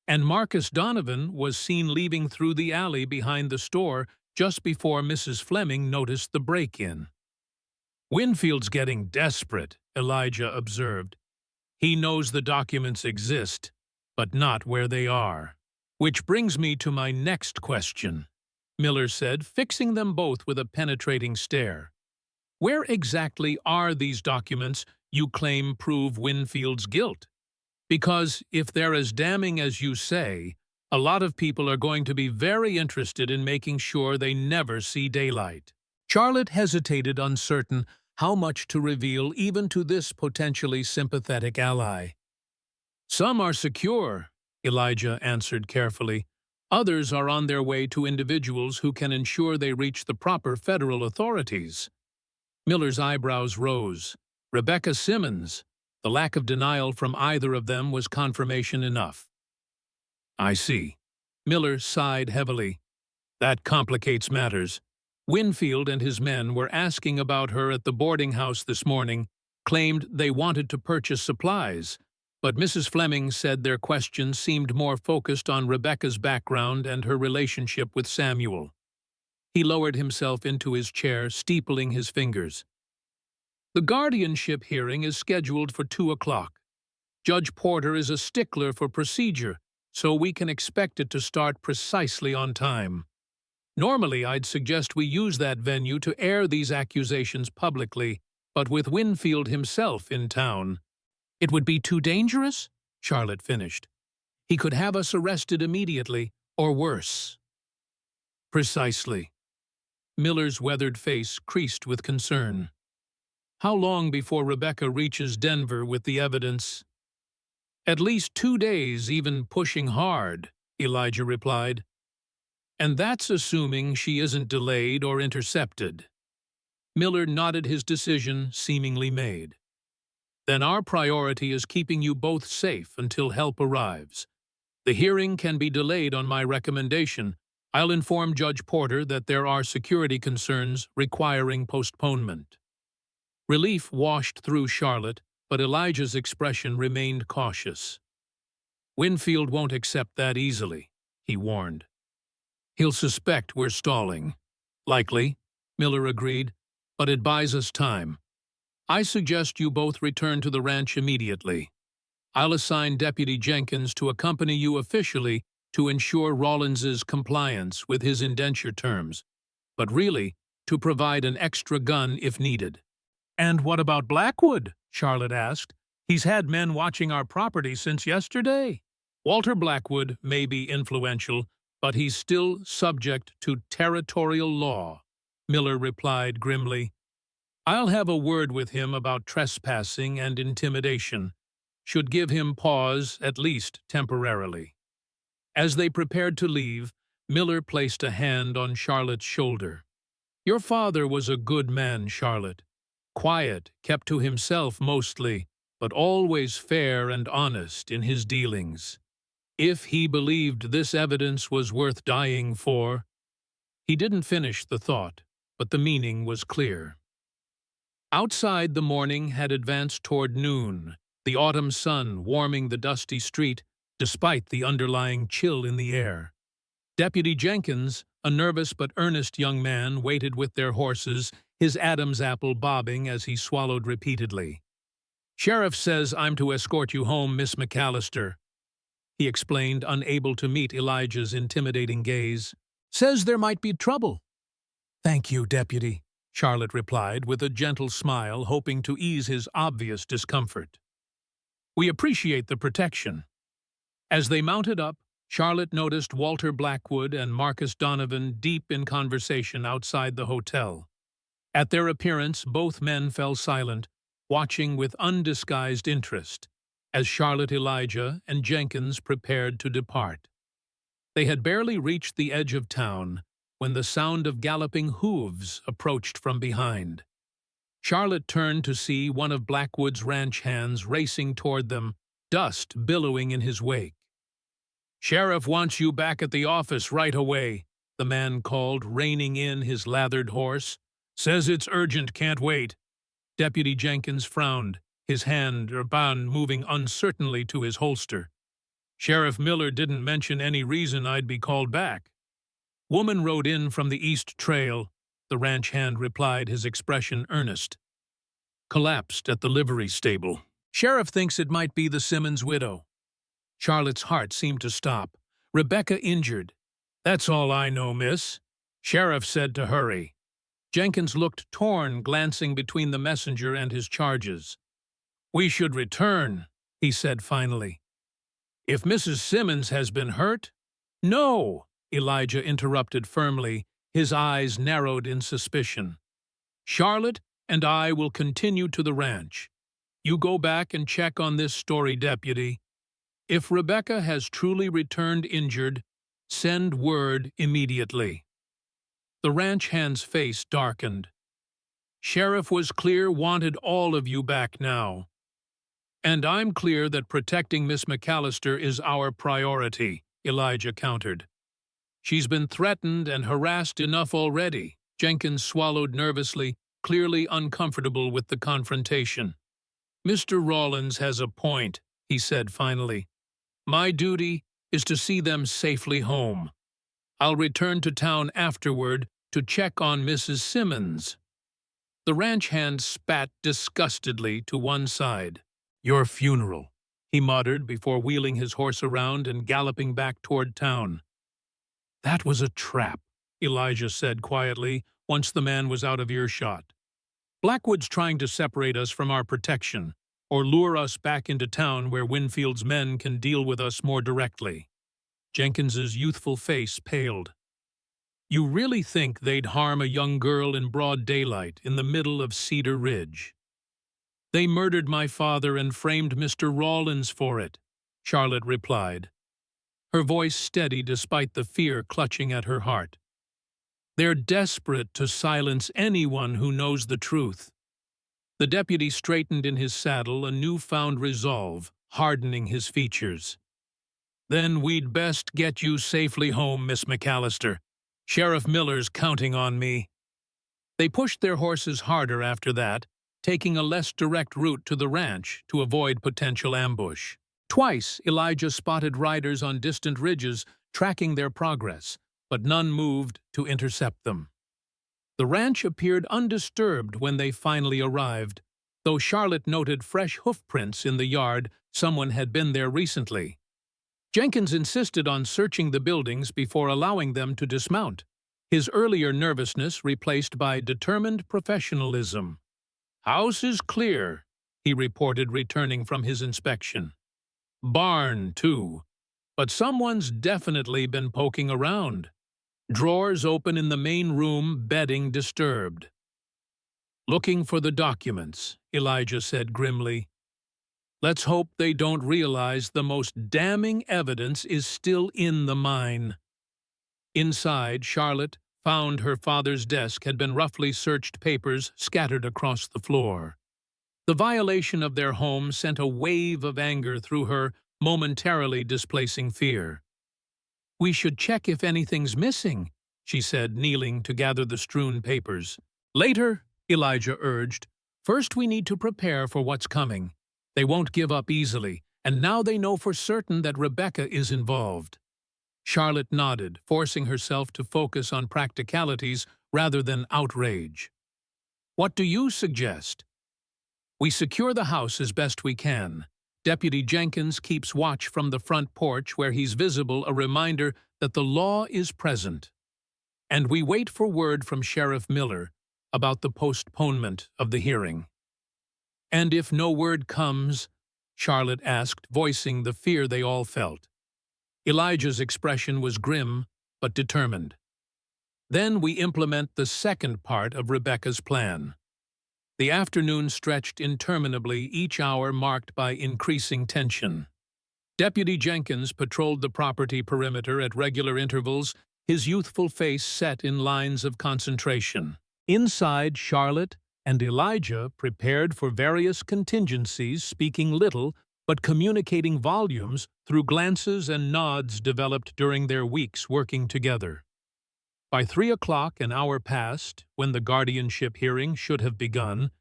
And Marcus Donovan was seen leaving through the alley behind the store just before Mrs. Fleming noticed the break-in." "Winfield's getting desperate," Elijah observed. "He knows the documents exist, but not where they are." "Which brings me to my next question," Miller said, fixing them both with a penetrating stare. "Where exactly are these documents you claim prove Winfield's guilt? Because if they're as damning as you say, a lot of people are going to be very interested in making sure they never see daylight." Charlotte hesitated, uncertain how much to reveal even to this potentially sympathetic ally. "Some are secure," Elijah answered carefully. "Others are on their way to individuals who can ensure they reach the proper federal authorities." Miller's eyebrows rose. Rebecca Simmons. The lack of denial from either of them was confirmation enough. "I see." Miller sighed heavily. "That complicates matters. Winfield and his men were asking about her at the boarding house this morning, claimed they wanted to purchase supplies, but Mrs. Fleming said their questions seemed more focused on Rebecca's background and her relationship with Samuel." He lowered himself into his chair, steepling his fingers. "The guardianship hearing is scheduled for 2 o'clock. Judge Porter is a stickler for procedure, so we can expect it to start precisely on time. Normally, I'd suggest we use that venue to air these accusations publicly, but with Winfield himself in town." "It would be too dangerous?" Charlotte finished. "He could have us arrested immediately, or worse." "Precisely." Miller's weathered face creased with concern. How long before Rebecca reaches Denver with the evidence? At least 2 days, even pushing hard, Elijah replied. And that's assuming she isn't delayed or intercepted. Miller nodded, his decision seemingly made. Then our priority is keeping you both safe until help arrives. The hearing can be delayed on my recommendation. I'll inform Judge Porter that there are security concerns requiring postponement. Relief washed through Charlotte, but Elijah's expression remained cautious. Winfield won't accept that easily, he warned. He'll suspect we're stalling. Likely, Miller agreed, but it buys us time. I suggest you both return to the ranch immediately. I'll assign Deputy Jenkins to accompany you officially to ensure Rawlins's compliance with his indenture terms, but really to provide an extra gun if needed. And what about Blackwood? Charlotte asked. He's had men watching our property since yesterday. Walter Blackwood may be influential, but he's still subject to territorial law, Miller replied grimly. I'll have a word with him about trespassing and intimidation. Should give him pause, at least temporarily. As they prepared to leave, Miller placed a hand on Charlotte's shoulder. Your father was a good man, Charlotte. Quiet, kept to himself mostly, but always fair and honest in his dealings. If he believed this evidence was worth dying for, he didn't finish the thought, but the meaning was clear. Outside, the morning had advanced toward noon, the autumn sun warming the dusty street despite the underlying chill in the air. Deputy Jenkins, a nervous but earnest young man, waited with their horses, his Adam's apple bobbing as he swallowed repeatedly. Sheriff says I'm to escort you home, Miss McAllister, he explained, unable to meet Elijah's intimidating gaze. Says there might be trouble. Thank you, Deputy, Charlotte replied with a gentle smile, hoping to ease his obvious discomfort. We appreciate the protection. As they mounted up, Charlotte noticed Walter Blackwood and Marcus Donovan deep in conversation outside the hotel. At their appearance, both men fell silent, watching with undisguised interest, as Charlotte, Elijah, and Jenkins prepared to depart. They had barely reached the edge of town when the sound of galloping hooves approached from behind. Charlotte turned to see one of Blackwood's ranch hands racing toward them, dust billowing in his wake. Sheriff wants you back at the office right away, the man called, reining in his lathered horse. Says it's urgent, can't wait. Deputy Jenkins frowned, his hand moving uncertainly to his holster. Sheriff Miller didn't mention any reason I'd be called back. Woman rode in from the east trail, the ranch hand replied, his expression earnest. Collapsed at the livery stable. Sheriff thinks it might be the Simmons widow. Charlotte's heart seemed to stop. Rebecca injured. That's all I know, miss. Sheriff said to hurry. Jenkins looked torn, glancing between the messenger and his charges. We should return, he said finally. If Mrs. Simmons has been hurt? No, Elijah interrupted firmly, his eyes narrowed in suspicion. Charlotte and I will continue to the ranch. You go back and check on this story, Deputy. If Rebecca has truly returned injured, send word immediately. The ranch hand's face darkened. Sheriff was clear, wanted all of you back now. And I'm clear that protecting Miss McAllister is our priority, Elijah countered. She's been threatened and harassed enough already. Jenkins swallowed nervously, clearly uncomfortable with the confrontation. Mr. Rawlins has a point, he said finally. My duty is to see them safely home. I'll return to town afterward to check on Mrs. Simmons. The ranch hand spat disgustedly to one side. Your funeral, he muttered before wheeling his horse around and galloping back toward town. That was a trap, Elijah said quietly once the man was out of earshot. Blackwood's trying to separate us from our protection, or lure us back into town where Winfield's men can deal with us more directly. Jenkins's youthful face paled. You really think they'd harm a young girl in broad daylight in the middle of Cedar Ridge? "They murdered my father and framed Mr. Rawlins for it," Charlotte replied, her voice steady despite the fear clutching at her heart. "They're desperate to silence anyone who knows the truth." The deputy straightened in his saddle, a newfound resolve hardening his features. "Then we'd best get you safely home, Miss McAllister. Sheriff Miller's counting on me." They pushed their horses harder after that, taking a less direct route to the ranch to avoid potential ambush. Twice, Elijah spotted riders on distant ridges tracking their progress, but none moved to intercept them. The ranch appeared undisturbed when they finally arrived, though Charlotte noted fresh hoofprints in the yard. Someone had been there recently. Jenkins insisted on searching the buildings before allowing them to dismount, his earlier nervousness replaced by determined professionalism. "House is clear," he reported, returning from his inspection. "Barn, too. But someone's definitely been poking around. Drawers open in the main room, bedding disturbed." "Looking for the documents," Elijah said grimly. "Let's hope they don't realize the most damning evidence is still in the mine." Inside, Charlotte found her father's desk had been roughly searched, papers scattered across the floor. The violation of their home sent a wave of anger through her, momentarily displacing fear. "We should check if anything's missing," she said, kneeling to gather the strewn papers. "Later," Elijah urged. "First we need to prepare for what's coming. They won't give up easily, and now they know for certain that Rebecca is involved." Charlotte nodded, forcing herself to focus on practicalities rather than outrage. "What do you suggest?" "We secure the house as best we can. Deputy Jenkins keeps watch from the front porch where he's visible, a reminder that the law is present. And we wait for word from Sheriff Miller about the postponement of the hearing." "And if no word comes?" Charlotte asked, voicing the fear they all felt. Elijah's expression was grim but determined. "Then we implement the second part of Rebecca's plan." The afternoon stretched interminably, each hour marked by increasing tension. Deputy Jenkins patrolled the property perimeter at regular intervals, his youthful face set in lines of concentration. Inside, Charlotte and Elijah prepared for various contingencies, speaking little but communicating volumes through glances and nods developed during their weeks working together. By 3 o'clock, an hour passed, when the guardianship hearing should have begun.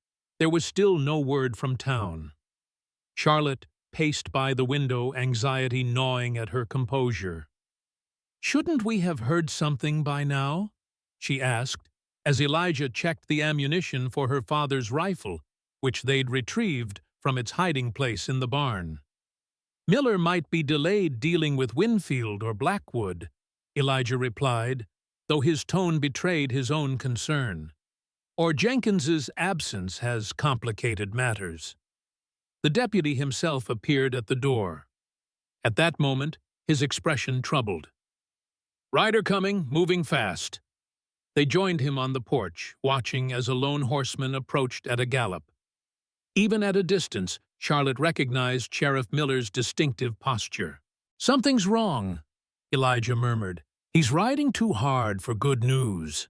There was still no word from town. Charlotte paced by the window, anxiety gnawing at her composure. "Shouldn't we have heard something by now?" she asked, as Elijah checked the ammunition for her father's rifle, which they'd retrieved from its hiding place in the barn. "Miller might be delayed dealing with Winfield or Blackwood," Elijah replied, though his tone betrayed his own concern. "Or Jenkins's absence has complicated matters." The deputy himself appeared at the door. At that moment, his expression troubled. "Rider coming, moving fast." They joined him on the porch, watching as a lone horseman approached at a gallop. Even at a distance, Charlotte recognized Sheriff Miller's distinctive posture. "Something's wrong," Elijah murmured. "He's riding too hard for good news."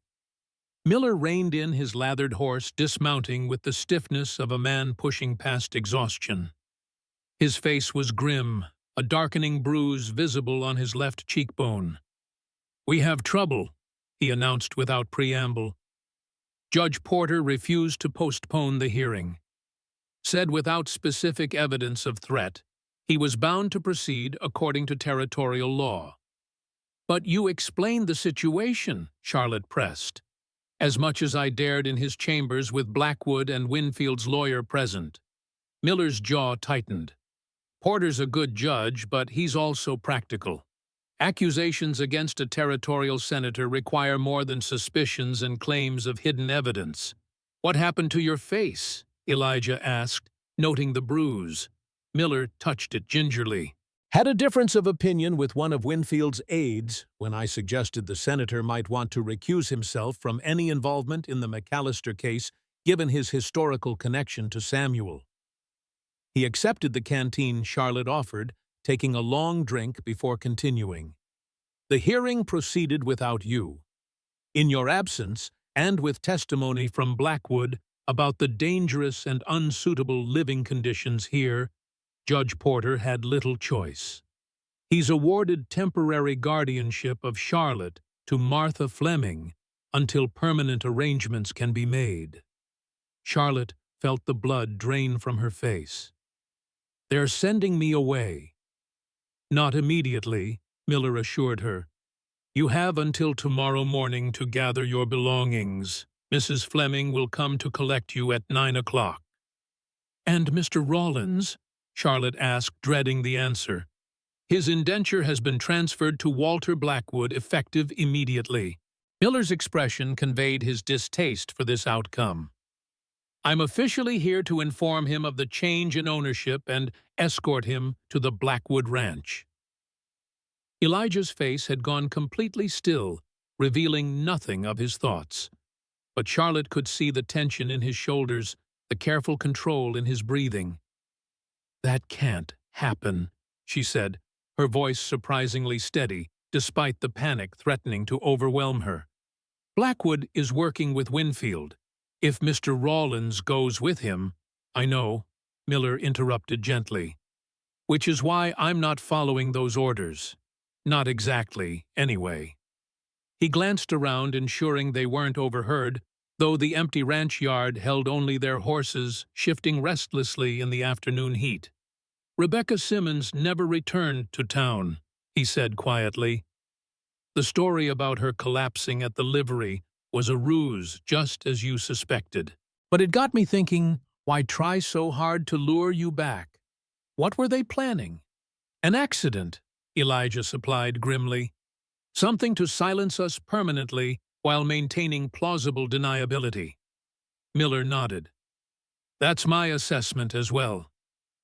Miller reined in his lathered horse, dismounting with the stiffness of a man pushing past exhaustion. His face was grim, a darkening bruise visible on his left cheekbone. "We have trouble," he announced without preamble. Judge Porter refused to postpone the hearing. Said without specific evidence of threat, he was bound to proceed according to territorial law. "But you explained the situation," Charlotte pressed. "As much as I dared in his chambers with Blackwood and Winfield's lawyer present." Miller's jaw tightened. "Porter's a good judge, but he's also practical. Accusations against a territorial senator require more than suspicions and claims of hidden evidence." "What happened to your face?" Elijah asked, noting the bruise. Miller touched it gingerly. "Had a difference of opinion with one of Winfield's aides when I suggested the senator might want to recuse himself from any involvement in the McAllister case given his historical connection to Samuel." He accepted the canteen Charlotte offered, taking a long drink before continuing. The hearing proceeded without you. In your absence, and with testimony from Blackwood about the dangerous and unsuitable living conditions here, Judge Porter had little choice. He's awarded temporary guardianship of Charlotte to Martha Fleming until permanent arrangements can be made. Charlotte felt the blood drain from her face. "They're sending me away." "Not immediately," Miller assured her. "You have until tomorrow morning to gather your belongings. Mrs. Fleming will come to collect you at 9 o'clock. "And Mr. Rawlins?" Charlotte asked, dreading the answer. "His indenture has been transferred to Walter Blackwood, effective immediately." Miller's expression conveyed his distaste for this outcome. "I'm officially here to inform him of the change in ownership and escort him to the Blackwood Ranch." Elijah's face had gone completely still, revealing nothing of his thoughts. But Charlotte could see the tension in his shoulders, the careful control in his breathing. "That can't happen," she said, her voice surprisingly steady, despite the panic threatening to overwhelm her. "Blackwood is working with Winfield. If Mr. Rawlins goes with him—" "I know," Miller interrupted gently. "Which is why I'm not following those orders. Not exactly, anyway." He glanced around, ensuring they weren't overheard, though the empty ranch yard held only their horses shifting restlessly in the afternoon heat. "Rebecca Simmons never returned to town," he said quietly. "The story about her collapsing at the livery was a ruse, just as you suspected. But it got me thinking, why try so hard to lure you back? What were they planning?" "An accident," Elijah supplied grimly. "Something to silence us permanently while maintaining plausible deniability." Miller nodded. "That's my assessment as well.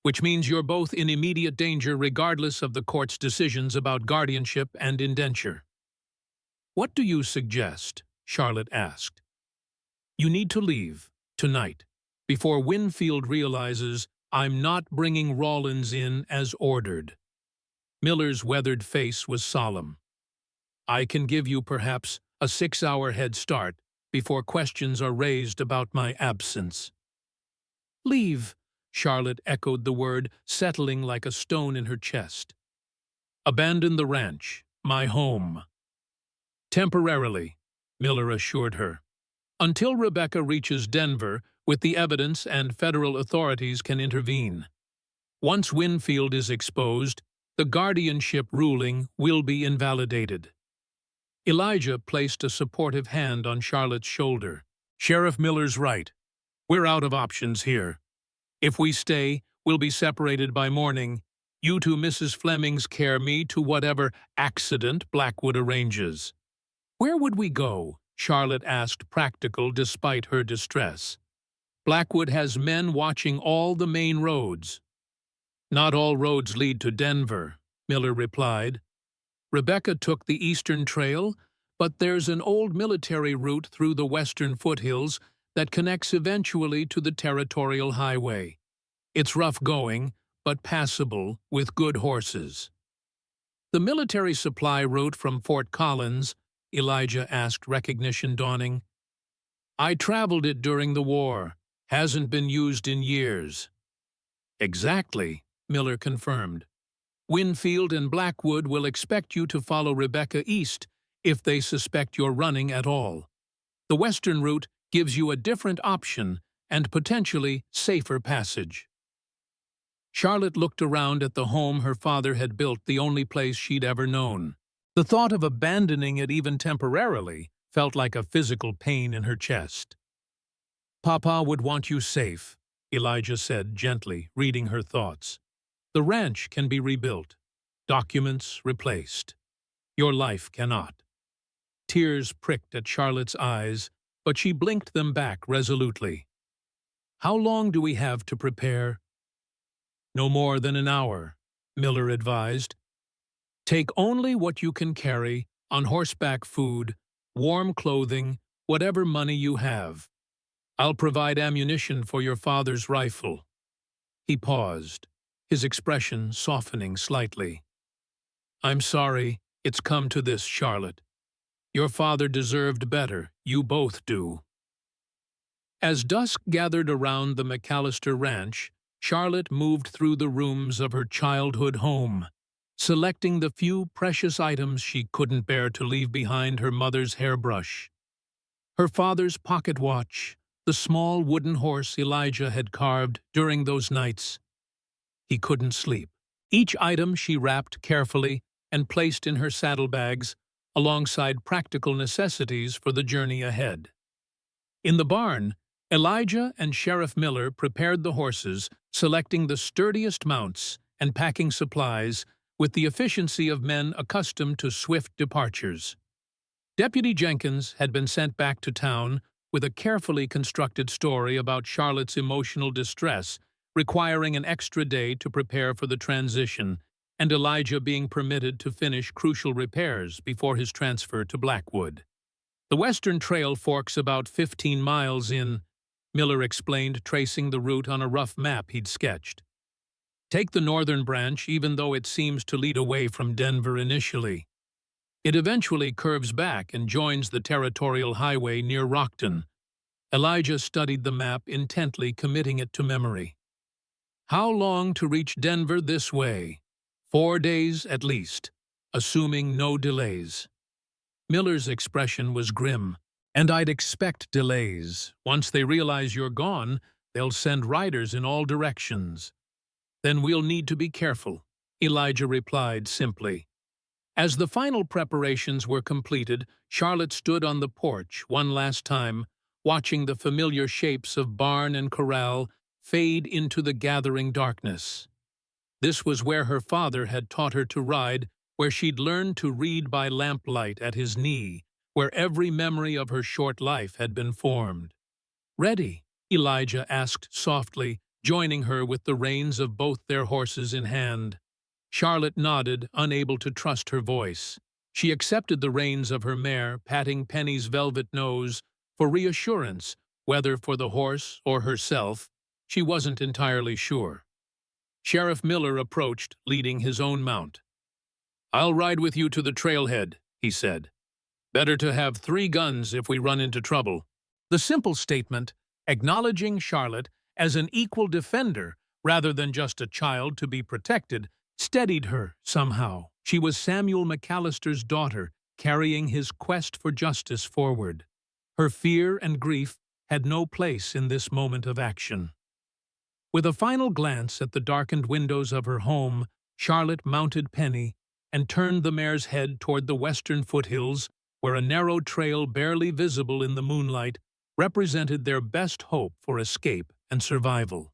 Which means you're both in immediate danger regardless of the court's decisions about guardianship and indenture." "What do you suggest?" Charlotte asked. "You need to leave, tonight, before Winfield realizes I'm not bringing Rawlins in as ordered." Miller's weathered face was solemn. "I can give you perhaps a 6-hour head start before questions are raised about my absence." "Leave," Charlotte echoed the word, settling like a stone in her chest. "Abandon the ranch, my home." "Temporarily," Miller assured her. "Until Rebecca reaches Denver with the evidence and federal authorities can intervene. Once Winfield is exposed, the guardianship ruling will be invalidated." Elijah placed a supportive hand on Charlotte's shoulder. "Sheriff Miller's right. We're out of options here. If we stay, we'll be separated by morning. You to Mrs. Fleming's care, me to whatever accident Blackwood arranges." "Where would we go?" Charlotte asked, practical despite her distress. "Blackwood has men watching all the main roads." "Not all roads lead to Denver," Miller replied. "Rebecca took the eastern trail, but there's an old military route through the western foothills that connects eventually to the territorial highway. It's rough going, but passable with good horses." "The military supply route from Fort Collins?" Elijah asked, recognition dawning. "I traveled it during the war. Hasn't been used in years." "Exactly," Miller confirmed. "Winfield and Blackwood will expect you to follow Rebecca east if they suspect you're running at all. The western route gives you a different option and potentially safer passage." Charlotte looked around at the home her father had built, the only place she'd ever known. The thought of abandoning it even temporarily felt like a physical pain in her chest. "Papa would want you safe," Elijah said gently, reading her thoughts. "The ranch can be rebuilt, documents replaced. Your life cannot." Tears pricked at Charlotte's eyes, but she blinked them back resolutely. "How long do we have to prepare?" "No more than an hour," Miller advised. "Take only what you can carry, on horseback food, warm clothing, whatever money you have. I'll provide ammunition for your father's rifle." He paused, his expression softening slightly. "I'm sorry it's come to this, Charlotte. Your father deserved better, you both do." As dusk gathered around the McAllister ranch, Charlotte moved through the rooms of her childhood home, selecting the few precious items she couldn't bear to leave behind: her mother's hairbrush, her father's pocket watch, the small wooden horse Elijah had carved during those nights he couldn't sleep. Each item she wrapped carefully and placed in her saddlebags, alongside practical necessities for the journey ahead. In the barn, Elijah and Sheriff Miller prepared the horses, selecting the sturdiest mounts and packing supplies with the efficiency of men accustomed to swift departures. Deputy Jenkins had been sent back to town with a carefully constructed story about Charlotte's emotional distress, requiring an extra day to prepare for the transition, and Elijah being permitted to finish crucial repairs before his transfer to Blackwood. "The Western Trail forks about 15 miles in," Miller explained, tracing the route on a rough map he'd sketched. "Take the northern branch, even though it seems to lead away from Denver initially. It eventually curves back and joins the territorial highway near Rockton." Elijah studied the map intently, committing it to memory. "How long to reach Denver this way?" 4 days at least, assuming no delays." Miller's expression was grim. "And I'd expect delays. Once they realize you're gone, they'll send riders in all directions." "Then we'll need to be careful," Elijah replied simply. As the final preparations were completed, Charlotte stood on the porch one last time, watching the familiar shapes of barn and corral fade into the gathering darkness. This was where her father had taught her to ride, where she'd learned to read by lamplight at his knee, where every memory of her short life had been formed. "Ready?" Elijah asked softly, joining her with the reins of both their horses in hand. Charlotte nodded, unable to trust her voice. She accepted the reins of her mare, patting Penny's velvet nose for reassurance, whether for the horse or herself. She wasn't entirely sure. Sheriff Miller approached, leading his own mount. "I'll ride with you to the trailhead," he said. "Better to have 3 guns if we run into trouble." The simple statement, acknowledging Charlotte as an equal defender rather than just a child to be protected, steadied her somehow. She was Samuel McAllister's daughter, carrying his quest for justice forward. Her fear and grief had no place in this moment of action. With a final glance at the darkened windows of her home, Charlotte mounted Penny and turned the mare's head toward the western foothills, where a narrow trail barely visible in the moonlight represented their best hope for escape and survival.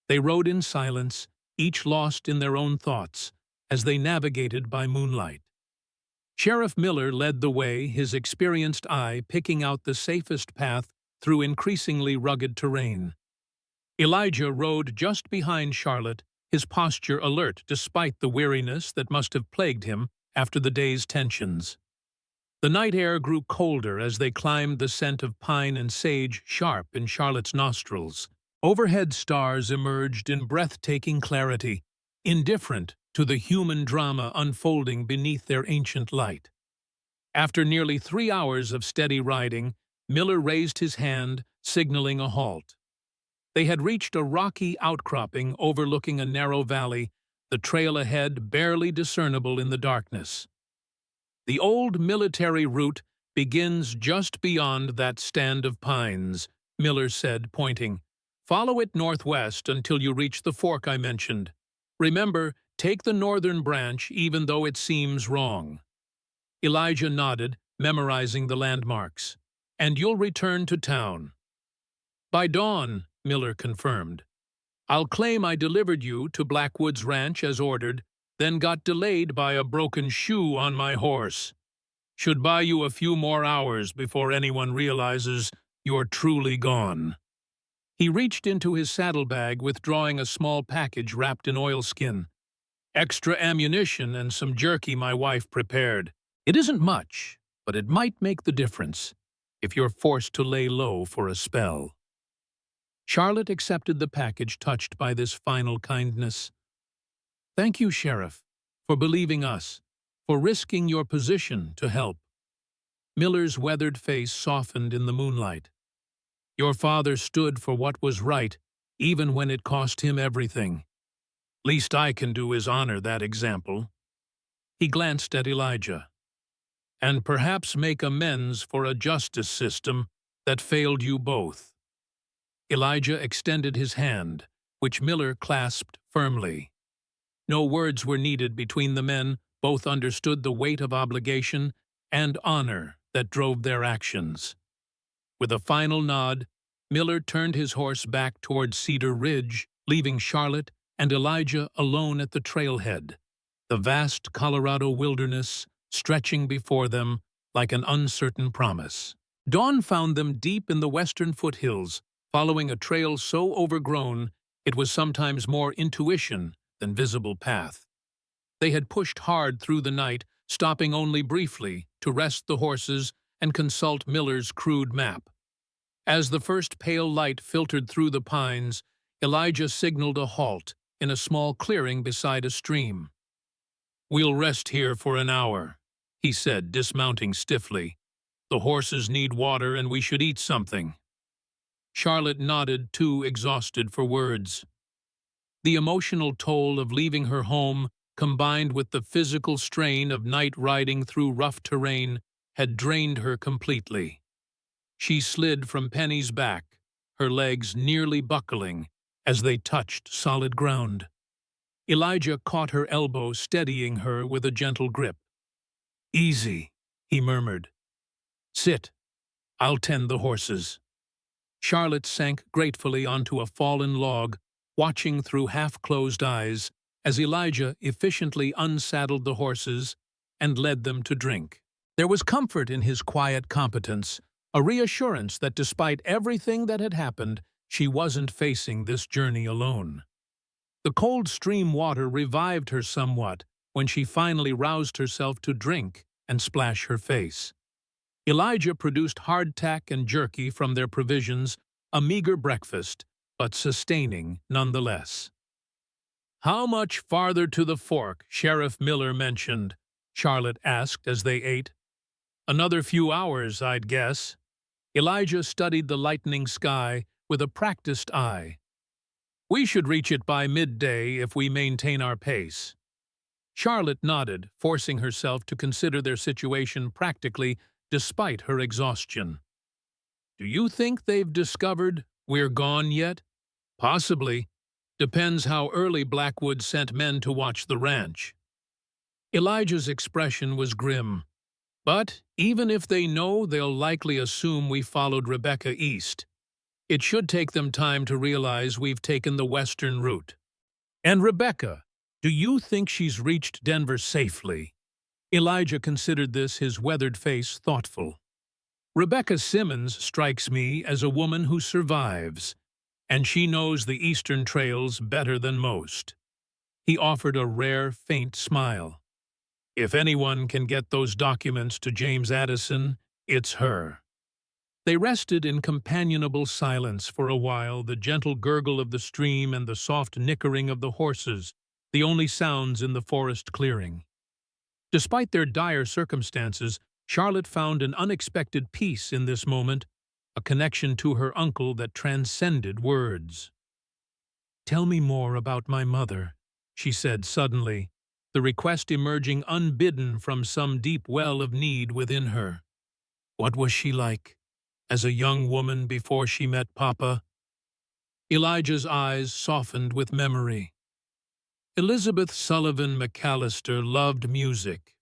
They rode in silence, each lost in their own thoughts, as they navigated by moonlight. Sheriff Miller led the way, his experienced eye picking out the safest path through increasingly rugged terrain. Elijah rode just behind Charlotte, his posture alert despite the weariness that must have plagued him after the day's tensions. The night air grew colder as they climbed, the scent of pine and sage sharp in Charlotte's nostrils. Overhead stars emerged in breathtaking clarity, indifferent to the human drama unfolding beneath their ancient light. After nearly 3 hours of steady riding, Miller raised his hand, signaling a halt. They had reached a rocky outcropping overlooking a narrow valley, the trail ahead barely discernible in the darkness. "The old military route begins just beyond that stand of pines," Miller said, pointing. "Follow it northwest until you reach the fork I mentioned. Remember, take the northern branch even though it seems wrong." Elijah nodded, memorizing the landmarks. "And you'll return to town." "By dawn," Miller confirmed. "I'll claim I delivered you to Blackwood's ranch as ordered, then got delayed by a broken shoe on my horse. Should buy you a few more hours before anyone realizes you're truly gone." He reached into his saddlebag, withdrawing a small package wrapped in oilskin. "Extra ammunition and some jerky my wife prepared. It isn't much, but it might make the difference if you're forced to lay low for a spell." Charlotte accepted the package, touched by this final kindness. "Thank you, Sheriff, for believing us, for risking your position to help." Miller's weathered face softened in the moonlight. "Your father stood for what was right, even when it cost him everything. Least I can do is honor that example." He glanced at Elijah. "And perhaps make amends for a justice system that failed you both." Elijah extended his hand, which Miller clasped firmly. No words were needed between the men. Both understood the weight of obligation and honor that drove their actions. With a final nod, Miller turned his horse back toward Cedar Ridge, leaving Charlotte and Elijah alone at the trailhead, the vast Colorado wilderness stretching before them like an uncertain promise. Dawn found them deep in the western foothills, following a trail so overgrown it was sometimes more intuition than visible path. They had pushed hard through the night, stopping only briefly to rest the horses and consult Miller's crude map. As the first pale light filtered through the pines, Elijah signaled a halt in a small clearing beside a stream. "We'll rest here for an hour," he said, dismounting stiffly. "The horses need water and we should eat something." Charlotte nodded, too exhausted for words. The emotional toll of leaving her home, combined with the physical strain of night riding through rough terrain, had drained her completely. She slid from Penny's back, her legs nearly buckling as they touched solid ground. Elijah caught her elbow, steadying her with a gentle grip. "Easy," he murmured. "Sit. I'll tend the horses." Charlotte sank gratefully onto a fallen log, watching through half-closed eyes as Elijah efficiently unsaddled the horses and led them to drink. There was comfort in his quiet competence, a reassurance that despite everything that had happened, she wasn't facing this journey alone. The cold stream water revived her somewhat when she finally roused herself to drink and splash her face. Elijah produced hardtack and jerky from their provisions, a meager breakfast, but sustaining nonetheless. "How much farther to the fork?" Sheriff Miller mentioned, Charlotte asked as they ate. "Another few hours, I'd guess." Elijah studied the lightening sky with a practiced eye. "We should reach it by midday if we maintain our pace." Charlotte nodded, forcing herself to consider their situation practically despite her exhaustion. "Do you think they've discovered we're gone yet?" "Possibly. Depends how early Blackwood sent men to watch the ranch." Elijah's expression was grim. "But even if they know, they'll likely assume we followed Rebecca east. It should take them time to realize we've taken the western route." "And Rebecca, do you think she's reached Denver safely?" Elijah considered this, his weathered face thoughtful. "Rebecca Simmons strikes me as a woman who survives, and she knows the eastern trails better than most." He offered a rare, faint smile. "If anyone can get those documents to James Addison, it's her." They rested in companionable silence for a while, the gentle gurgle of the stream and the soft nickering of the horses, the only sounds in the forest clearing. Despite their dire circumstances, Charlotte found an unexpected peace in this moment, a connection to her uncle that transcended words. "Tell me more about my mother," she said suddenly, the request emerging unbidden from some deep well of need within her. "What was she like, as a young woman before she met Papa?" Elijah's eyes softened with memory. "Elizabeth Sullivan McAllister loved music,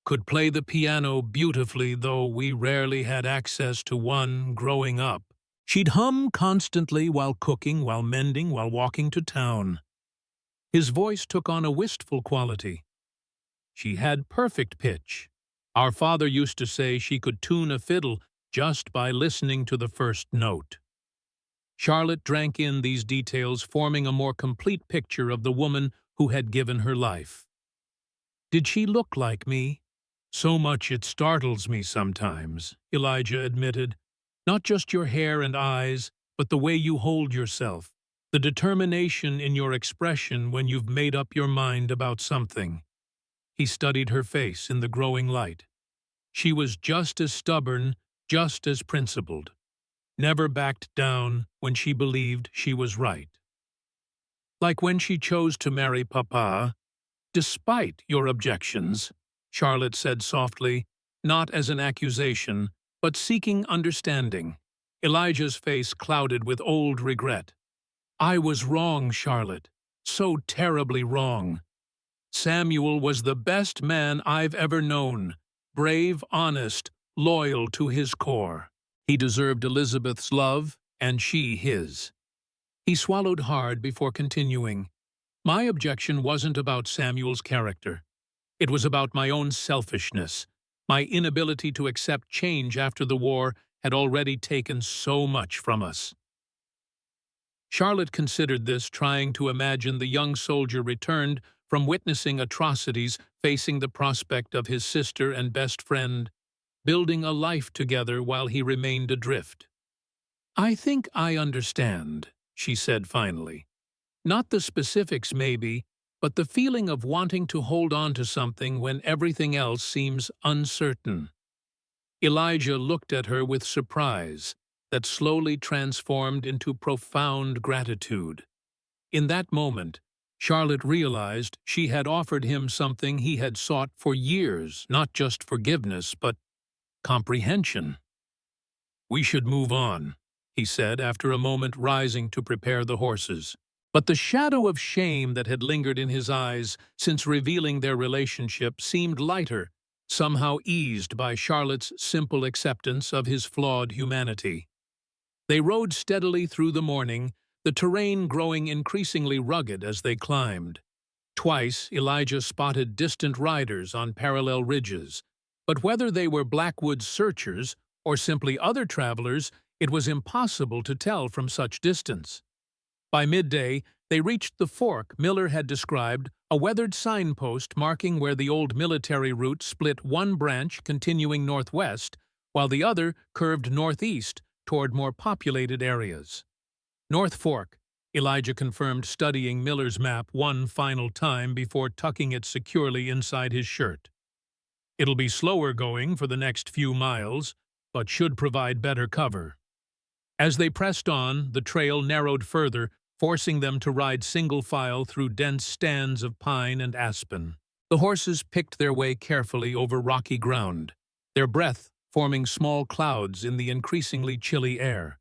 could play the piano beautifully, though we rarely had access to one growing up. She'd hum constantly while cooking, while mending, while walking to town." His voice took on a wistful quality. "She had perfect pitch. Our father used to say she could tune a fiddle just by listening to the first note." Charlotte drank in these details, forming a more complete picture of the woman who had given her life. "Did she look like me?" "So much it startles me sometimes," Elijah admitted. "Not just your hair and eyes, but the way you hold yourself, the determination in your expression when you've made up your mind about something." He studied her face in the growing light. She was just as stubborn, just as principled. Never backed down when she believed she was right. "Like when she chose to marry Papa, despite your objections," Charlotte said softly, not as an accusation, but seeking understanding. Elijah's face clouded with old regret. "I was wrong, Charlotte. So terribly wrong. Samuel was the best man I've ever known. Brave, honest, loyal to his core. He deserved Elizabeth's love, and she his." He swallowed hard before continuing. "My objection wasn't about Samuel's character. It was about my own selfishness. My inability to accept change after the war had already taken so much from us." Charlotte considered this, trying to imagine the young soldier returned from witnessing atrocities, facing the prospect of his sister and best friend, building a life together while he remained adrift. "I think I understand," she said finally. "Not the specifics, maybe, but the feeling of wanting to hold on to something when everything else seems uncertain." Elijah looked at her with surprise that slowly transformed into profound gratitude. In that moment, Charlotte realized she had offered him something he had sought for years, not just forgiveness, but comprehension. "We should move on," he said after a moment, rising to prepare the horses. But the shadow of shame that had lingered in his eyes since revealing their relationship seemed lighter, somehow eased by Charlotte's simple acceptance of his flawed humanity. They rode steadily through the morning, the terrain growing increasingly rugged as they climbed. Twice Elijah spotted distant riders on parallel ridges, but whether they were Blackwood's searchers or simply other travelers, it was impossible to tell from such distance. By midday, they reached the fork Miller had described, a weathered signpost marking where the old military route split one branch continuing northwest, while the other curved northeast toward more populated areas. "North Fork," Elijah confirmed, studying Miller's map one final time before tucking it securely inside his shirt. "It'll be slower going for the next few miles, but should provide better cover." As they pressed on, the trail narrowed further, forcing them to ride single file through dense stands of pine and aspen. The horses picked their way carefully over rocky ground, their breath forming small clouds in the increasingly chilly air.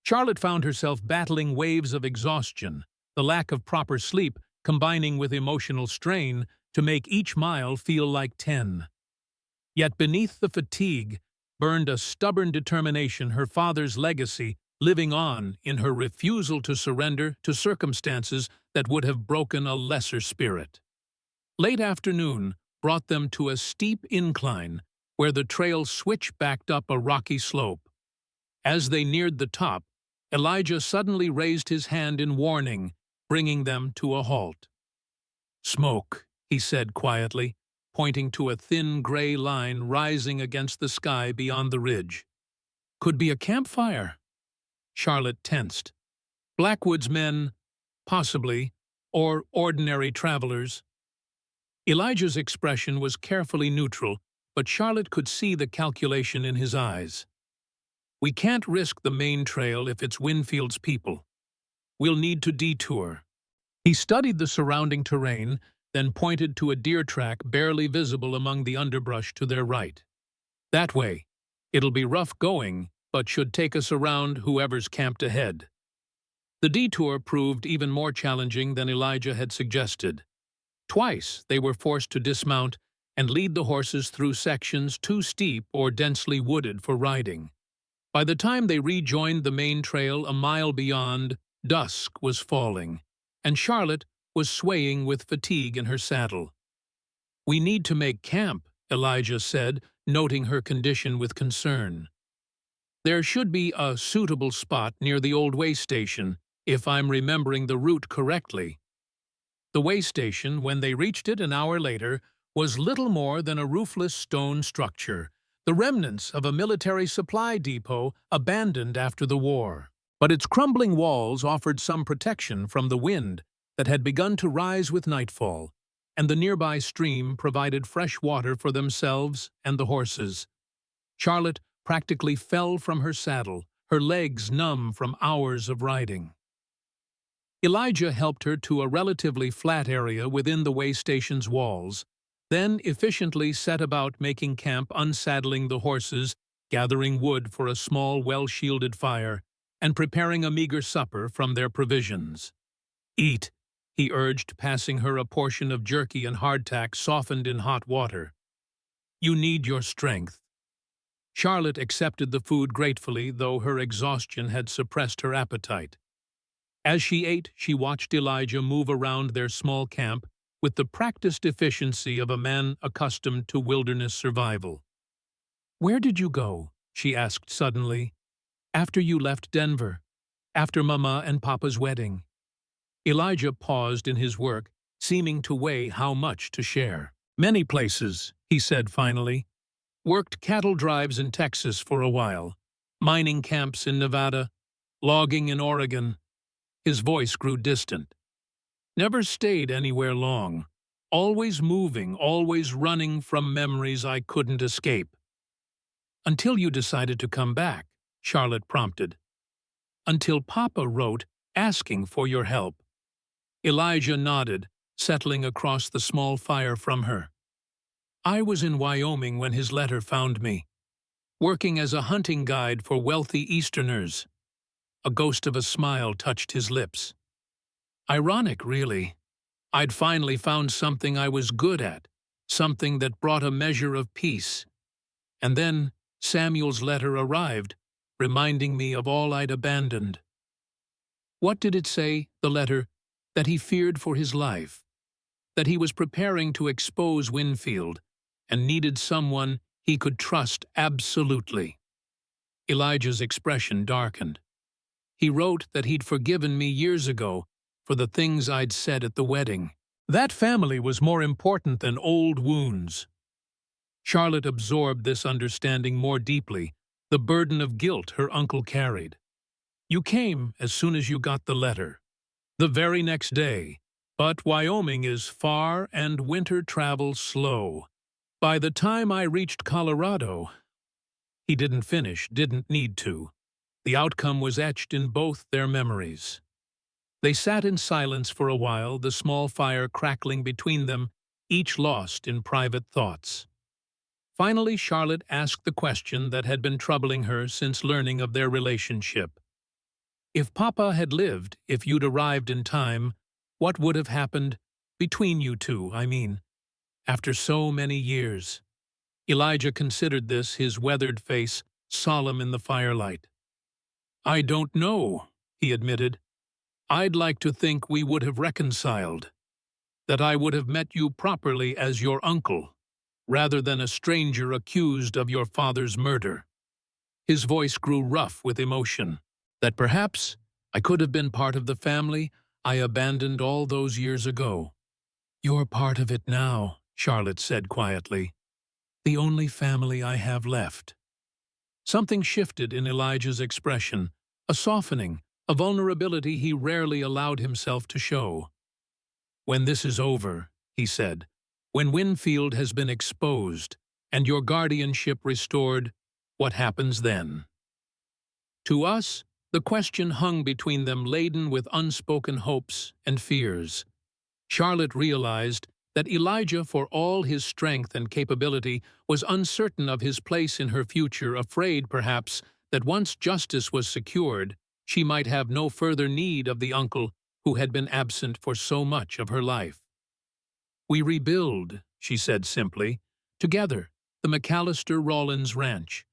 Charlotte found herself battling waves of exhaustion, the lack of proper sleep combining with emotional strain to make each mile feel like 10. Yet beneath the fatigue burned a stubborn determination, her father's legacy living on in her refusal to surrender to circumstances that would have broken a lesser spirit. Late afternoon brought them to a steep incline where the trail switch-backed up a rocky slope. As they neared the top, Elijah suddenly raised his hand in warning, bringing them to a halt. "Smoke," he said quietly, pointing to a thin gray line rising against the sky beyond the ridge. "Could be a campfire." Charlotte tensed. Blackwood's men, possibly, or ordinary travelers. Elijah's expression was carefully neutral, but Charlotte could see the calculation in his eyes. "We can't risk the main trail if it's Winfield's people. We'll need to detour." He studied the surrounding terrain, then pointed to a deer track barely visible among the underbrush to their right. "That way. It'll be rough going, but should take us around whoever's camped ahead." The detour proved even more challenging than Elijah had suggested. Twice they were forced to dismount and lead the horses through sections too steep or densely wooded for riding. By the time they rejoined the main trail a mile beyond, dusk was falling, and Charlotte was swaying with fatigue in her saddle. "We need to make camp," Elijah said, noting her condition with concern. "There should be a suitable spot near the old way station, if I'm remembering the route correctly." The way station, when they reached it an hour later, was little more than a roofless stone structure, the remnants of a military supply depot abandoned after the war. but its crumbling walls offered some protection from the wind that had begun to rise with nightfall, and the nearby stream provided fresh water for themselves and the horses. Charlotte practically fell from her saddle, her legs numb from hours of riding. Elijah helped her to a relatively flat area within the way station's walls, then efficiently set about making camp, unsaddling the horses, gathering wood for a small, well-shielded fire, and preparing a meager supper from their provisions. "Eat," he urged, passing her a portion of jerky and hardtack softened in hot water. "You need your strength." Charlotte accepted the food gratefully, though her exhaustion had suppressed her appetite. As she ate, she watched Elijah move around their small camp with the practiced efficiency of a man accustomed to wilderness survival. "Where did you go?" she asked suddenly. "After you left Denver, after Mama and Papa's wedding." Elijah paused in his work, seeming to weigh how much to share. "Many places," he said finally. "Worked cattle drives in Texas for a while, mining camps in Nevada, logging in Oregon." His voice grew distant. "Never stayed anywhere long. Always moving, always running from memories I couldn't escape." "Until you decided to come back," Charlotte prompted. "Until Papa wrote, asking for your help." Elijah nodded, settling across the small fire from her. "I was in Wyoming when his letter found me, working as a hunting guide for wealthy Easterners." A ghost of a smile touched his lips. "Ironic, really. I'd finally found something I was good at, something that brought a measure of peace. And then Samuel's letter arrived, reminding me of all I'd abandoned." "What did it say, the letter? That he feared for his life? That he was preparing to expose Winfield and needed someone he could trust absolutely?" Elijah's expression darkened. "He wrote that he'd forgiven me years ago for the things I'd said at the wedding. That family was more important than old wounds." Charlotte absorbed this understanding more deeply, the burden of guilt her uncle carried. "You came as soon as you got the letter. The very next day. But Wyoming is far and winter travel slow. By the time I reached Colorado—" He didn't finish, didn't need to. The outcome was etched in both their memories. They sat in silence for a while, the small fire crackling between them, each lost in private thoughts. Finally, Charlotte asked the question that had been troubling her since learning of their relationship. "If Papa had lived, if you'd arrived in time, what would have happened between you two, I mean, after so many years?" Elijah considered this, his weathered face solemn in the firelight. "I don't know," he admitted. "I'd like to think we would have reconciled, that I would have met you properly as your uncle, rather than a stranger accused of your father's murder." His voice grew rough with emotion. "That perhaps I could have been part of the family I abandoned all those years ago." "You're part of it now," Charlotte said quietly. "The only family I have left." Something shifted in Elijah's expression, a softening, a vulnerability he rarely allowed himself to show. "When this is over," he said, "when Winfield has been exposed and your guardianship restored, what happens then?" To us, the question hung between them, laden with unspoken hopes and fears. Charlotte realized that Elijah, for all his strength and capability, was uncertain of his place in her future, afraid, perhaps, that once justice was secured, she might have no further need of the uncle who had been absent for so much of her life. "We rebuild," she said simply, "together, the McAllister-Rawlins Ranch."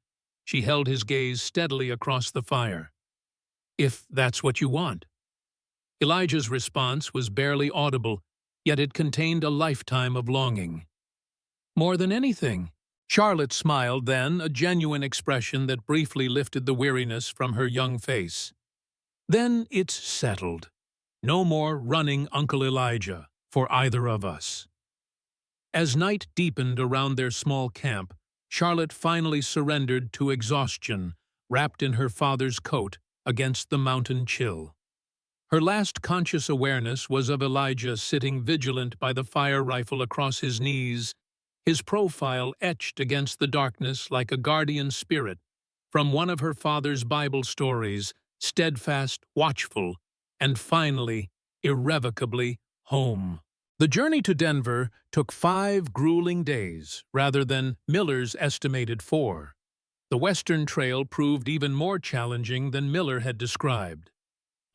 She held his gaze steadily across the fire. "If that's what you want." Elijah's response was barely audible, yet it contained a lifetime of longing. "More than anything." Charlotte smiled then, a genuine expression that briefly lifted the weariness from her young face. "Then it's settled. No more running Uncle Elijah for either of us." As night deepened around their small camp, Charlotte finally surrendered to exhaustion, wrapped in her father's coat, against the mountain chill. Her last conscious awareness was of Elijah sitting vigilant by the fire rifle across his knees, his profile etched against the darkness like a guardian spirit from one of her father's Bible stories, steadfast, watchful, and finally, irrevocably, home. The journey to Denver took 5 grueling days rather than Miller's estimated 4. The Western Trail proved even more challenging than Miller had described.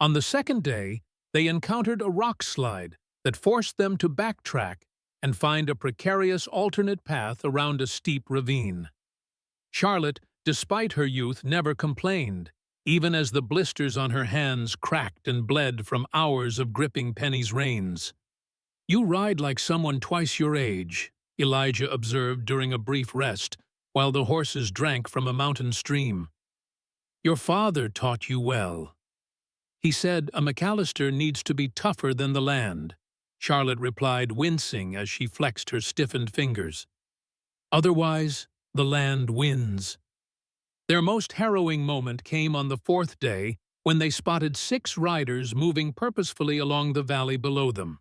On the second day, they encountered a rock slide that forced them to backtrack and find a precarious alternate path around a steep ravine. Charlotte, despite her youth, never complained, even as the blisters on her hands cracked and bled from hours of gripping Penny's reins. "You ride like someone twice your age," Elijah observed during a brief rest, while the horses drank from a mountain stream. "Your father taught you well." "He said a McAllister needs to be tougher than the land," Charlotte replied, wincing as she flexed her stiffened fingers. "Otherwise, the land wins." Their most harrowing moment came on the 4th day when they spotted 6 riders moving purposefully along the valley below them.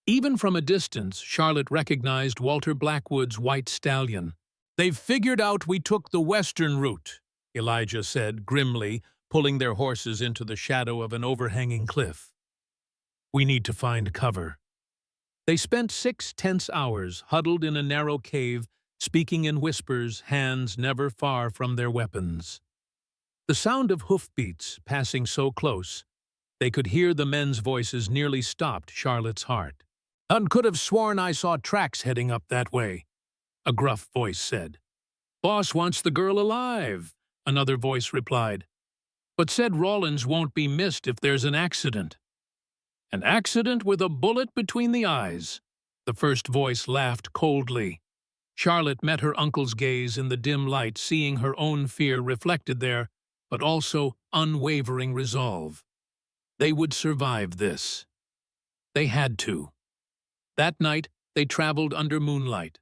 Even from a distance, Charlotte recognized Walter Blackwood's white stallion. "They've figured out we took the western route," Elijah said grimly, pulling their horses into the shadow of an overhanging cliff. "We need to find cover." They spent 6 tense hours huddled in a narrow cave, speaking in whispers, hands never far from their weapons. The sound of hoofbeats passing so close, they could hear the men's voices, nearly stopped Charlotte's heart. "I could have sworn I saw tracks heading up that way," a gruff voice said. "Boss wants the girl alive," another voice replied. "But said Rollins won't be missed if there's an accident." "An accident with a bullet between the eyes," the first voice laughed coldly. Charlotte met her uncle's gaze in the dim light, seeing her own fear reflected there, but also unwavering resolve. They would survive this. They had to. That night, they traveled under moonlight,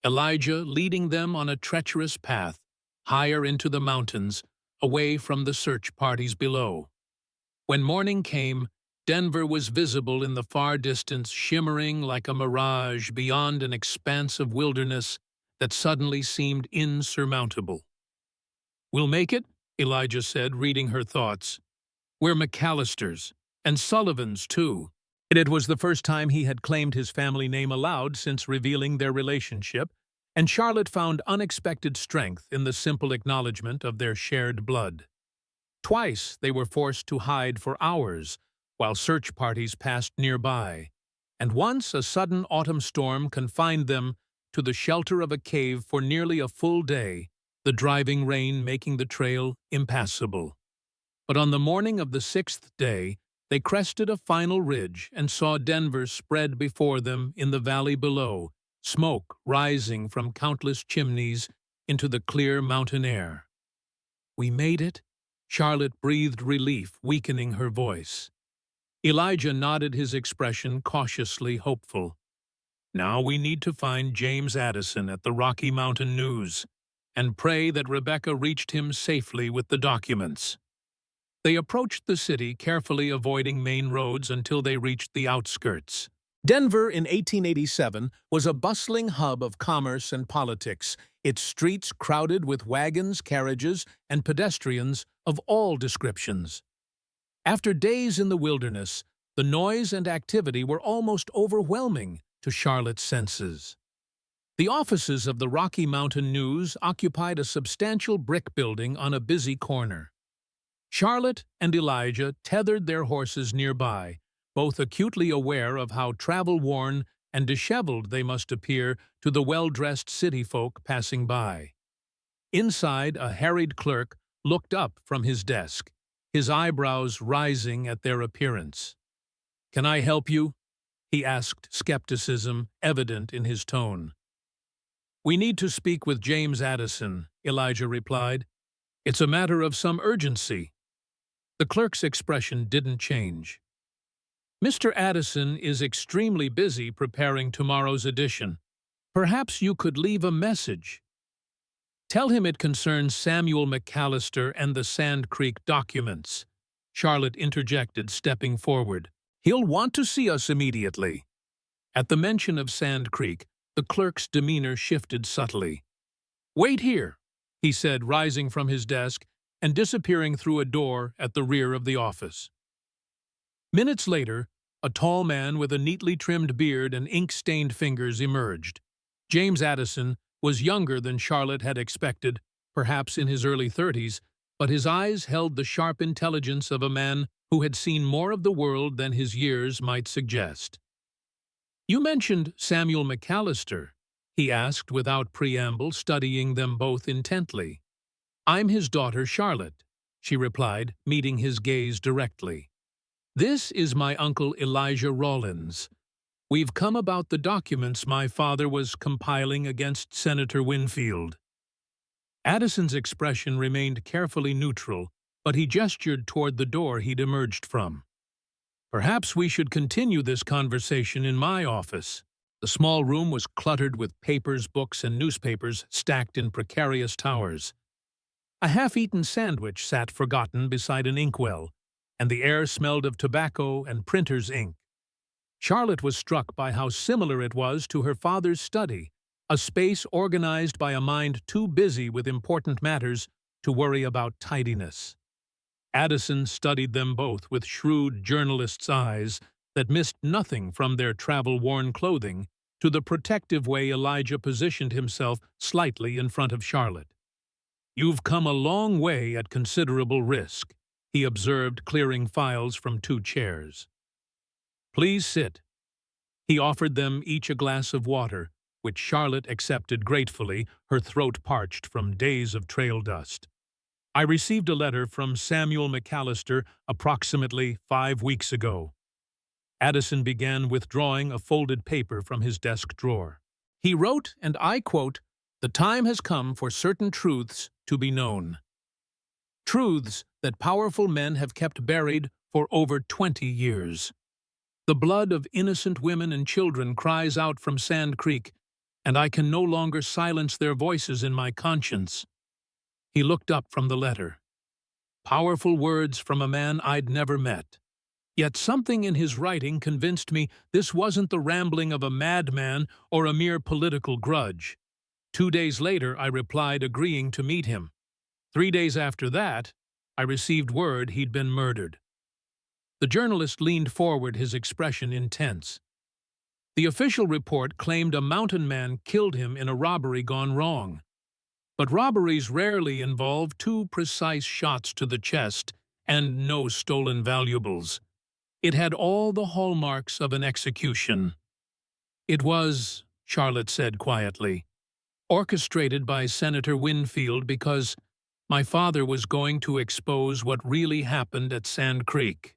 Elijah leading them on a treacherous path, higher into the mountains, away from the search parties below. When morning came, Denver was visible in the far distance, shimmering like a mirage beyond an expanse of wilderness that suddenly seemed insurmountable. "We'll make it," Elijah said, reading her thoughts. "We're McAllisters, and Sullivans, too." It was the first time he had claimed his family name aloud since revealing their relationship, and Charlotte found unexpected strength in the simple acknowledgement of their shared blood. Twice they were forced to hide for hours, while search parties passed nearby, and once a sudden autumn storm confined them to the shelter of a cave for nearly a full day, the driving rain making the trail impassable. But on the morning of the 6th day, they crested a final ridge and saw Denver spread before them in the valley below, smoke rising from countless chimneys into the clear mountain air. "We made it," Charlotte breathed relief, weakening her voice. Elijah nodded, his expression cautiously hopeful. "Now we need to find James Addison at the Rocky Mountain News and pray that Rebecca reached him safely with the documents." They approached the city, carefully avoiding main roads until they reached the outskirts. Denver in 1887 was a bustling hub of commerce and politics, its streets crowded with wagons, carriages, and pedestrians of all descriptions. After days in the wilderness, the noise and activity were almost overwhelming to Charlotte's senses. The offices of the Rocky Mountain News occupied a substantial brick building on a busy corner. Charlotte and Elijah tethered their horses nearby, both acutely aware of how travel-worn and disheveled they must appear to the well-dressed city folk passing by. Inside, a harried clerk looked up from his desk, his eyebrows rising at their appearance. "Can I help you?" he asked, skepticism evident in his tone. "We need to speak with James Addison," Elijah replied. "It's a matter of some urgency." The clerk's expression didn't change. "Mr. Addison is extremely busy preparing tomorrow's edition. Perhaps you could leave a message." Tell him it concerns Samuel McAllister and the Sand Creek documents, Charlotte interjected, stepping forward. He'll want to see us immediately. At the mention of Sand Creek, the clerk's demeanor shifted subtly. Wait here, he said, rising from his desk and disappearing through a door at the rear of the office. Minutes later, a tall man with a neatly trimmed beard and ink-stained fingers emerged. James Addison was younger than Charlotte had expected, perhaps in his early 30s, but his eyes held the sharp intelligence of a man who had seen more of the world than his years might suggest. You mentioned Samuel McAllister, he asked without preamble, studying them both intently. I'm his daughter Charlotte, she replied, meeting his gaze directly. This is my uncle Elijah Rawlins. We've come about the documents my father was compiling against Senator Winfield. Addison's expression remained carefully neutral, but he gestured toward the door he'd emerged from. Perhaps we should continue this conversation in my office. The small room was cluttered with papers, books, and newspapers stacked in precarious towers. A half-eaten sandwich sat forgotten beside an inkwell, and the air smelled of tobacco and printer's ink. Charlotte was struck by how similar it was to her father's study, a space organized by a mind too busy with important matters to worry about tidiness. Addison studied them both with shrewd journalist's eyes that missed nothing from their travel-worn clothing to the protective way Elijah positioned himself slightly in front of Charlotte. You've come a long way at considerable risk, he observed, clearing files from 2 chairs. Please sit. He offered them each a glass of water, which Charlotte accepted gratefully, her throat parched from days of trail dust. I received a letter from Samuel McAllister approximately 5 weeks ago. Addison began withdrawing a folded paper from his desk drawer. He wrote, and I quote, "The time has come for certain truths to be known. Truths that powerful men have kept buried for over 20 years. The blood of innocent women and children cries out from Sand Creek, and I can no longer silence their voices in my conscience." He looked up from the letter. Powerful words from a man I'd never met. Yet something in his writing convinced me this wasn't the rambling of a madman or a mere political grudge. 2 days later, I replied, agreeing to meet him. 3 days after that, I received word he'd been murdered. The journalist leaned forward, his expression intense. The official report claimed a mountain man killed him in a robbery gone wrong. But robberies rarely involve 2 precise shots to the chest and no stolen valuables. It had all the hallmarks of an execution. It was, Charlotte said quietly, orchestrated by Senator Winfield because my father was going to expose what really happened at Sand Creek.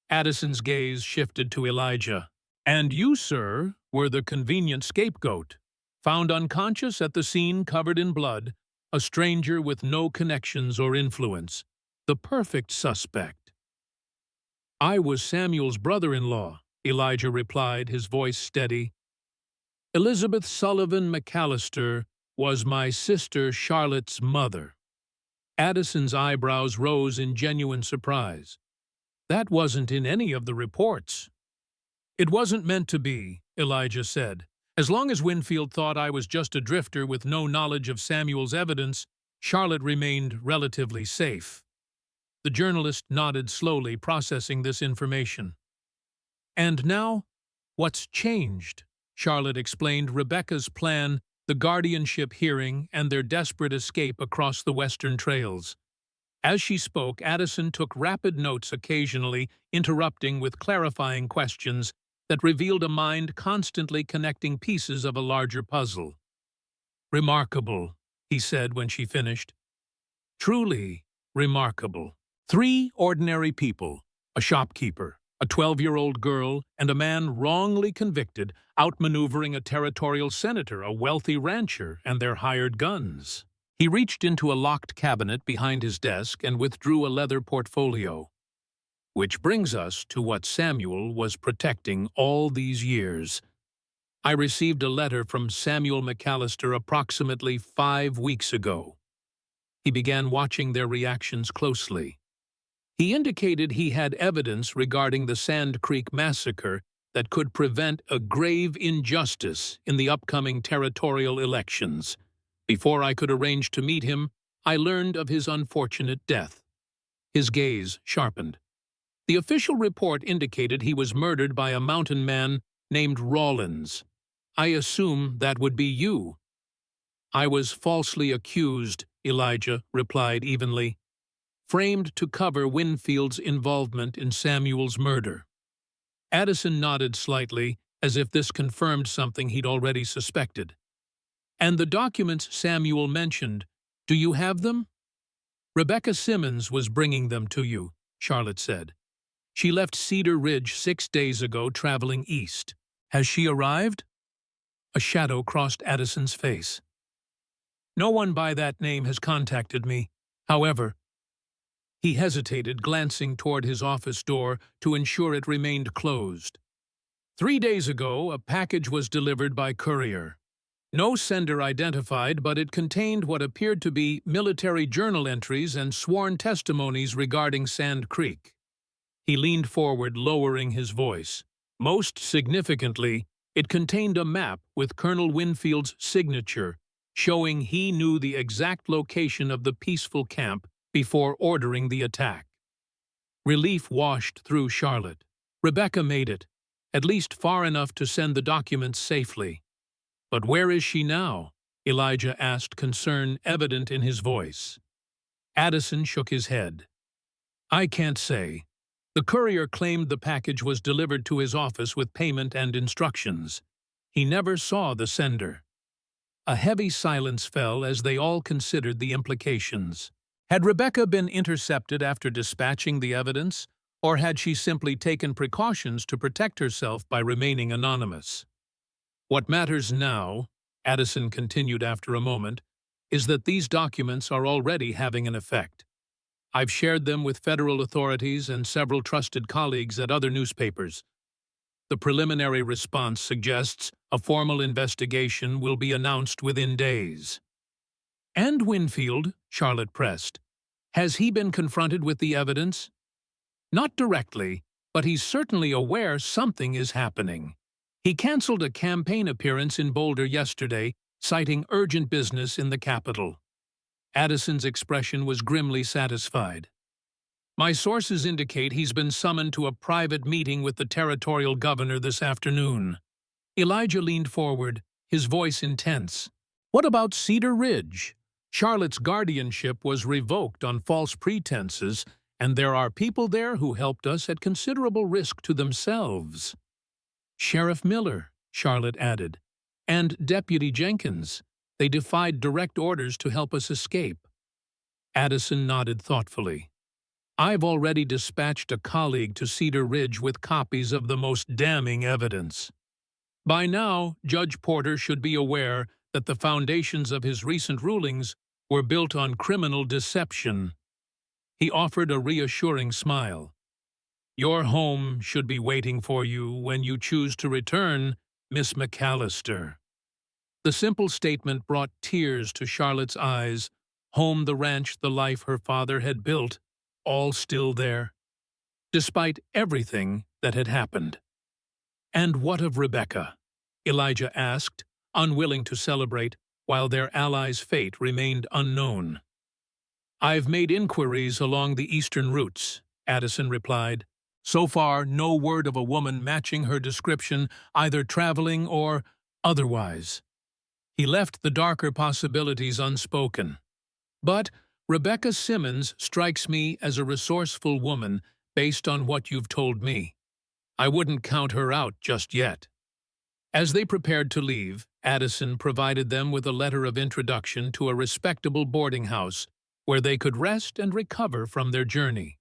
Addison's gaze shifted to Elijah. And you, sir, were the convenient scapegoat, found unconscious at the scene covered in blood, a stranger with no connections or influence, the perfect suspect. I was Samuel's brother-in-law, Elijah replied, his voice steady. Elizabeth Sullivan McAllister was my sister Charlotte's mother. Addison's eyebrows rose in genuine surprise. That wasn't in any of the reports. It wasn't meant to be, Elijah said. As long as Winfield thought I was just a drifter with no knowledge of Samuel's evidence, Charlotte remained relatively safe. The journalist nodded slowly, processing this information. And now, what's changed? Charlotte explained Rebecca's plan, the guardianship hearing, and their desperate escape across the western trails. As she spoke, Addison took rapid notes, occasionally interrupting with clarifying questions that revealed a mind constantly connecting pieces of a larger puzzle. Remarkable, he said when she finished. Truly remarkable. 3 ordinary people, a shopkeeper, a 12-year-old girl, and a man wrongly convicted, outmaneuvering a territorial senator, a wealthy rancher, and their hired guns. He reached into a locked cabinet behind his desk and withdrew a leather portfolio. Which brings us to what Samuel was protecting all these years. I received a letter from Samuel McAllister approximately 5 weeks ago. He began watching their reactions closely. He indicated he had evidence regarding the Sand Creek massacre that could prevent a grave injustice in the upcoming territorial elections. Before I could arrange to meet him, I learned of his unfortunate death. His gaze sharpened. The official report indicated he was murdered by a mountain man named Rawlins. I assume that would be you. I was falsely accused, Elijah replied evenly, framed to cover Winfield's involvement in Samuel's murder. Addison nodded slightly, as if this confirmed something he'd already suspected. And the documents Samuel mentioned, do you have them? Rebecca Simmons was bringing them to you, Charlotte said. She left Cedar Ridge 6 days ago, traveling east. Has she arrived? A shadow crossed Addison's face. No one by that name has contacted me. However, he hesitated, glancing toward his office door to ensure it remained closed. 3 days ago, a package was delivered by courier. No sender identified, but it contained what appeared to be military journal entries and sworn testimonies regarding Sand Creek. He leaned forward, lowering his voice. Most significantly, it contained a map with Colonel Winfield's signature, showing he knew the exact location of the peaceful camp before ordering the attack. Relief washed through Charlotte. Rebecca made it, at least far enough to send the documents safely. But where is she now? Elijah asked, concern evident in his voice. Addison shook his head. I can't say. The courier claimed the package was delivered to his office with payment and instructions. He never saw the sender. A heavy silence fell as they all considered the implications. Had Rebecca been intercepted after dispatching the evidence, or had she simply taken precautions to protect herself by remaining anonymous? What matters now, Addison continued after a moment, is that these documents are already having an effect. I've shared them with federal authorities and several trusted colleagues at other newspapers. The preliminary response suggests a formal investigation will be announced within days. And Winfield, Charlotte pressed. Has he been confronted with the evidence? Not directly, but he's certainly aware something is happening. He canceled a campaign appearance in Boulder yesterday, citing urgent business in the capital. Addison's expression was grimly satisfied. My sources indicate he's been summoned to a private meeting with the territorial governor this afternoon. Elijah leaned forward, his voice intense. What about Cedar Ridge? Charlotte's guardianship was revoked on false pretenses, and there are people there who helped us at considerable risk to themselves. Sheriff Miller, Charlotte added, and Deputy Jenkins. They defied direct orders to help us escape. Addison nodded thoughtfully. I've already dispatched a colleague to Cedar Ridge with copies of the most damning evidence. By now, Judge Porter should be aware that the foundations of his recent rulings were built on criminal deception. He offered a reassuring smile. Your home should be waiting for you when you choose to return, Miss McAllister. The simple statement brought tears to Charlotte's eyes. Home, the ranch, the life her father had built, all still there, despite everything that had happened. And what of Rebecca? Elijah asked, unwilling to celebrate, while their ally's fate remained unknown. I've made inquiries along the eastern routes, Addison replied. So far, no word of a woman matching her description, either traveling or otherwise. He left the darker possibilities unspoken. But Rebecca Simmons strikes me as a resourceful woman based on what you've told me. I wouldn't count her out just yet. As they prepared to leave, Addison provided them with a letter of introduction to a respectable boarding house where they could rest and recover from their journey.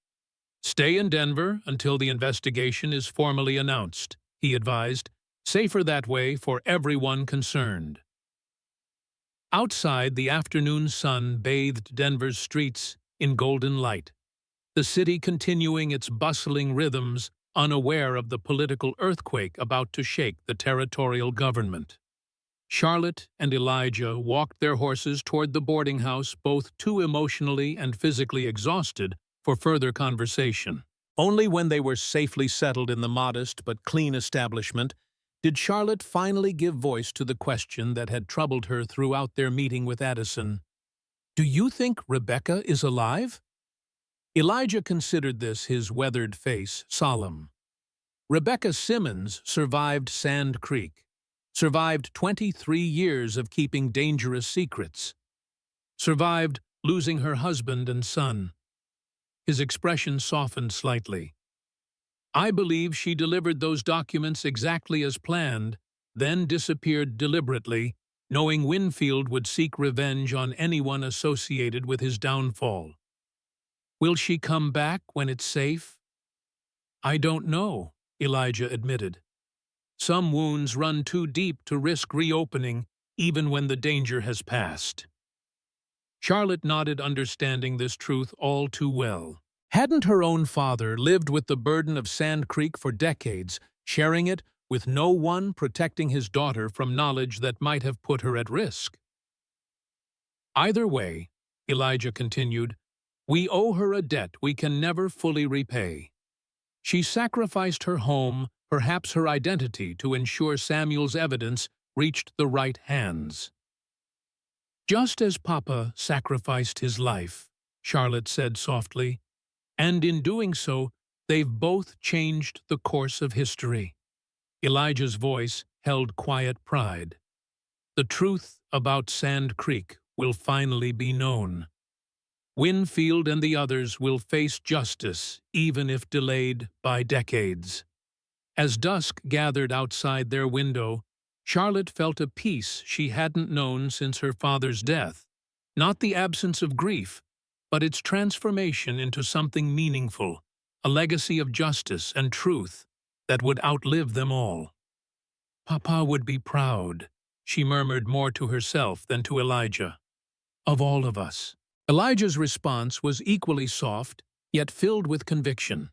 Stay in Denver until the investigation is formally announced, he advised. Safer that way for everyone concerned. Outside, the afternoon sun bathed Denver's streets in golden light, the city continuing its bustling rhythms unaware of the political earthquake about to shake the territorial government. Charlotte and Elijah walked their horses toward the boarding house, both too emotionally and physically exhausted for further conversation. Only when they were safely settled in the modest but clean establishment did Charlotte finally give voice to the question that had troubled her throughout their meeting with Addison. "Do you think Rebecca is alive?" Elijah considered this, his weathered face solemn. Rebecca Simmons survived Sand Creek, survived 23 years of keeping dangerous secrets, survived losing her husband and son. His expression softened slightly. "I believe she delivered those documents exactly as planned, then disappeared deliberately, knowing Winfield would seek revenge on anyone associated with his downfall. Will she come back when it's safe?" "I don't know," Elijah admitted. "Some wounds run too deep to risk reopening, even when the danger has passed." Charlotte nodded, understanding this truth all too well. Hadn't her own father lived with the burden of Sand Creek for decades, sharing it with no one, protecting his daughter from knowledge that might have put her at risk? "Either way," Elijah continued, "we owe her a debt we can never fully repay. She sacrificed her home, perhaps her identity, to ensure Samuel's evidence reached the right hands." "Just as Papa sacrificed his life," Charlotte said softly, "and in doing so, they've both changed the course of history." Elijah's voice held quiet pride. "The truth about Sand Creek will finally be known. Winfield and the others will face justice, even if delayed by decades." As dusk gathered outside their window, Charlotte felt a peace she hadn't known since her father's death. Not the absence of grief, but its transformation into something meaningful, a legacy of justice and truth that would outlive them all. "Papa would be proud," she murmured, more to herself than to Elijah. "Of all of us." Elijah's response was equally soft, yet filled with conviction.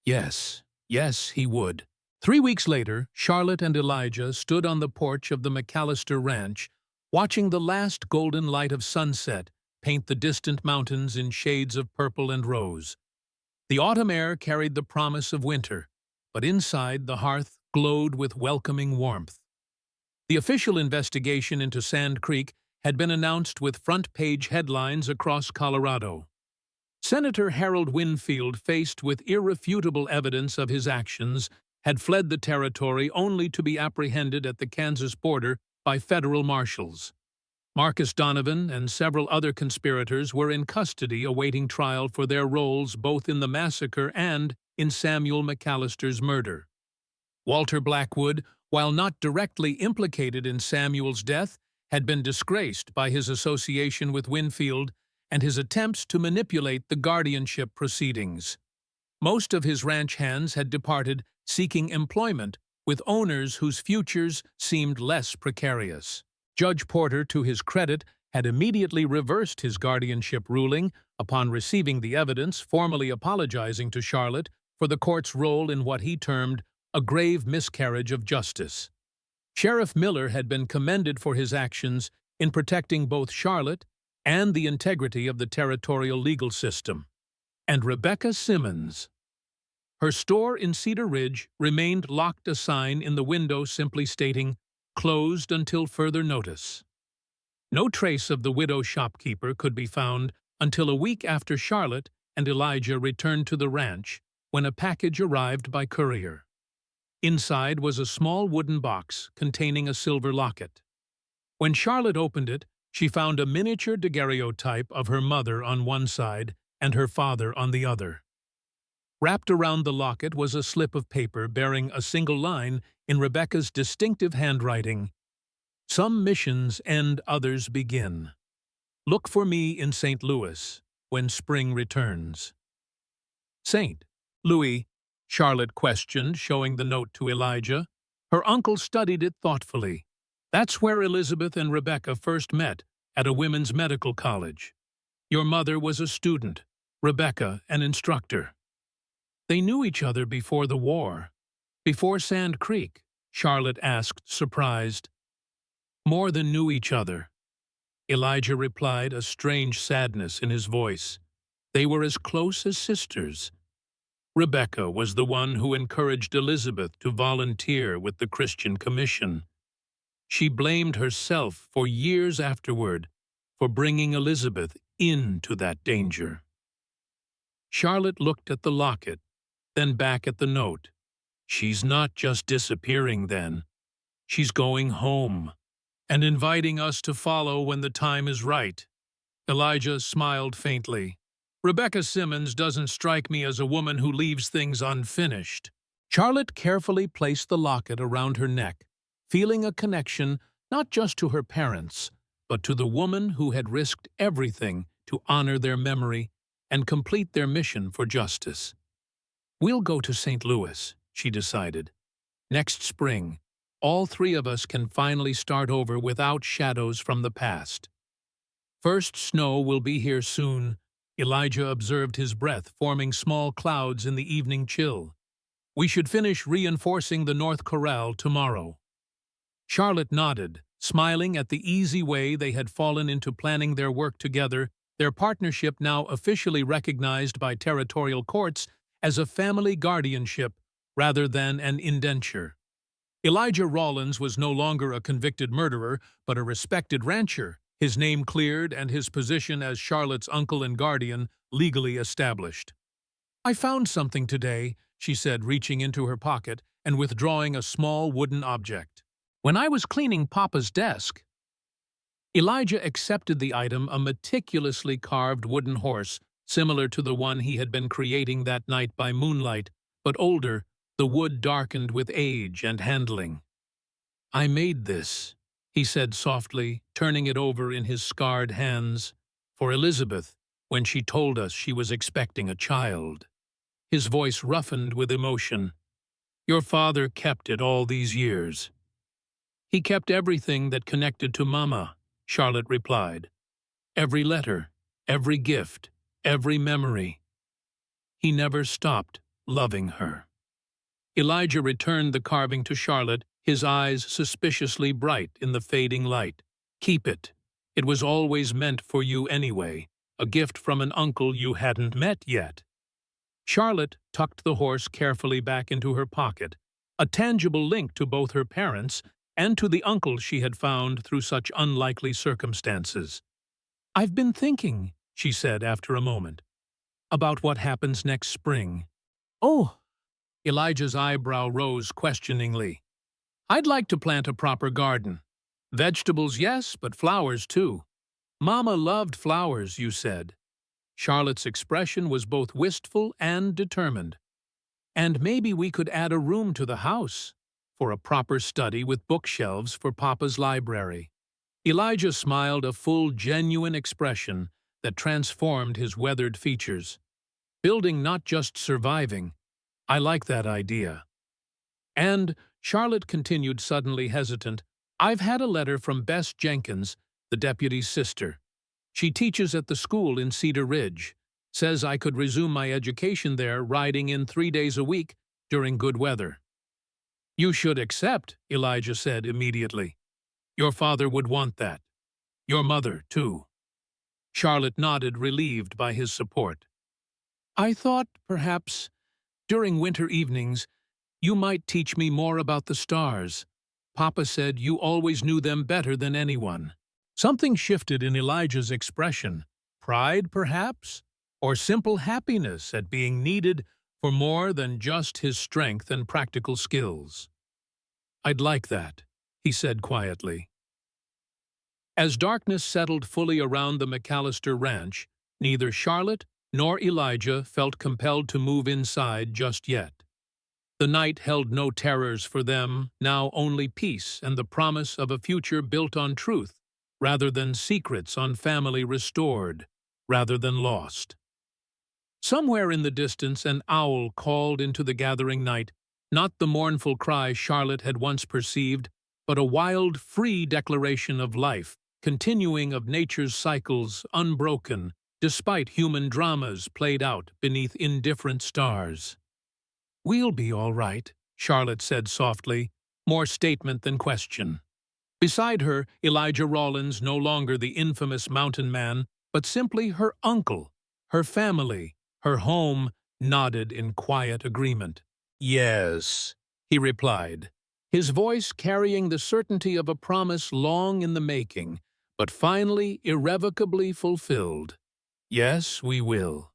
Yes, yes, he would. 3 weeks later, Charlotte and Elijah stood on the porch of the McAllister Ranch, watching the last golden light of sunset paint the distant mountains in shades of purple and rose. The autumn air carried the promise of winter, but inside the hearth glowed with welcoming warmth. The official investigation into Sand Creek had been announced with front-page headlines across Colorado. Senator Harold Winfield, faced with irrefutable evidence of his actions, had fled the territory only to be apprehended at the Kansas border by federal marshals. Marcus Donovan and several other conspirators were in custody awaiting trial for their roles both in the massacre and in Samuel McAllister's murder. Walter Blackwood, while not directly implicated in Samuel's death, had been disgraced by his association with Winfield and his attempts to manipulate the guardianship proceedings. Most of his ranch hands had departed, seeking employment with owners whose futures seemed less precarious. Judge Porter, to his credit, had immediately reversed his guardianship ruling upon receiving the evidence, formally apologizing to Charlotte for the court's role in what he termed a grave miscarriage of justice. Sheriff Miller had been commended for his actions in protecting both Charlotte and the integrity of the territorial legal system. And Rebecca Simmons. Her store in Cedar Ridge remained locked, a sign in the window simply stating, "Closed until further notice." No trace of the widow shopkeeper could be found until a week after Charlotte and Elijah returned to the ranch, when a package arrived by courier. Inside was a small wooden box containing a silver locket. When Charlotte opened it, she found a miniature daguerreotype of her mother on one side and her father on the other. Wrapped around the locket was a slip of paper bearing a single line in Rebecca's distinctive handwriting. "Some missions end, others begin. Look for me in St. Louis when spring returns." "St. Louis?" Charlotte questioned, showing the note to Elijah. Her uncle studied it thoughtfully. "That's where Elizabeth and Rebecca first met, at a women's medical college. Your mother was a student, Rebecca an instructor." They knew each other before the war. Before Sand Creek, Charlotte asked, surprised. More than knew each other, Elijah replied, a strange sadness in his voice. They were as close as sisters. Rebecca was the one who encouraged Elizabeth to volunteer with the Christian Commission. She blamed herself for years afterward for bringing Elizabeth into that danger. Charlotte looked at the locket, then back at the note. She's not just disappearing then. She's going home and inviting us to follow when the time is right. Elijah smiled faintly. Rebecca Simmons doesn't strike me as a woman who leaves things unfinished. Charlotte carefully placed the locket around her neck, feeling a connection not just to her parents, but to the woman who had risked everything to honor their memory and complete their mission for justice. We'll go to St. Louis, she decided. Next spring, all three of us can finally start over without shadows from the past. First snow will be here soon. Elijah observed his breath forming small clouds in the evening chill. We should finish reinforcing the North Corral tomorrow. Charlotte nodded, smiling at the easy way they had fallen into planning their work together, their partnership now officially recognized by territorial courts as a family guardianship rather than an indenture. Elijah Rawlins was no longer a convicted murderer, but a respected rancher, his name cleared and his position as Charlotte's uncle and guardian legally established. I found something today, she said, reaching into her pocket and withdrawing a small wooden object. When I was cleaning Papa's desk. Elijah accepted the item, a meticulously carved wooden horse, similar to the one he had been creating that night by moonlight, but older, the wood darkened with age and handling. I made this, he said softly, turning it over in his scarred hands, for Elizabeth, when she told us she was expecting a child. His voice roughened with emotion. Your father kept it all these years. He kept everything that connected to Mama, Charlotte replied. Every letter, every gift, every memory. He never stopped loving her. Elijah returned the carving to Charlotte, his eyes suspiciously bright in the fading light. Keep it. It was always meant for you anyway, a gift from an uncle you hadn't met yet. Charlotte tucked the horse carefully back into her pocket, a tangible link to both her parents and to the uncle she had found through such unlikely circumstances. I've been thinking, she said after a moment, about what happens next spring. Oh! Elijah's eyebrow rose questioningly. I'd like to plant a proper garden. Vegetables, yes, but flowers too. Mama loved flowers, you said. Charlotte's expression was both wistful and determined. And maybe we could add a room to the house for a proper study with bookshelves for Papa's library. Elijah smiled, a full, genuine expression that transformed his weathered features. Building, not just surviving. I like that idea. And, Charlotte continued, suddenly hesitant, I've had a letter from Bess Jenkins, the deputy's sister. She teaches at the school in Cedar Ridge. Says I could resume my education there, riding in 3 days a week during good weather. You should accept, Elijah said immediately. Your father would want that. Your mother, too. Charlotte nodded, relieved by his support. I thought, perhaps, during winter evenings, you might teach me more about the stars. Papa said you always knew them better than anyone. Something shifted in Elijah's expression. Pride, perhaps? Or simple happiness at being needed for more than just his strength and practical skills. I'd like that, he said quietly. As darkness settled fully around the McAllister ranch, neither Charlotte nor Elijah felt compelled to move inside just yet. The night held no terrors for them, now only peace and the promise of a future built on truth, rather than secrets, on family restored, rather than lost. Somewhere in the distance an owl called into the gathering night, not the mournful cry Charlotte had once perceived, but a wild, free declaration of life, continuing of nature's cycles, unbroken, despite human dramas played out beneath indifferent stars. "We'll be all right," Charlotte said softly, more statement than question. Beside her, Elijah Rawlins, no longer the infamous mountain man, but simply her uncle, her family, her home, nodded in quiet agreement. "Yes," he replied, his voice carrying the certainty of a promise long in the making, but finally irrevocably fulfilled. "Yes, we will."